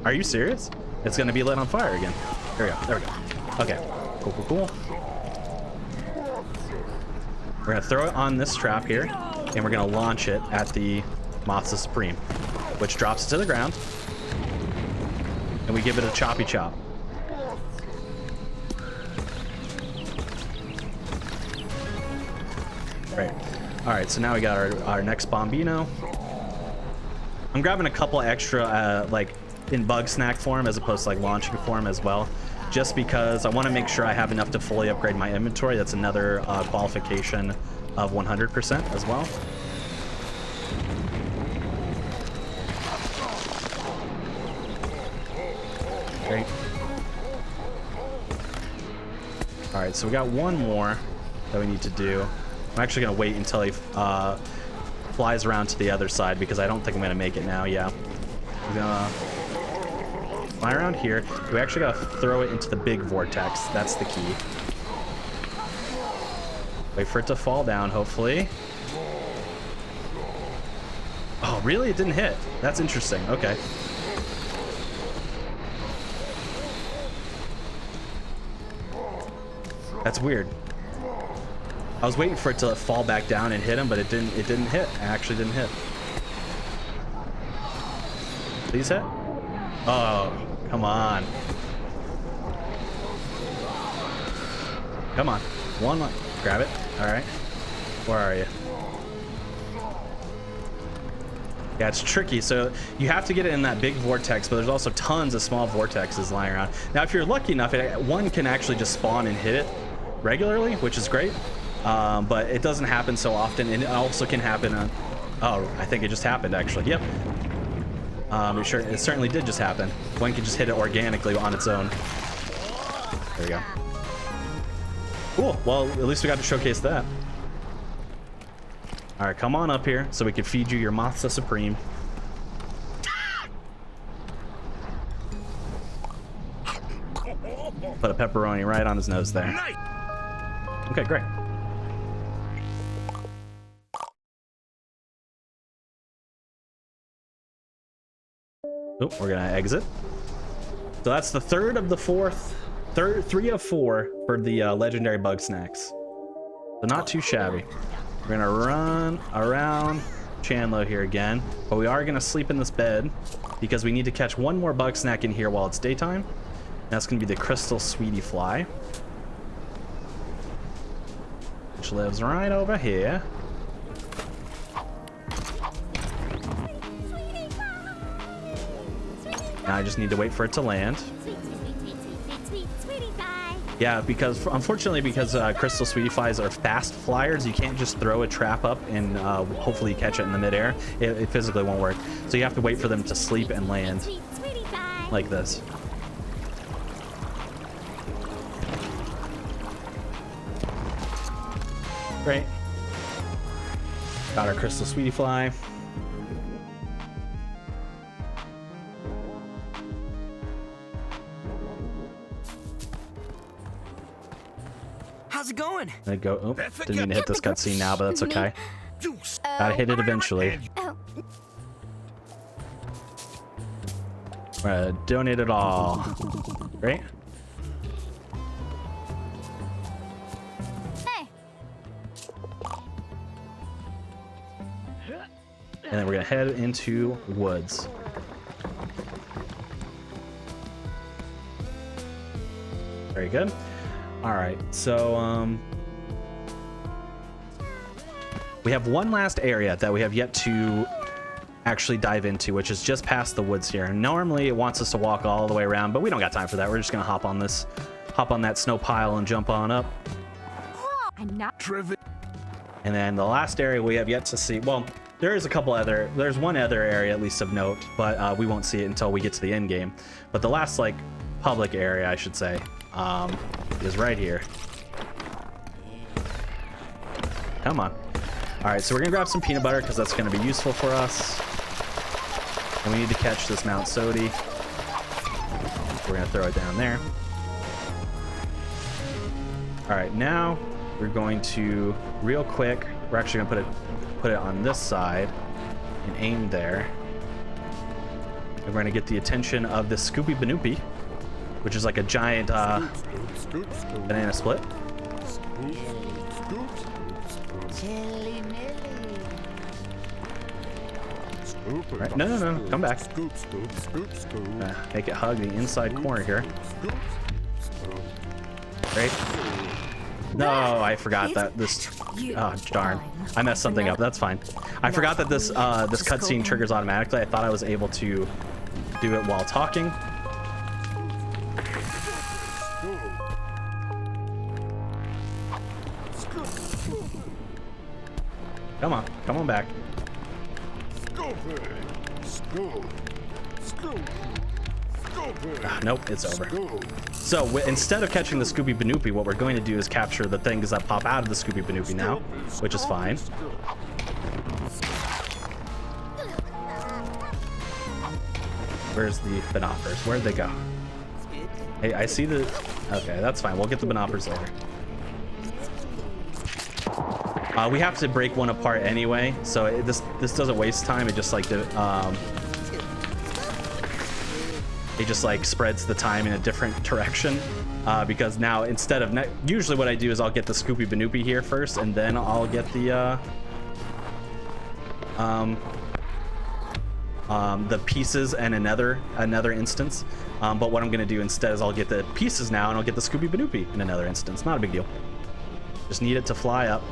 Are you serious? It's gonna be lit on fire again. There we go. Okay, cool. We're gonna throw it on this trap here, and we're gonna launch it at the Mopsa Supreme, which drops to the ground. and we give it a choppy chop. Great. All right, so now we got our next Bombino. I'm grabbing a couple extra, like in Bugsnax form as opposed to like launching form as well, just because I want to make sure I have enough to fully upgrade my inventory. That's another qualification of 100% as well. Great. All right, so we got one more that we need to do. I'm actually gonna wait until he flies around to the other side because I don't think I'm gonna make it now. Yeah, we're gonna fly around here. We actually gotta throw it into the big vortex. That's the key. Wait for it to fall down, hopefully. Oh, really? It didn't hit. That's interesting. Okay. That's weird. I was waiting for it to fall back down and hit him, but it didn't hit. It actually didn't hit. Please hit. Oh, come on. Come on. One line. Grab it. All right. Where are you? Yeah, it's tricky. So you have to get it in that big vortex, but there's also tons of small vortexes lying around. Now, if you're lucky enough, one can actually just spawn and hit it regularly, which is great. But it doesn't happen so often, and it also can happen on... Oh, I think it just happened, actually. Yep. It certainly did just happen. One can just hit it organically on its own. There we go. Cool. Well, at least we got to showcase that. All right, come on up here so we can feed you your Matza Supreme. Put a pepperoni right on his nose there. Okay, great. Oh, we're gonna exit. So that's the three of four for the legendary Bugsnax. So not too shabby. We're gonna run around Chandler here again, but we are gonna sleep in this bed because we need to catch one more Bugsnax in here while it's daytime. That's gonna be the Crystal Sweetie Fly, which lives right over here. Now I just need to wait for it to land. Yeah, because unfortunately, because Crystal Sweetie Flies are fast flyers, you can't just throw a trap up and hopefully catch it in the midair. It physically won't work. So you have to wait for them to sleep and land like this. Great. Got our Crystal Sweetie Fly. How's it going? I go. Oh, didn't mean to hit this cutscene now, but that's okay. Gotta hit it eventually. We're gonna donate it all. Great. And then we're gonna head into woods. Very good. All right, so we have one last area that we have yet to actually dive into, which is just past the woods here. And normally it wants us to walk all the way around, but we don't got time for that. We're just gonna hop on that snow pile and jump on up. I'm not driven. And then the last area we have yet to see, well, there's one other area at least of note, but we won't see it until we get to the end game. But the last like public area, I should say, is right here. Come on. All right, so we're gonna grab some peanut butter because that's gonna be useful for us. And we need to catch this Mount Sodi. We're gonna throw it down there. All right, now we're going to real quick. We're actually gonna put it on this side and aim there. And we're gonna get the attention of the Scoopy Banoopy, which is like a giant banana split. Right. No, no, no, come back. Scoop, scoop, scoop, scoop. Make it hug the inside corner here. Right. No, I forgot that this. Oh darn! I messed something up. That's fine. I forgot that this this cutscene triggers automatically. I thought I was able to do it while talking. Come on back. Nope, it's over. So instead of catching the Scooby Banoopy, what we're going to do is capture the things that pop out of the Scooby Banoopy now, which is fine. Where's the Banoppers? Where'd they go? Hey, I see the... Okay, that's fine. We'll get the Banoppers later. We have to break one apart anyway, so this doesn't waste time. It just like it just like spreads the time in a different direction, because now instead of usually what I do is I'll get the Scooby Banoopy here first, and then I'll get the pieces and another instance. But what I'm gonna do instead is I'll get the pieces now, and I'll get the Scooby Banoopy in another instance. Not a big deal. Just need it to fly up.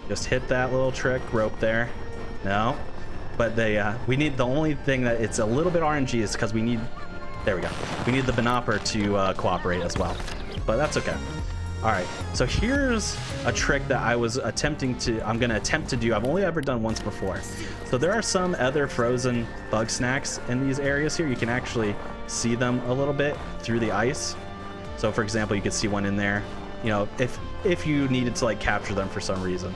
Just hit that little trick rope there. No, but we need the only thing that it's a little bit RNG is because we need. There we go. We need the Banopper to cooperate as well, but that's okay. All right. So here's a trick that I was attempting to. I'm gonna attempt to do. I've only ever done once before. So there are some other frozen Bugsnax in these areas here. You can actually see them a little bit through the ice. So for example, you could see one in there. You know, if you needed to like capture them for some reason.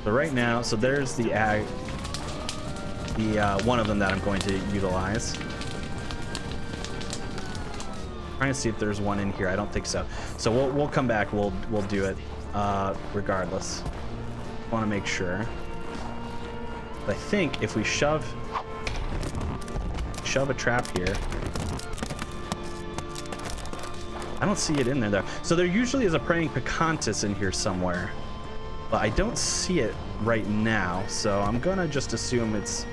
So right now, so there's the one of them that I'm going to utilize. Trying to see if there's one in here. I don't think so. So we'll come back. We'll do it regardless. Want to make sure. But I think if we shove a trap here. I don't see it in there though. So there usually is a praying Picantis in here somewhere, but I don't see it right now. So I'm gonna just assume it's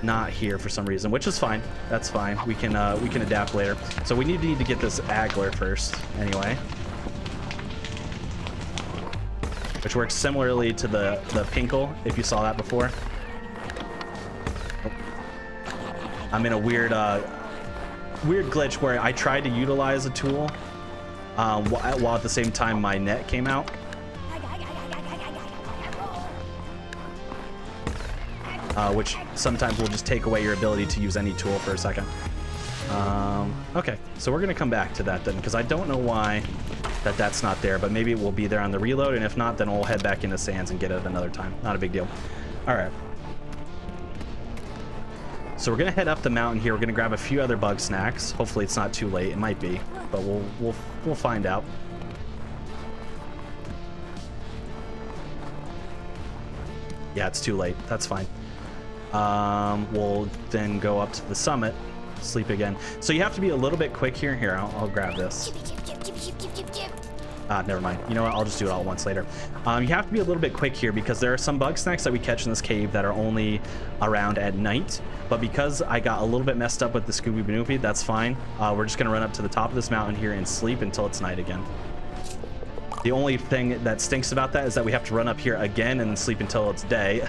not here for some reason, which is fine. That's fine. We can adapt later. So we need to get this Agler first anyway, which works similarly to the Pinkle, if you saw that before. I'm in a weird glitch where I tried to utilize a tool while at the same time my net came out. Which sometimes will just take away your ability to use any tool for a second. Okay, so we're gonna come back to that then, because I don't know why that's not there, but maybe it will be there on the reload, and if not, then we'll head back into Sands and get it another time. Not a big deal. All right. So we're gonna head up the mountain here. We're gonna grab a few other Bugsnax. Hopefully it's not too late. It might be, but we'll find out. Yeah, it's too late. That's fine. We'll then go up to the summit, sleep again. So you have to be a little bit quick here. Here, I'll grab this. Never mind. You know what? I'll just do it all at once later. You have to be a little bit quick here because there are some Bugsnax that we catch in this cave that are only around at night. But because I got a little bit messed up with the Scooby Banoopy, that's fine. We're just going to run up to the top of this mountain here and sleep until it's night again. The only thing that stinks about that is that we have to run up here again and then sleep until it's day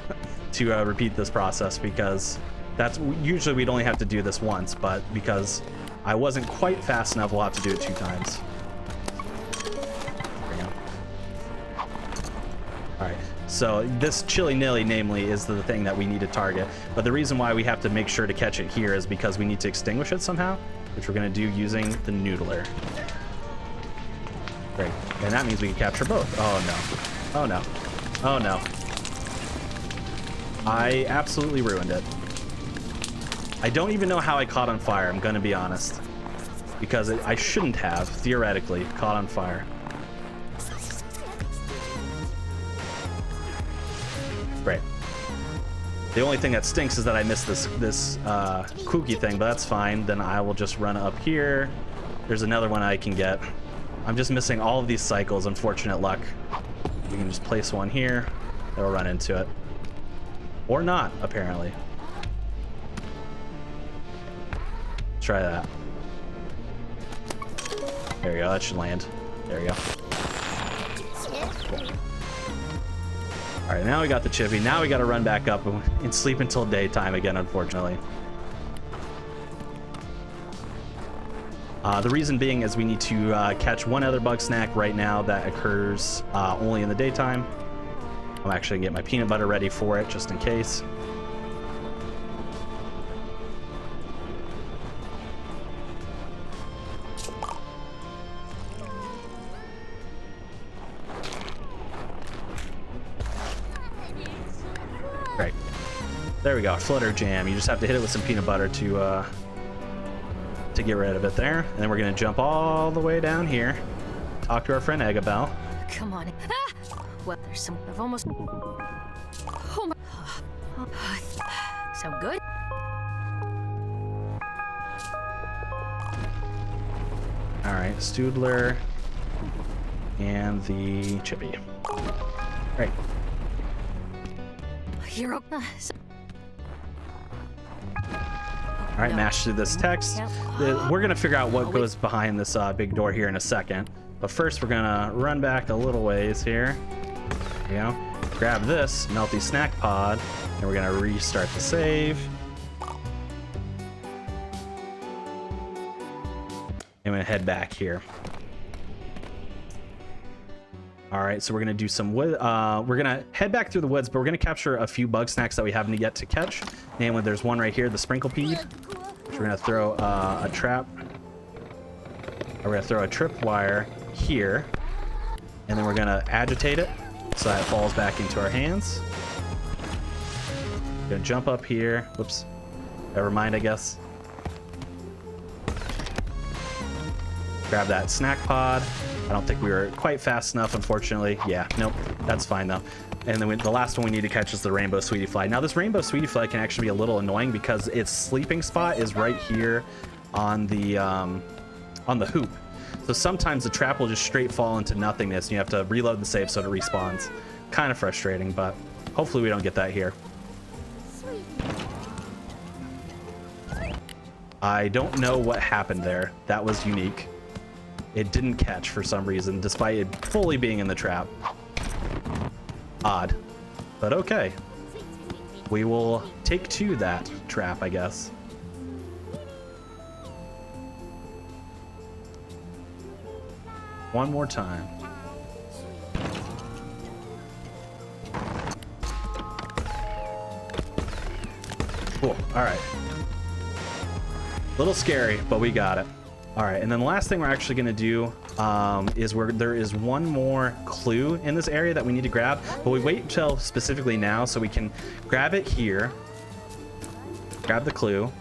to repeat this process, because that's usually we'd only have to do this once, but because I wasn't quite fast enough, we'll have to do it 2 times. There we go. All right, so this Chili Nilly, namely, is the thing that we need to target, but the reason why we have to make sure to catch it here is because we need to extinguish it somehow, which we're going to do using the Noodler. Great, and that means we can capture both. Oh no, oh no, oh no. I absolutely ruined it. I don't even know how I caught on fire, I'm gonna be honest. Because I shouldn't have, theoretically, caught on fire. Great. The only thing that stinks is that I missed this kooky thing, but that's fine. Then I will just run up here. There's another one I can get. I'm just missing all of these cycles, unfortunate luck. We can just place one here, then we'll run into it. Or not, apparently. Try that. There you go, that should land. There you go. Cool. Alright, now we got the chippy. Now we gotta run back up and sleep until daytime again, unfortunately. The reason being is we need to catch one other Bugsnax right now that occurs only in the daytime. I'm actually gonna get my peanut butter ready for it, just in case. Right. There we go, Flutter Jam. You just have to hit it with some peanut butter to get rid of it there. And then we're gonna jump all the way down here, talk to our friend Eggabell. Come on. Ah! Well, there's some. I've almost. Oh my. Sound good? All right, Stoodler and the chippy. Right. Hero. All right, mash through this text. We're gonna figure out what goes behind this big door here in a second. But first, we're gonna run back a little ways here. You know, grab this melty snack pod, and we're gonna restart the save. I'm gonna head back here. All right, so we're gonna do some wood. We're gonna head back through the woods, but we're gonna capture a few Bugsnax that we haven't yet to catch. Namely, there's one right here, the Sprinklepede. So we're gonna throw a trap. We're gonna throw a tripwire here, and then we're gonna agitate it so that it falls back into our hands. Gonna jump up here. Whoops. Never mind, I guess. Grab that snack pod. I don't think we were quite fast enough, unfortunately. Yeah, nope, that's fine though. And then the last one we need to catch is the rainbow sweetie fly. Now this rainbow sweetie fly can actually be a little annoying because its sleeping spot is right here on the hoop. So sometimes the trap will just straight fall into nothingness and you have to reload the save so it respawns. Kind of frustrating, but hopefully we don't get that here. I don't know what happened there. That was unique. It didn't catch for some reason, despite it fully being in the trap. Odd, but okay. We will take to that trap, I guess. One more time. Cool, all right. Little scary, but we got it. All right, and then the last thing we're actually gonna do is there is one more clue in this area that we need to grab, but we wait until specifically now so we can grab it here, grab the clue,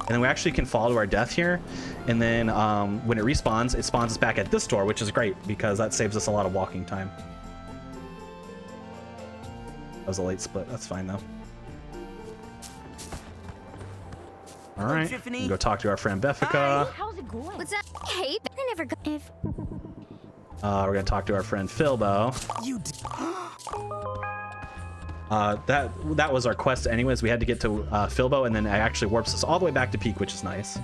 and then we actually can fall to our death here, and then when it spawns us back at this door, which is great because that saves us a lot of walking time. That was a late split, that's fine though. All right, we can go talk to our friend Beffica. How's it going? What's that? Hey, I never got. If. We're gonna talk to our friend Philbo. You. That was our quest anyways. We had to get to Philbo, and then it actually warps us all the way back to Peak, which is nice.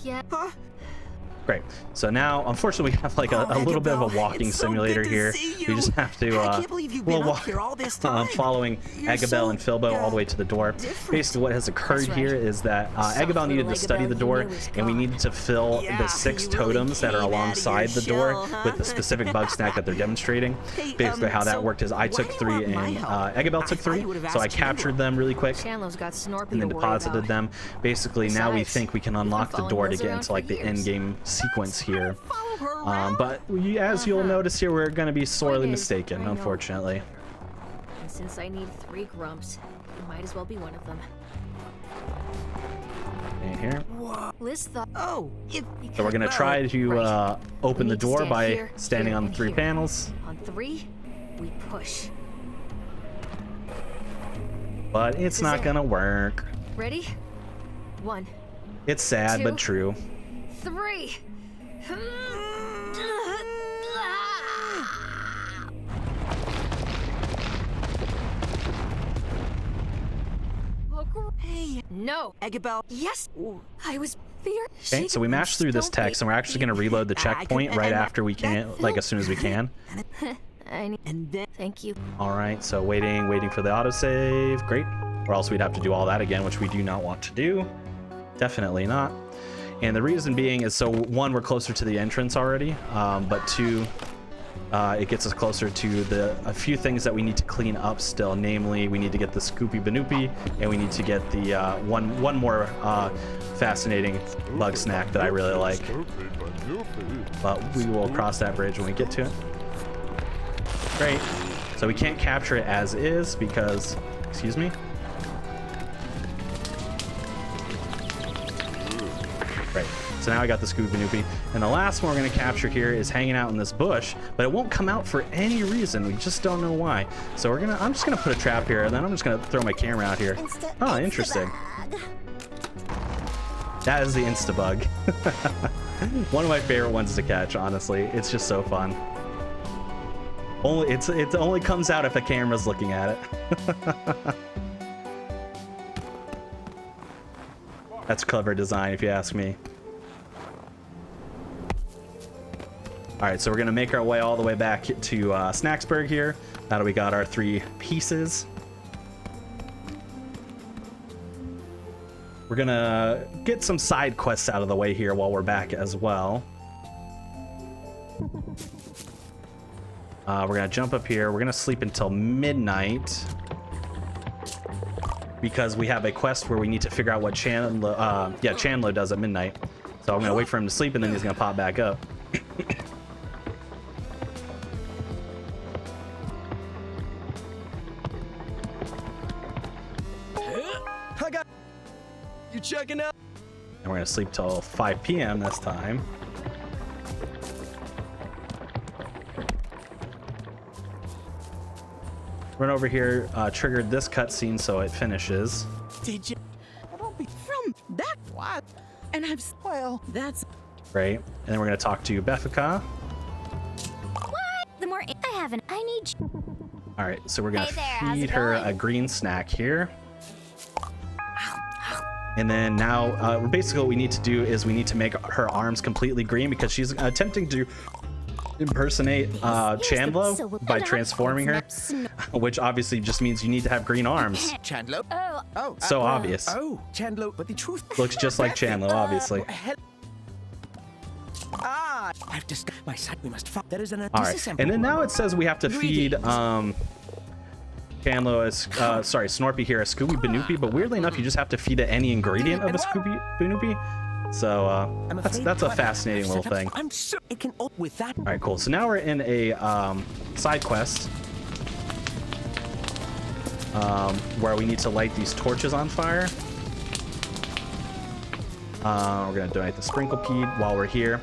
Yeah. Great. So now, unfortunately, we have like a little bit of a walking simulator here. We just have to walk following Eggabell and Philbo all the way to the door. Basically, what has occurred here is that Eggabell needed to study the door, and we needed to fill the 6 totems that are alongside the door with the specific Bugsnax that they're demonstrating. Basically, how that worked is I took 3 and Eggabell took 3, so I captured them really quick and then deposited them. Basically, now we think we can unlock the door to get into like the end game sequence here, but as you'll notice here, we're going to be sorely mistaken, unfortunately. And since I need 3 grumps, it might as well be one of them. In here. Liz thought. Oh, so we're going to try to open the door by standing on the 3 panels. On 3, we push. But it's not going to work. Ready? 1. It's sad, 2, but true. 3. No. Eggabell. Yes. I was fear. Okay, so we mashed through this text, and we're actually going to reload the checkpoint right after we can, like as soon as we can. And then, thank you. All right, so waiting for the autosave. Great. Or else we'd have to do all that again, which we do not want to do. Definitely not. And the reason being is, so one, we're closer to the entrance already, but two, it gets us closer to a few things that we need to clean up still. Namely, we need to get the Scoopy Banoopy, and we need to get the one more fascinating bug snack that I really like. But we will cross that bridge when we get to it. Great. So we can't capture it as is because, excuse me. Right. So now I got the Scoopy Banoopy. And the last one we're going to capture here is hanging out in this bush, but it won't come out for any reason. We just don't know why. So I'm just going to put a trap here, and then I'm just going to throw my camera out here. Oh, interesting. That is the Instabug. One of my favorite ones to catch, honestly. It's just so fun. It only comes out if the camera's looking at it. That's clever design, if you ask me. All right, so we're gonna make our way all the way back to Snacksburg here. Now that we got our 3 pieces, we're gonna get some side quests out of the way here while we're back as well. We're gonna jump up here. We're gonna sleep until midnight because we have a quest where we need to figure out what Chandler does at midnight. So I'm gonna wait for him to sleep, and then he's gonna pop back up. I got you checking out. And we're gonna sleep till 5 p.m. this time. Run over here, triggered this cutscene so it finishes. Did you? Don't be from that. What? And I've that's Great. And then we're gonna talk to Beffica. What? The more I haven't, I need you. All right, so we're gonna Hey there, how's feed it her going? a green snack here. And then now, basically what we need to do is we need to make her arms completely green because she's attempting to impersonate Chandler by transforming her, which obviously just means you need to have green arms. Chandler. oh So obvious. Oh, Chandler, but the truth Looks just like Chandler, obviously. I've just my son. We must find. That is an All right, and then now it says we have to feed Chandler, Snorpy here a Scooby Banoopy, but weirdly enough, you just have to feed it any ingredient of a Scooby Banoopy. So that's a fascinating little thing. I'm sure it can with that. All right, cool. So now we're in a side quest where we need to light these torches on fire. We're gonna donate the Sprinkle Peed while we're here,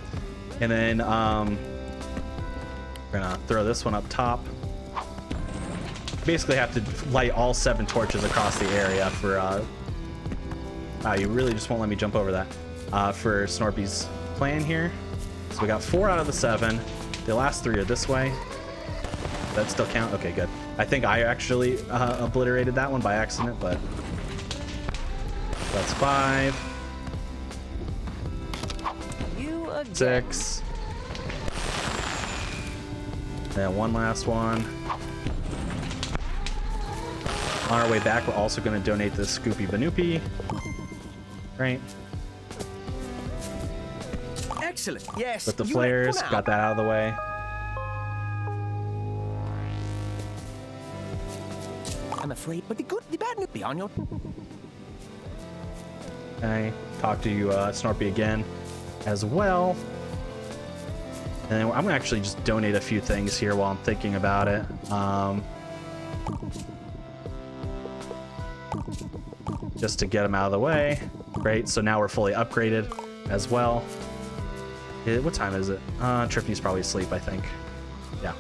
and then we're gonna throw this one up top. Basically have to light all 7 torches across the area for wow, you really just won't let me jump over that, for Snorpy's plan here. So we got 4 out of the 7. The last 3 are this way. Does that still count? Okay, good. I think I actually obliterated that one by accident, but that's 5. 6. And one last one. On our way back, we're also going to donate this Scoopy Banoopy. Right. Excellent. Yes. With the flares, got that out of the way. I'm afraid, but the good, the bad, be on your. Okay. Talk to you, Snorpy again, as well. And then I'm gonna actually just donate a few things here while I'm thinking about it. Just to get them out of the way. Great, so now we're fully upgraded as well. What time is it? Trippy's probably asleep, I think. Yeah.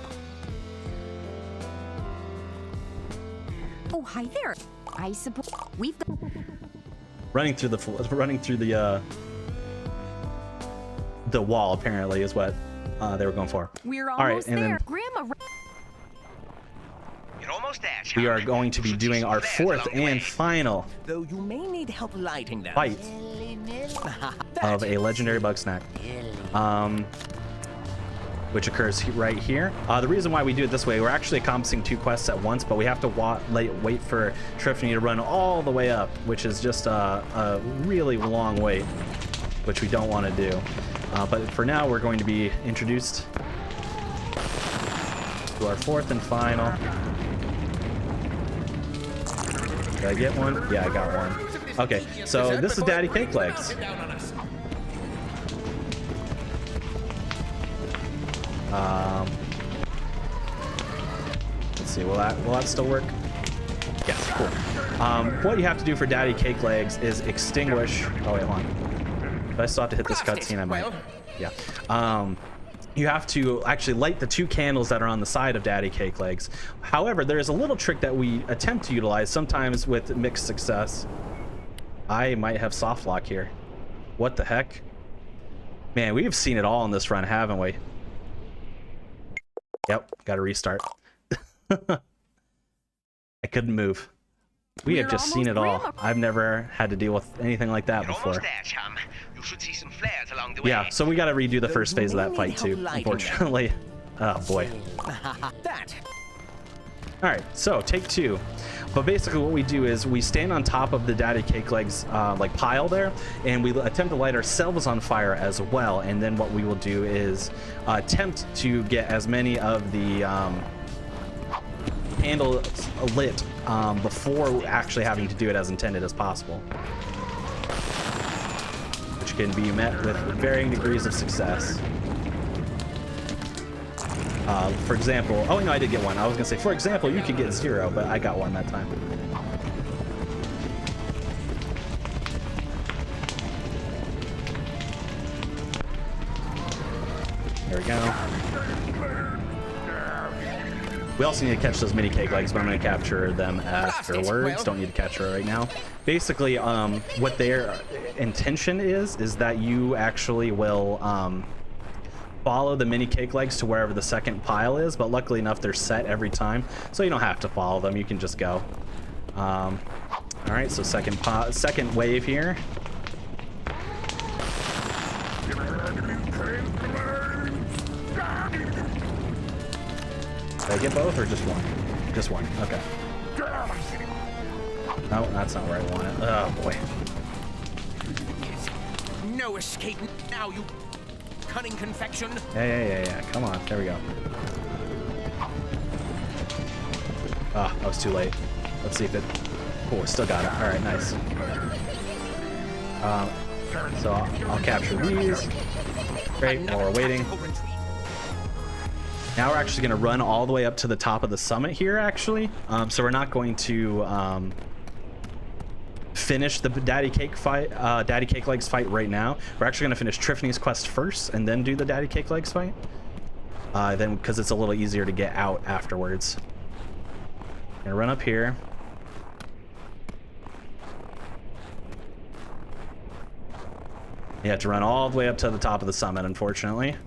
Oh, hi there. I suppose we've got... Running through the wall apparently is what they were going for. We're All right, almost and there. then Grandma. You're almost we are going to be doing our fourth and final Though you may need help lighting them. fight of a legendary Bugsnax, which occurs right here. The reason why we do it this way, we're actually accomplishing 2 quests at once, but we have to wait for Triffany to run all the way up, which is just a really long wait, which we don't want to do. But for now, we're going to be introduced to our fourth and final. Did I get one? Yeah, I got one. Okay, so this is Daddy Cake Legs. Let's see, will that still work? Yes, cool. What you have to do for Daddy Cake Legs is extinguish. Oh wait, hold on. If I still have to hit this cutscene, I might. Yeah. You have to actually light the 2 candles that are on the side of Daddy Cake Legs. However, there is a little trick that we attempt to utilize, sometimes with mixed success. I might have soft lock here. What the heck? Man, we've seen it all in this run, haven't we? Yep, gotta restart. I couldn't move. We have just seen it all. I've never had to deal with anything like that before. Yeah, so we gotta redo the first phase of that fight too, unfortunately. Oh boy. Alright, so take 2. But basically what we do is we stand on top of the Daddy Cake Legs like pile there, and we attempt to light ourselves on fire as well. And then what we will do is attempt to get as many of the candles lit before actually having to do it as intended as possible, which can be met with varying degrees of success. For example, oh no, I did get one. I was gonna say, for example, you could get 0, but I got one that time. There we go. We also need to catch those mini cake legs, but I'm going to capture them afterwards. Don't need to capture it right now. Basically, what their intention is that you actually will follow the mini cake legs to wherever the second pile is, but luckily enough, they're set every time, so you don't have to follow them. You can just go. All right, so second wave here. Did I get both or just one? Just one. Okay. No, that's not where I want it. Oh boy. No escape now, you cunning confection. Yeah. Come on. There we go. Ah, I was too late. Let's see if it... Oh, still got it. All right, nice. So I'll capture these. Great, while we're waiting. Now we're actually going to run all the way up to the top of the summit here, actually. So we're not going to finish the Daddy Cake Legs fight right now. We're actually going to finish Triffany's quest first and then do the Daddy Cake Legs fight. Then, because it's a little easier to get out afterwards. Gonna run up here. You have to run all the way up to the top of the summit, unfortunately.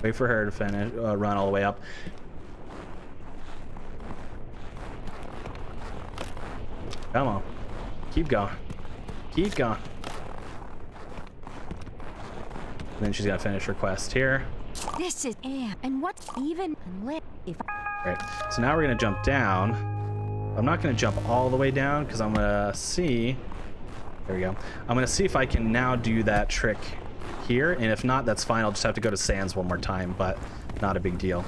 Wait for her to finish, run all the way up. Come on. Keep going. Keep going. And then she's got to finish her quest here. This is and what's even lit if Great. So now we're going to jump down. I'm not going to jump all the way down because I'm going to see. There we go. I'm going to see if I can now do that trick here, and if not, that's fine. I'll just have to go to Sands one more time, but not a big deal.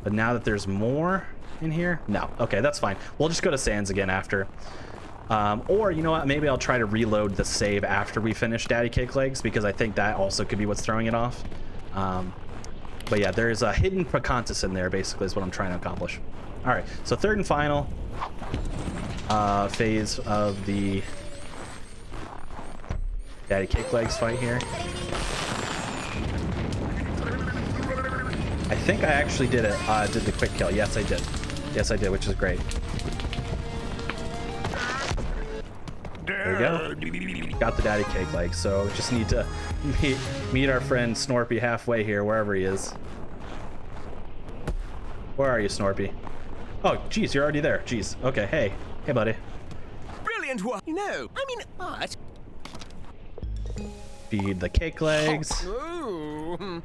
But now that there's more in here, no. Okay, that's fine. We'll just go to Sands again after. Or, you know what, maybe I'll try to reload the save after we finish Daddy Cake Legs, because I think that also could be what's throwing it off. But yeah, there is a hidden Picantis in there, basically, is what I'm trying to accomplish. All right, so third and final phase of the Daddy Cake Legs fight here. I think I actually did it. Did the quick kill? Yes, I did. Yes, I did, which is great. There we go. got the daddy cake leg, so just need to meet our friend Snorpy halfway here, wherever he is. Where are you, Snorpy? Oh, geez, you're already there. Geez. Okay, hey, buddy. Brilliant work. No, I mean art. Feed the cake legs. Ooh.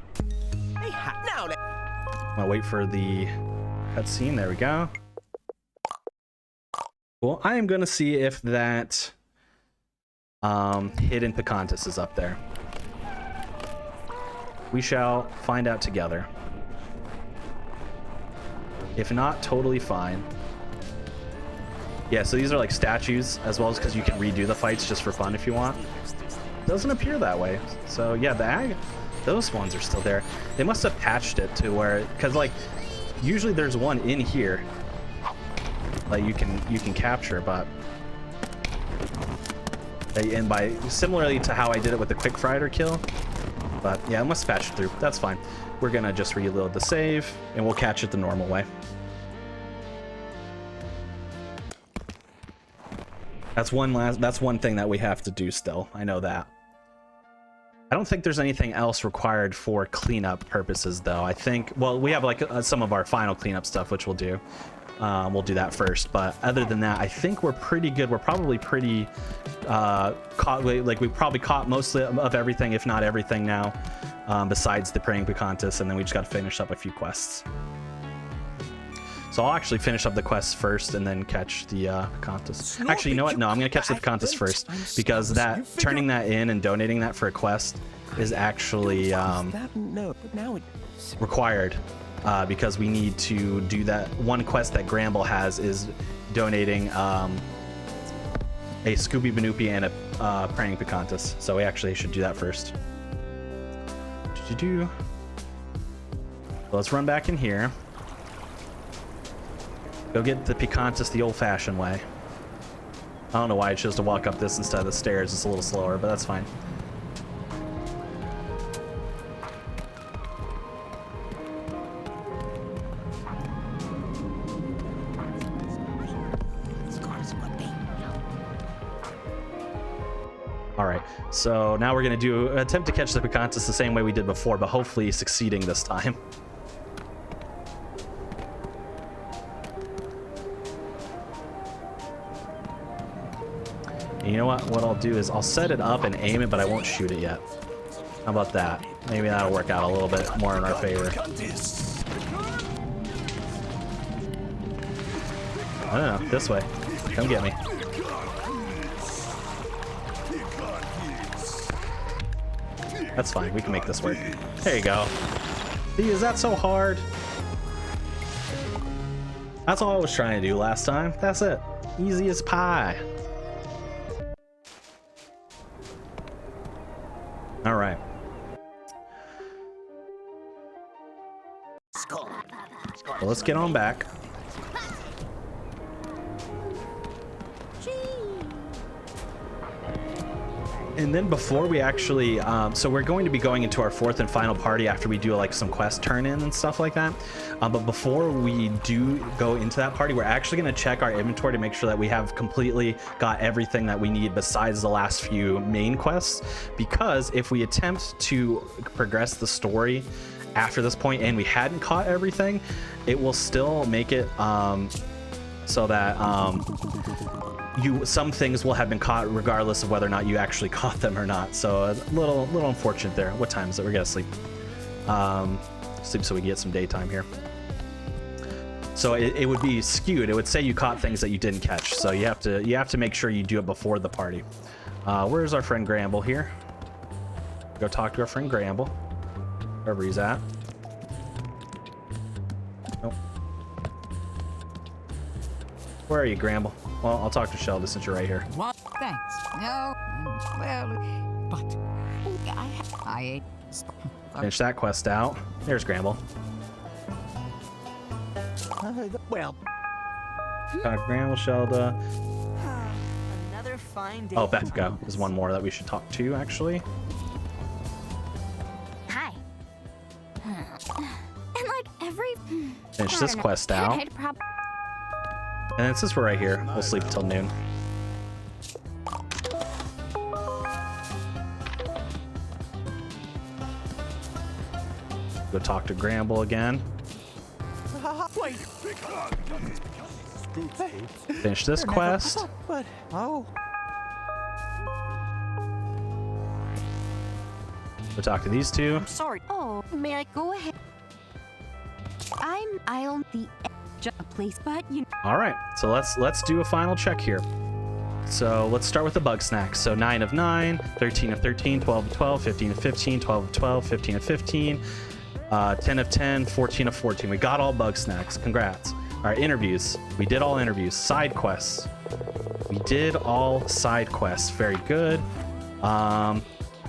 Hey, now. I'll wait for the cutscene. There we go. Well, I am gonna see if that hidden Picantis is up there. We shall find out together. If not, totally fine. Yeah, so these are like statues, as well as because you can redo the fights just for fun if you want. Doesn't appear that way. So yeah, those ones are still there. They must have patched it to where, because like usually there's one in here that you can capture, but and by similarly to how I did it with the quick fighter kill. But yeah, it must have patched through. That's fine. We're gonna just reload the save and we'll catch it the normal way. That's one thing that we have to do still. I know that. I don't think there's anything else required for cleanup purposes though. I think, well, we have like some of our final cleanup stuff, which we'll do. We'll do that first, but other than that, I think we're pretty good. We're probably pretty like we probably caught most of everything, if not everything now, besides the praying Picantis, and then we just got to finish up a few quests. So I'll actually finish up the quests first and then catch the Picantis. Actually, you know what? No, I'm gonna catch the Picantis first, because that turning that in and donating that for a quest is actually required. Because we need to do that. One quest that Gramble has is donating a Scooby Banoopy and a Praying Picantis. So we actually should do that first. So let's run back in here. Go get the Picantis the old-fashioned way. I don't know why I chose to walk up this instead of the stairs. It's a little slower, but that's fine. Alright, so now we're going to attempt to catch the Picantis the same way we did before, but hopefully succeeding this time. And you know what? What I'll do is I'll set it up and aim it, but I won't shoot it yet. How about that? Maybe that'll work out a little bit more in our favor. I don't know, this way. Come get me. That's fine, we can make this work. There you go. See, is that so hard? That's all I was trying to do last time. That's it. Easy as pie. All right. Well, let's get on back. And then before we actually, so we're going to be going into our fourth and final party after we do like some quest turn-in and stuff like that. But before we do go into that party, we're actually going to check our inventory to make sure that we have completely got everything that we need besides the last few main quests. Because if we attempt to progress the story after this point and we hadn't caught everything, it will still make it so that some things will have been caught regardless of whether or not you actually caught them or not. So a little unfortunate there. What time is it? We're gonna sleep. Sleep so we get some daytime here. So it would be skewed. It would say you caught things that you didn't catch. So you have to make sure you do it before the party. Where's our friend Gramble here? Go talk to our friend Gramble, wherever he's at. Nope. Where are you, Gramble? Well, I'll talk to Sheldon since you're right here. What? Thanks. No. Well, but I ate. Finish that quest out. There's Gramble. Well. Talk Gramble, Sheldon. Another fine day. Oh, Bethko is one more that we should talk to, actually. Hi. And like every. Finish this quest out. And then since we're right here, we'll sleep until noon. Go talk to Gramble again. Wait. Finish this quest. But oh. Go talk to these two. Sorry. Oh, may I go ahead? I'll the a place, but you. All right, so let's do a final check here. So let's start with the Bugsnax. So 9 of 9, 13 of 13, 12 of 12, 15 of 15, 12 of 12, 15 of 15, 10 of 10, 14 of 14. We got all Bugsnax. Congrats. All right, interviews. We did all interviews. Side quests. We did all side quests. Very good.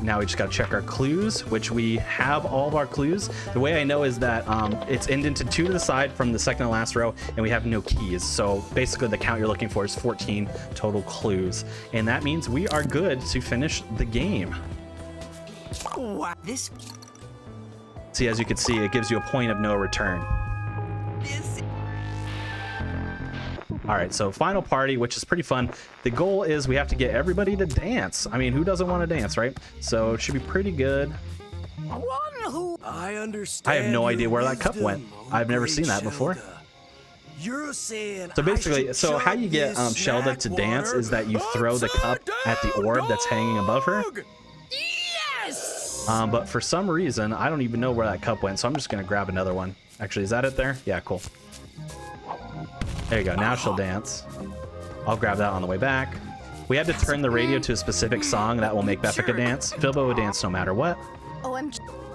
Now we just got to check our clues, which we have all of our clues. The way I know is that it's indented 2 to the side from the second to last row, and we have no keys. So basically the count you're looking for is 14 total clues. And that means we are good to finish the game. Wow, this... See, as you can see, it gives you a point of no return. All right, so final party, which is pretty fun. The goal is we have to get everybody to dance. I mean, who doesn't want to dance, right? So it should be pretty good. I understand. I have no idea where that cup went. I've never seen that before. You're saying So basically, so how you get Shelda to dance is that you throw the cup at the orb that's hanging above her. Yes! But for some reason, I don't even know where that cup went, so I'm just gonna grab another one. Actually, is that it there? Yeah, cool. There you go, now she'll dance. I'll grab that on the way back. We had to turn the radio to a specific song that will make Beffica dance. Filbo will dance no matter what.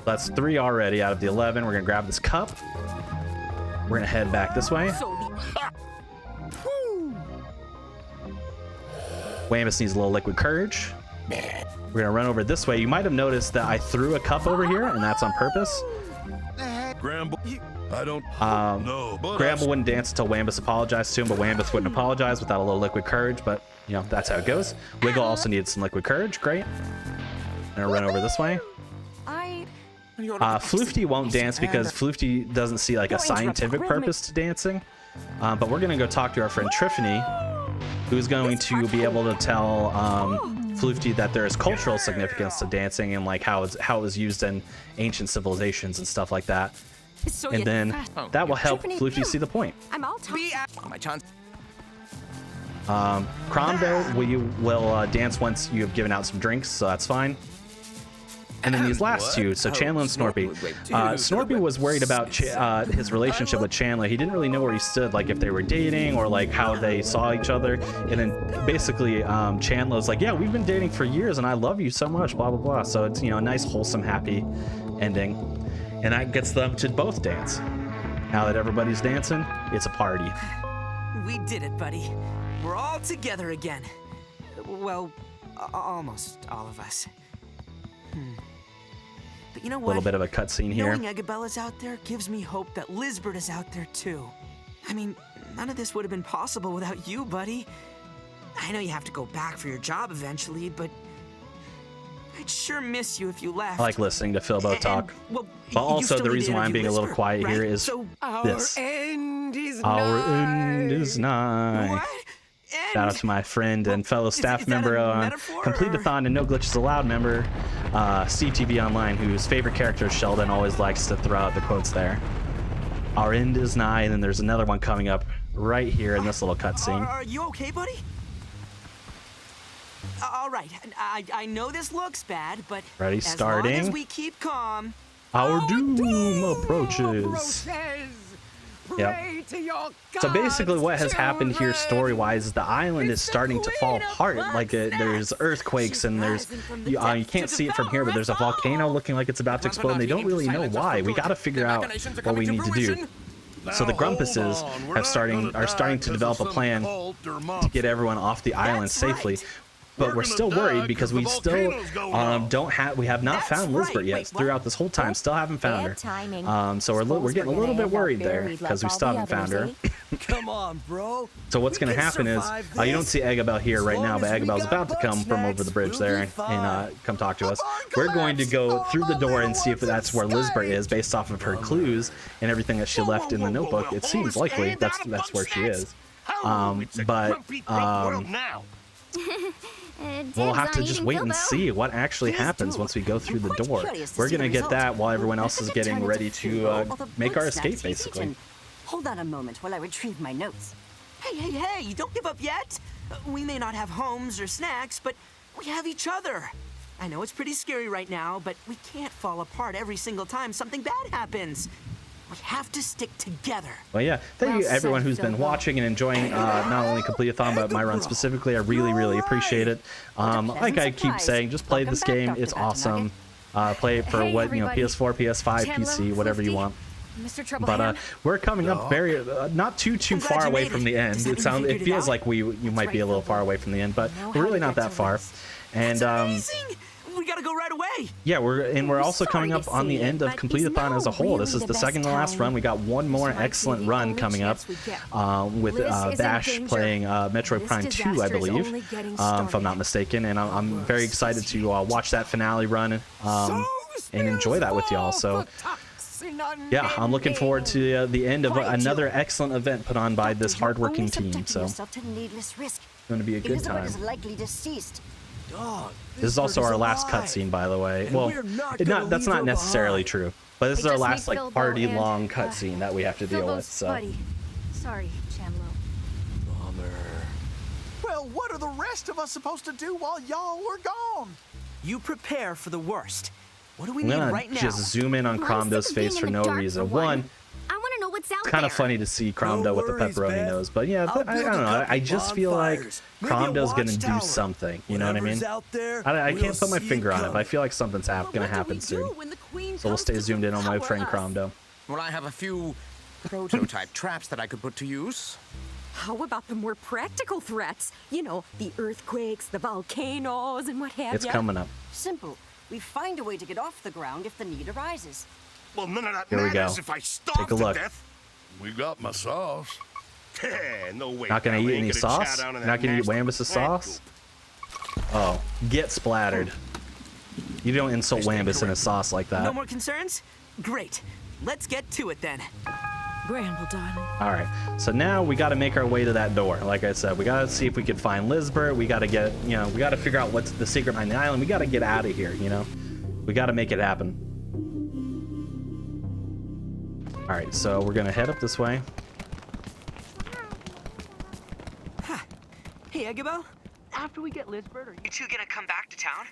That's 3 already out of the 11. We're gonna grab this cup. We're gonna head back this way. Wambus needs a little liquid courage. We're gonna run over this way. You might have noticed that I threw a cup over here, and that's on purpose. Gramble, I don't know, but Gramble wouldn't dance until Wambus apologized to him, but Wambus wouldn't apologize without a little liquid courage, but you know, that's how it goes. Wiggle also needed some liquid courage. Great. I'm gonna run over this way. Floofty won't dance because Floofty doesn't see like a scientific purpose to dancing. But we're gonna go talk to our friend Triffany, who's going to be able to tell Floofty that there is cultural significance to dancing and like how it was used in ancient civilizations and stuff like that. And then that will help Floofty see the point. I'm all My chance. Crombo will dance once you have given out some drinks, so that's fine. And then these last two, so Chandler and Snorpy. Snorpy was worried about his relationship with Chandler. He didn't really know where he stood, like if they were dating or like how they saw each other. And then basically Chandler was like, yeah, we've been dating for years and I love you so much, blah, blah, blah. So it's, you know, a nice, wholesome, happy ending. And that gets them to both dance. Now that everybody's dancing, it's a party. We did it, buddy. We're all together again. Well, almost all of us. But you know what? A little bit of a cutscene here. Knowing Agabella's out there gives me hope that Lizbert is out there too. I mean, none of this would have been possible without you, buddy. I know you have to go back for your job eventually, but I'd sure miss you if you left. I like listening to Filbo talk. Well, but also the reason why I'm being a little quiet here is this. Our end is nigh. What? Shout out to my friend and fellow staff member, Completithon and No Glitches Allowed member, Steve TV Online, whose favorite character is Sheldon, always likes to throw out the quotes there. Our end is nigh, and then there's another one coming up right here in this little cutscene. Are you okay, buddy? All right, I know this looks bad, but ready, as starting. long as we keep calm, our doom approaches. Yep. So basically what has happened here story-wise is the island is starting to fall apart. Like there's earthquakes and there's you can't see it from here, but there's a volcano looking like it's about to explode and they don't really know why. We got to figure out what we need to do. So the Grumpuses are starting to develop a plan to get everyone off the island safely. But we're still worried because we still we have not found Lizbert yet throughout this whole time. Still haven't found her. So we're getting a little bit worried there because we still haven't found her. Come on, bro. So what's going to happen is you don't see Eggabell here right now, but Eggabell's about to come from over the bridge there and come talk to us. We're going to go through the door and see if that's where Lizbert is based off of her clues and everything that she left in the notebook. It seems likely that's where she is. We'll have to just wait and see what actually happens once we go through the door. We're gonna get that while everyone else is getting ready to make our escape, basically. Hold on a moment while I retrieve my notes. Hey, don't give up yet. We may not have homes or snacks, but we have each other. I know it's pretty scary right now, but we can't fall apart every single time something bad happens. We have to stick together. Well, yeah, thank you everyone who's been watching and enjoying not only Completithon, but my run specifically. I really appreciate it. Like I keep saying, just play this game. It's awesome. Play it for what, you know, PS4, PS5, PC, whatever you want. Mr. Trouble But we're coming up very not too far away from the end. It feels like you might be a little far away from the end, but we're really not that far. And we gotta go right away. Yeah, we're also coming up on the end of Completithon as a whole. This is the second to last run. We got one more excellent run coming up with Bash playing Metroid Prime 2, I believe, if I'm not mistaken. And I'm very excited to watch that finale run and enjoy that with y'all. So yeah, I'm looking forward to the end of another excellent event put on by this hardworking team. So it's going to be a good time. This is also our last cutscene, by the way. Well, that's not necessarily true, but this is our last like party-long cutscene that we have to deal with. So. Sorry, Chandlo. Well, what are the rest of us supposed to do while y'all were gone? You prepare for the worst. What do we I'm need gonna right now? just zoom in on Cromdo's face for no reason. One, I want to know what's out it's kind of funny to see Cromdo with the pepperoni nose, but yeah, I don't know. I just feel like Cromdo's gonna do something. You know what I mean? I can't put my finger on it, but I feel like something's gonna happen soon. So we'll stay zoomed in on my friend Cromdo. Well, I have a few prototype traps that I could put to use. How about the more practical threats? You know, the earthquakes, the volcanoes, and what have It's ya. coming up. Simple. We find a way to get off the ground if the need arises. Well, none of that Here we go. matters if I starve Take a look. to death. We got my sauce. No way. Not gonna pal. eat Ain't any gonna sauce? chow down on Not that gonna eat nasty Wambus's plant sauce? goop. Oh, get splattered. You don't insult Wambus in a sauce like that. No more concerns? Great. Let's get to it then. Gramble, darling. All right, so now we got to make our way to that door. Like I said, we got to see if we can find Lisbeth. We got to get, we got to figure out what's the secret behind the island. We got to get out of here, We got to make it happen. All right, so we're going to head up this way. Hey, Eggabell. After we get Lisbeth, are you two gonna come back to town?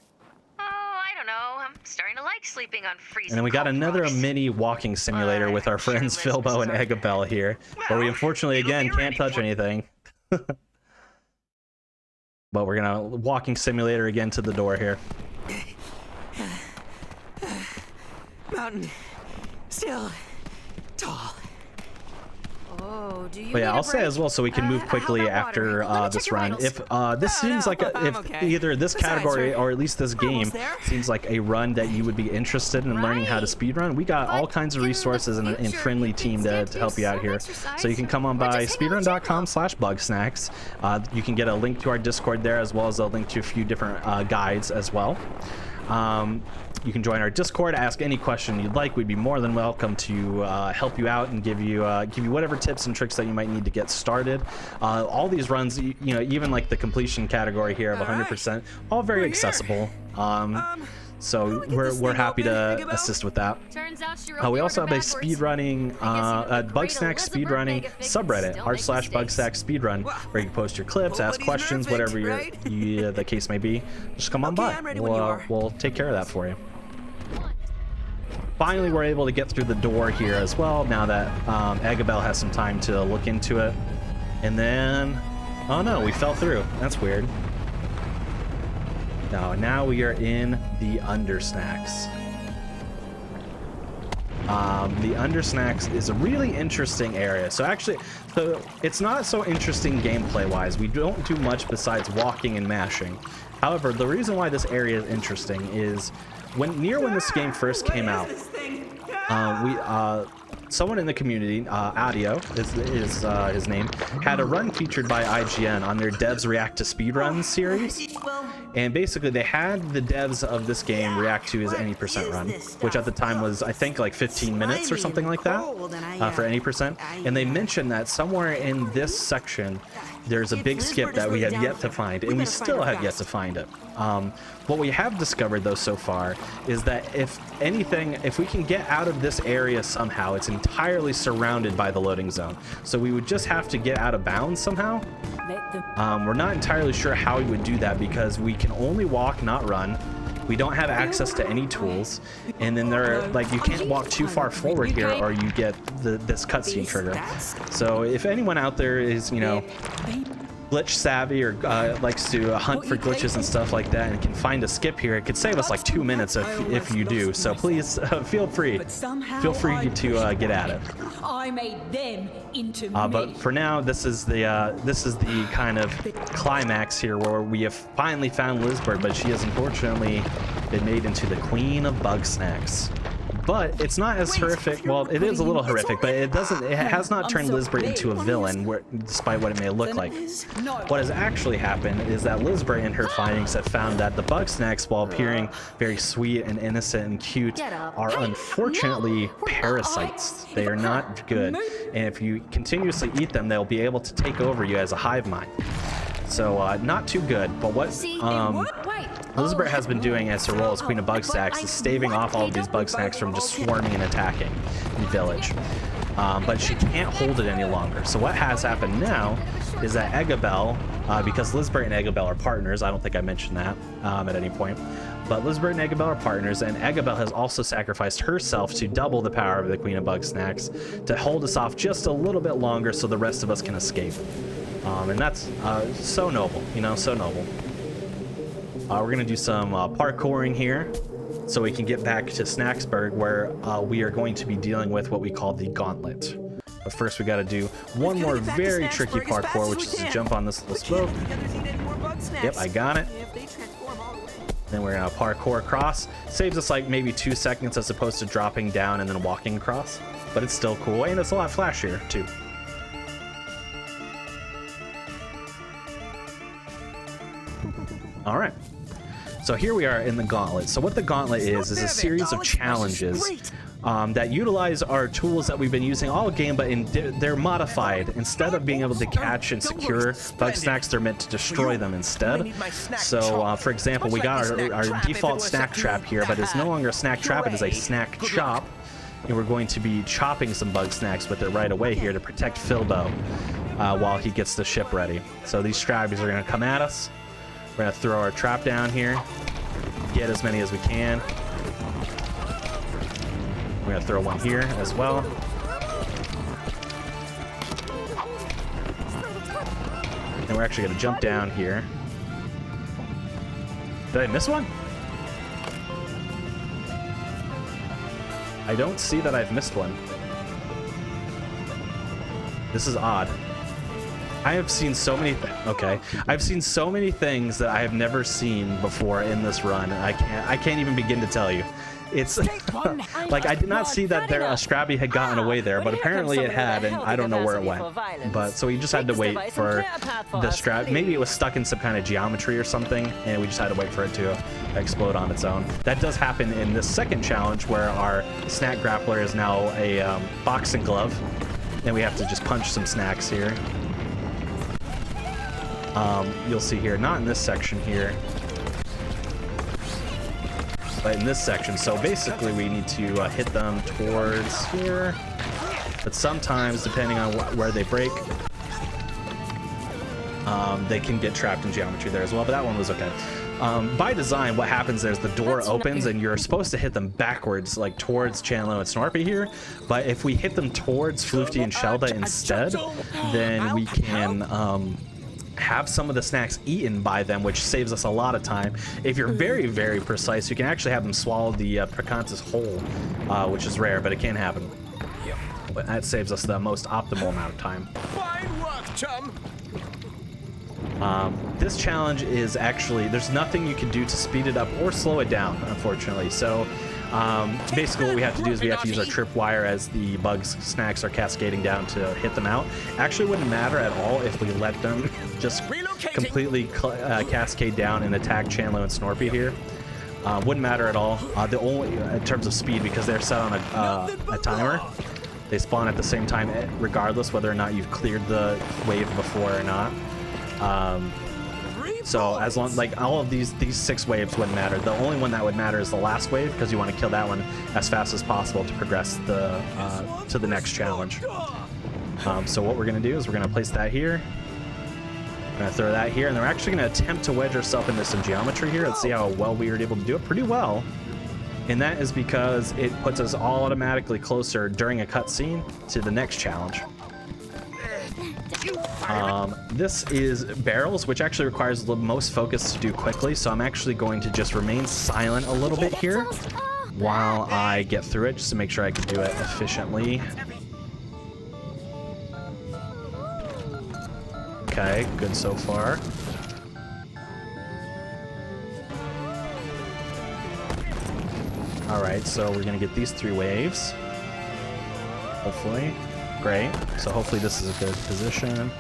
Oh, I don't know. I'm starting to like sleeping on freezing. And then we got cold another rocks. mini walking simulator with our friends Philbo and Eggabell here. But we unfortunately, again, can't touch anything. But we're going to walking simulator again to the door here. Mountain. Still. Tall. Oh, do you But yeah, need a I'll say break? as well so we can move quickly after this run. If this seems like either this category or at least this game seems like a run that you would be interested in learning how to speedrun, we got all kinds of resources and a friendly team to help you out here. So you can come on by speedrun.com/bugsnax. You can get a link to our Discord there as well as a link to a few different guides as well. You can join our Discord, ask any question you'd like. We'd be more than welcome to help you out and give you whatever tips and tricks that you might need to get started. All these runs, even like the completion category here of 100%, all very accessible. So we're happy to assist with that. Turns out she We also have a speedrunning, Bugsnax speedrunning subreddit, r/Bugsnax speedrun, where you can post your clips, ask questions, whatever the case may be. Just come on by. We'll take care of that for you. Finally, we're able to get through the door here as well, now that Eggabell has some time to look into it. And then, oh no, we fell through. That's weird. Now we are in the Undersnacks. The Undersnacks is a really interesting area. So actually, it's not so interesting gameplay-wise. We don't do much besides walking and mashing. However, the reason why this area is interesting is when this game first came out, someone in the community, Audio is his name, had a run featured by IGN on their Devs React to Speedrun series. And basically they had the devs of this game react to his any percent run, which at the time was, I think, like 15 minutes or something like that for any percent. And they mentioned that somewhere in this section there's a big skip that we have yet to find, and we still have yet to find it. What we have discovered though so far is that if anything, if we can get out of this area somehow, it's entirely surrounded by the loading zone. So we would just have to get out of bounds somehow. We're not entirely sure how we would do that because we can only walk, not run. We don't have access to any tools, and then there are, like, you can't walk too far forward here or you get this cutscene trigger. So if anyone out there is, you know, glitch savvy or likes to hunt for glitches and stuff like that and can find a skip here, it could save us like 2 minutes if you do. So please feel free to get at it. I made them into But for now, this is the kind of climax here where we have finally found Lizbert, but she has unfortunately been made into the Queen of Bugsnax. But it's not as horrific. Well, it is a little horrific, but it has not turned Lizbert into a villain, despite what it may look like. What has actually happened is that Lizbert and her findings have found that the Bugsnax, while appearing very sweet and innocent and cute, are unfortunately parasites. They are not good, and if you continuously eat them, they'll be able to take over you as a hive mind. So not too good. But what Lizbert has been doing as her role as Queen of Bugsnax is staving off all of these Bugsnax from just swarming and attacking the village. But she can't hold it any longer. So what has happened now is that Eggabell, because Lizbert and Eggabell are partners, I don't think I mentioned that at any point, but Lizbert and Eggabell are partners, and Eggabell has also sacrificed herself to double the power of the Queen of Bugsnax to hold us off just a little bit longer so the rest of us can escape. And that's so noble, you know, so noble. We're gonna do some parkouring here so we can get back to Snacksburg, where we are going to be dealing with what we call the gauntlet. But first we gotta do one more very tricky parkour, which is to jump on this little slope. Yep, I got it. Then we're gonna parkour across. Saves us like maybe 2 seconds as opposed to dropping down and then walking across. But it's still cool, and it's a lot flashier too. All right. So here we are in the gauntlet. So what the gauntlet is a series of challenges that utilize our tools that we've been using all game, but they're modified. Instead of being able to catch and secure Bugsnax, they're meant to destroy them instead. So for example, we got our default snack trap here, but it's no longer a snack trap, it is a snack chop. And we're going to be chopping some Bugsnax with it right away here to protect Filbo while he gets the ship ready. So these strategies are going to come at us. We're gonna throw our trap down here, get as many as we can. We're gonna throw one here as well. And we're actually gonna jump down here. Did I miss one? I don't see that I've missed one. This is odd. I have seen so many I've seen so many things that I have never seen before in this run. I can't even begin to tell you. It's like I did not see that a Scrabby had gotten away there, but apparently it had, and I don't know where it went. But so we just had to wait for the strap. Maybe it was stuck in some kind of geometry or something, and we just had to wait for it to explode on its own. That does happen in this second challenge, where our snack grappler is now a boxing glove, and we have to just punch some snacks here. You'll see here, not in this section here, but in this section. So basically we need to hit them towards here, but sometimes depending on where they break, they can get trapped in geometry there as well, but that one was okay. By design, what happens there is the door opens and you're supposed to hit them backwards, like towards Chandler and Snorpy here, but if we hit them towards Floofty and Shelda instead, then we can have some of the snacks eaten by them, which saves us a lot of time. If you're very, very precise, you can actually have them swallow the Picantis whole, which is rare, but it can happen. But that saves us the most optimal amount of time. Fine work, chum. This challenge is actually, there's nothing you can do to speed it up or slow it down, unfortunately. So Basically what we have to do is we have to use our tripwire as the Bugsnax are cascading down to hit them out. Actually wouldn't matter at all if we let them just completely cascade down and attack Chandler and Snorpy here. Wouldn't matter at all. The only in terms of speed, because they're set on a timer, they spawn at the same time regardless whether or not you've cleared the wave before or not. So as long like all of these 6 waves wouldn't matter. The only one that would matter is the last wave, because you want to kill that one as fast as possible to progress the to the next challenge. So what we're gonna do is we're gonna place that here. We're gonna throw that here, and then we're actually gonna attempt to wedge ourselves into some geometry here. Let's see how well we were able to do it. Pretty well. And that is because it puts us all automatically closer during a cutscene to the next challenge. This is barrels, which actually requires the most focus to do quickly, so I'm actually going to just remain silent a little bit here while I get through it, just to make sure I can do it efficiently. Okay, good so far. Alright, so we're gonna get these 3 waves. Hopefully. Great. So hopefully this is a good position.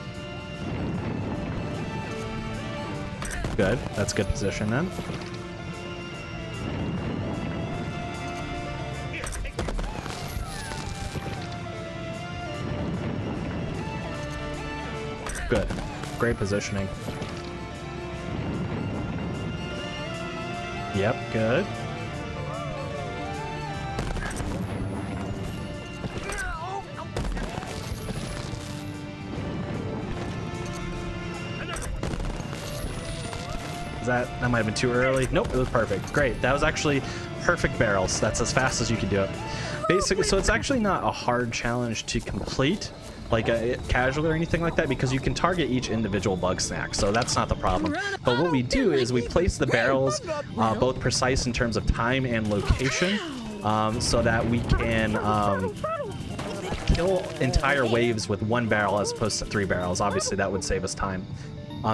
Good. That's good position then. Good. Great positioning. Yep, good. That might have been too early. Nope, it was perfect. Great. That was actually perfect barrels. That's as fast as you can do it. Basically, so it's actually not a hard challenge to complete, like casual or anything like that, because you can target each individual Bugsnax, so that's not the problem. But what we do is we place the barrels both precise in terms of time and location, so that we can kill entire waves with 1 barrel as opposed to 3 barrels. Obviously, that would save us time.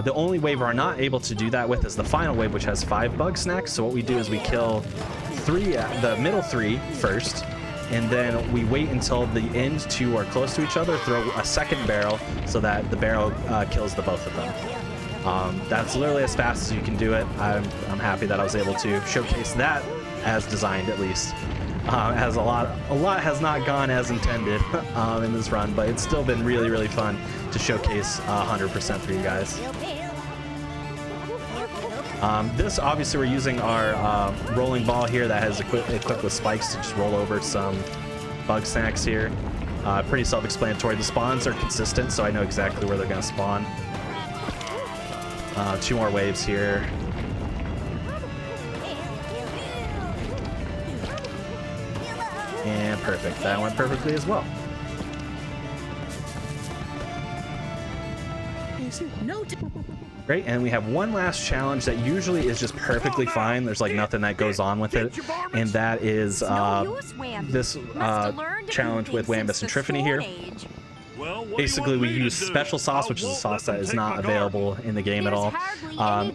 The only wave we're not able to do that with is the final wave, which has 5 Bugsnax. So what we do is we kill the middle 3 first, and then we wait until the end 2 are close to each other, throw a second barrel so that the barrel kills the both of them. That's literally as fast as you can do it. I'm happy that I was able to showcase that as designed, at least. As a lot has not gone as intended in this run, but it's still been really, really fun to showcase 100% for you guys. This, obviously, we're using our rolling ball here that has equipped with spikes to just roll over some Bugsnax here. Pretty self-explanatory. The spawns are consistent, so I know exactly where they're going to spawn. 2 more waves here. And perfect. That went perfectly as well. Great, and we have one last challenge that usually is just perfectly fine. There's like nothing that goes on with it, and that is this challenge with Wambus and Triffany here. Basically, we use special sauce, which is a sauce that is not available in the game at all.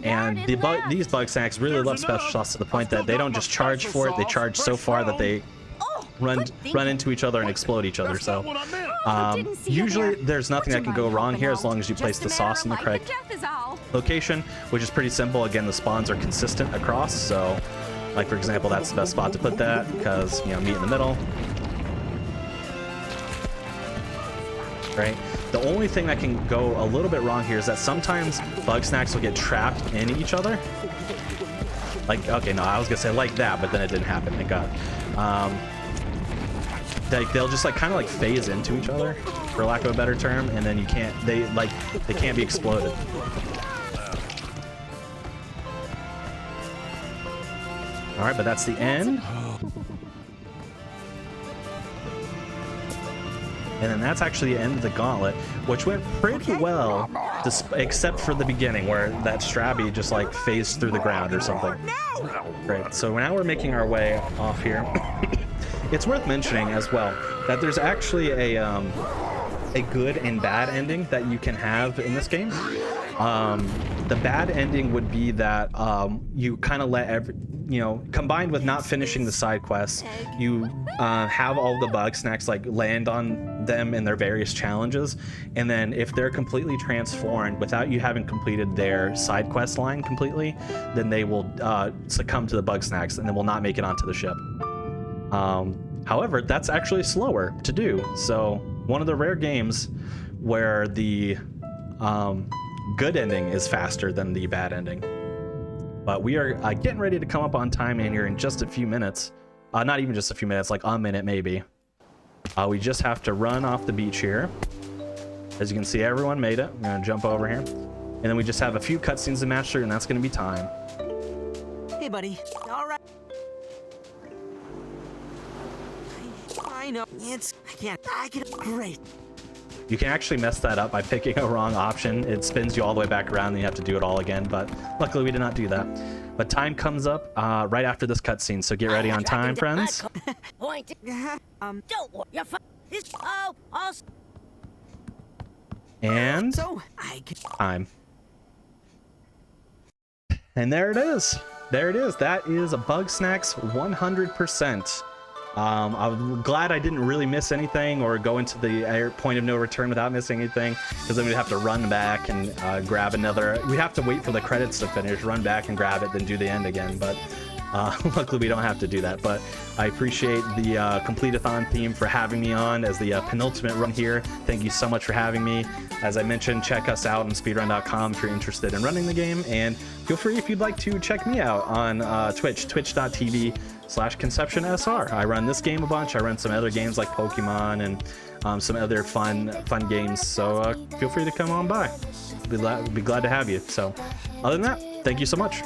And these Bugsnax really love special sauce to the point that they don't just charge for it, they charge so far that they run into each other and explode each other. So usually there's nothing that can go wrong here as long as you place the sauce in the correct location, which is pretty simple. Again, the spawns are consistent across, so like for example, that's the best spot to put that because, you know, meet in the middle. Right. The only thing that can go a little bit wrong here is that sometimes Bugsnax will get trapped in each other. Like, okay, no, I was gonna say like that, but then it didn't happen, thank God. They'll just like kind of like phase into each other, for lack of a better term, and then they can't be exploded. All right, but that's the end. And then that's actually the end of the gauntlet, which went pretty well, except for the beginning where that Strabby just like phased through the ground or something. Great, so now we're making our way off here. It's worth mentioning as well that there's actually a good and bad ending that you can have in this game. The The bad ending would be that you kind of let combined with not finishing the side quests, you have all the Bugsnax like land on them in their various challenges, and then if they're completely transformed without you having completed their side quest line completely, then they will succumb to the Bugsnax and then will not make it onto the ship. However, that's actually slower to do. So one of the rare games where the good ending is faster than the bad ending. But we are getting ready to come up on time in here in just a few minutes. Not even just a few minutes, like a minute maybe. We just have to run off the beach here. As you can see, everyone made it. I'm gonna jump over here. And then we just have a few cutscenes to match through, and that's gonna be time. Hey, buddy. All right. I know. I can. Great. You can actually mess that up by picking a wrong option. It spins you all the way back around and you have to do it all again, but luckily we did not do that. But time comes up right after this cutscene, so get ready on time, friends. Don't worry, you're fine. And time. And there it is. There it is. That is a Bugsnax 100%. I'm glad I didn't really miss anything or go into the point of no return without missing anything, because then we'd have to run back and grab another. We'd have to wait for the credits to finish, run back and grab it, then do the end again. But luckily we don't have to do that. But I appreciate the Completithon team for having me on as the penultimate run here. Thank you so much for having me. As I mentioned, check us out on speedrun.com if you're interested in running the game, and feel free if you'd like to check me out on Twitch, twitch.tv/ConceptionSR. I run this game a bunch. I run some other games like Pokemon and some other fun games. So feel free to come on by. Be glad to have you. So other than that, thank you so much.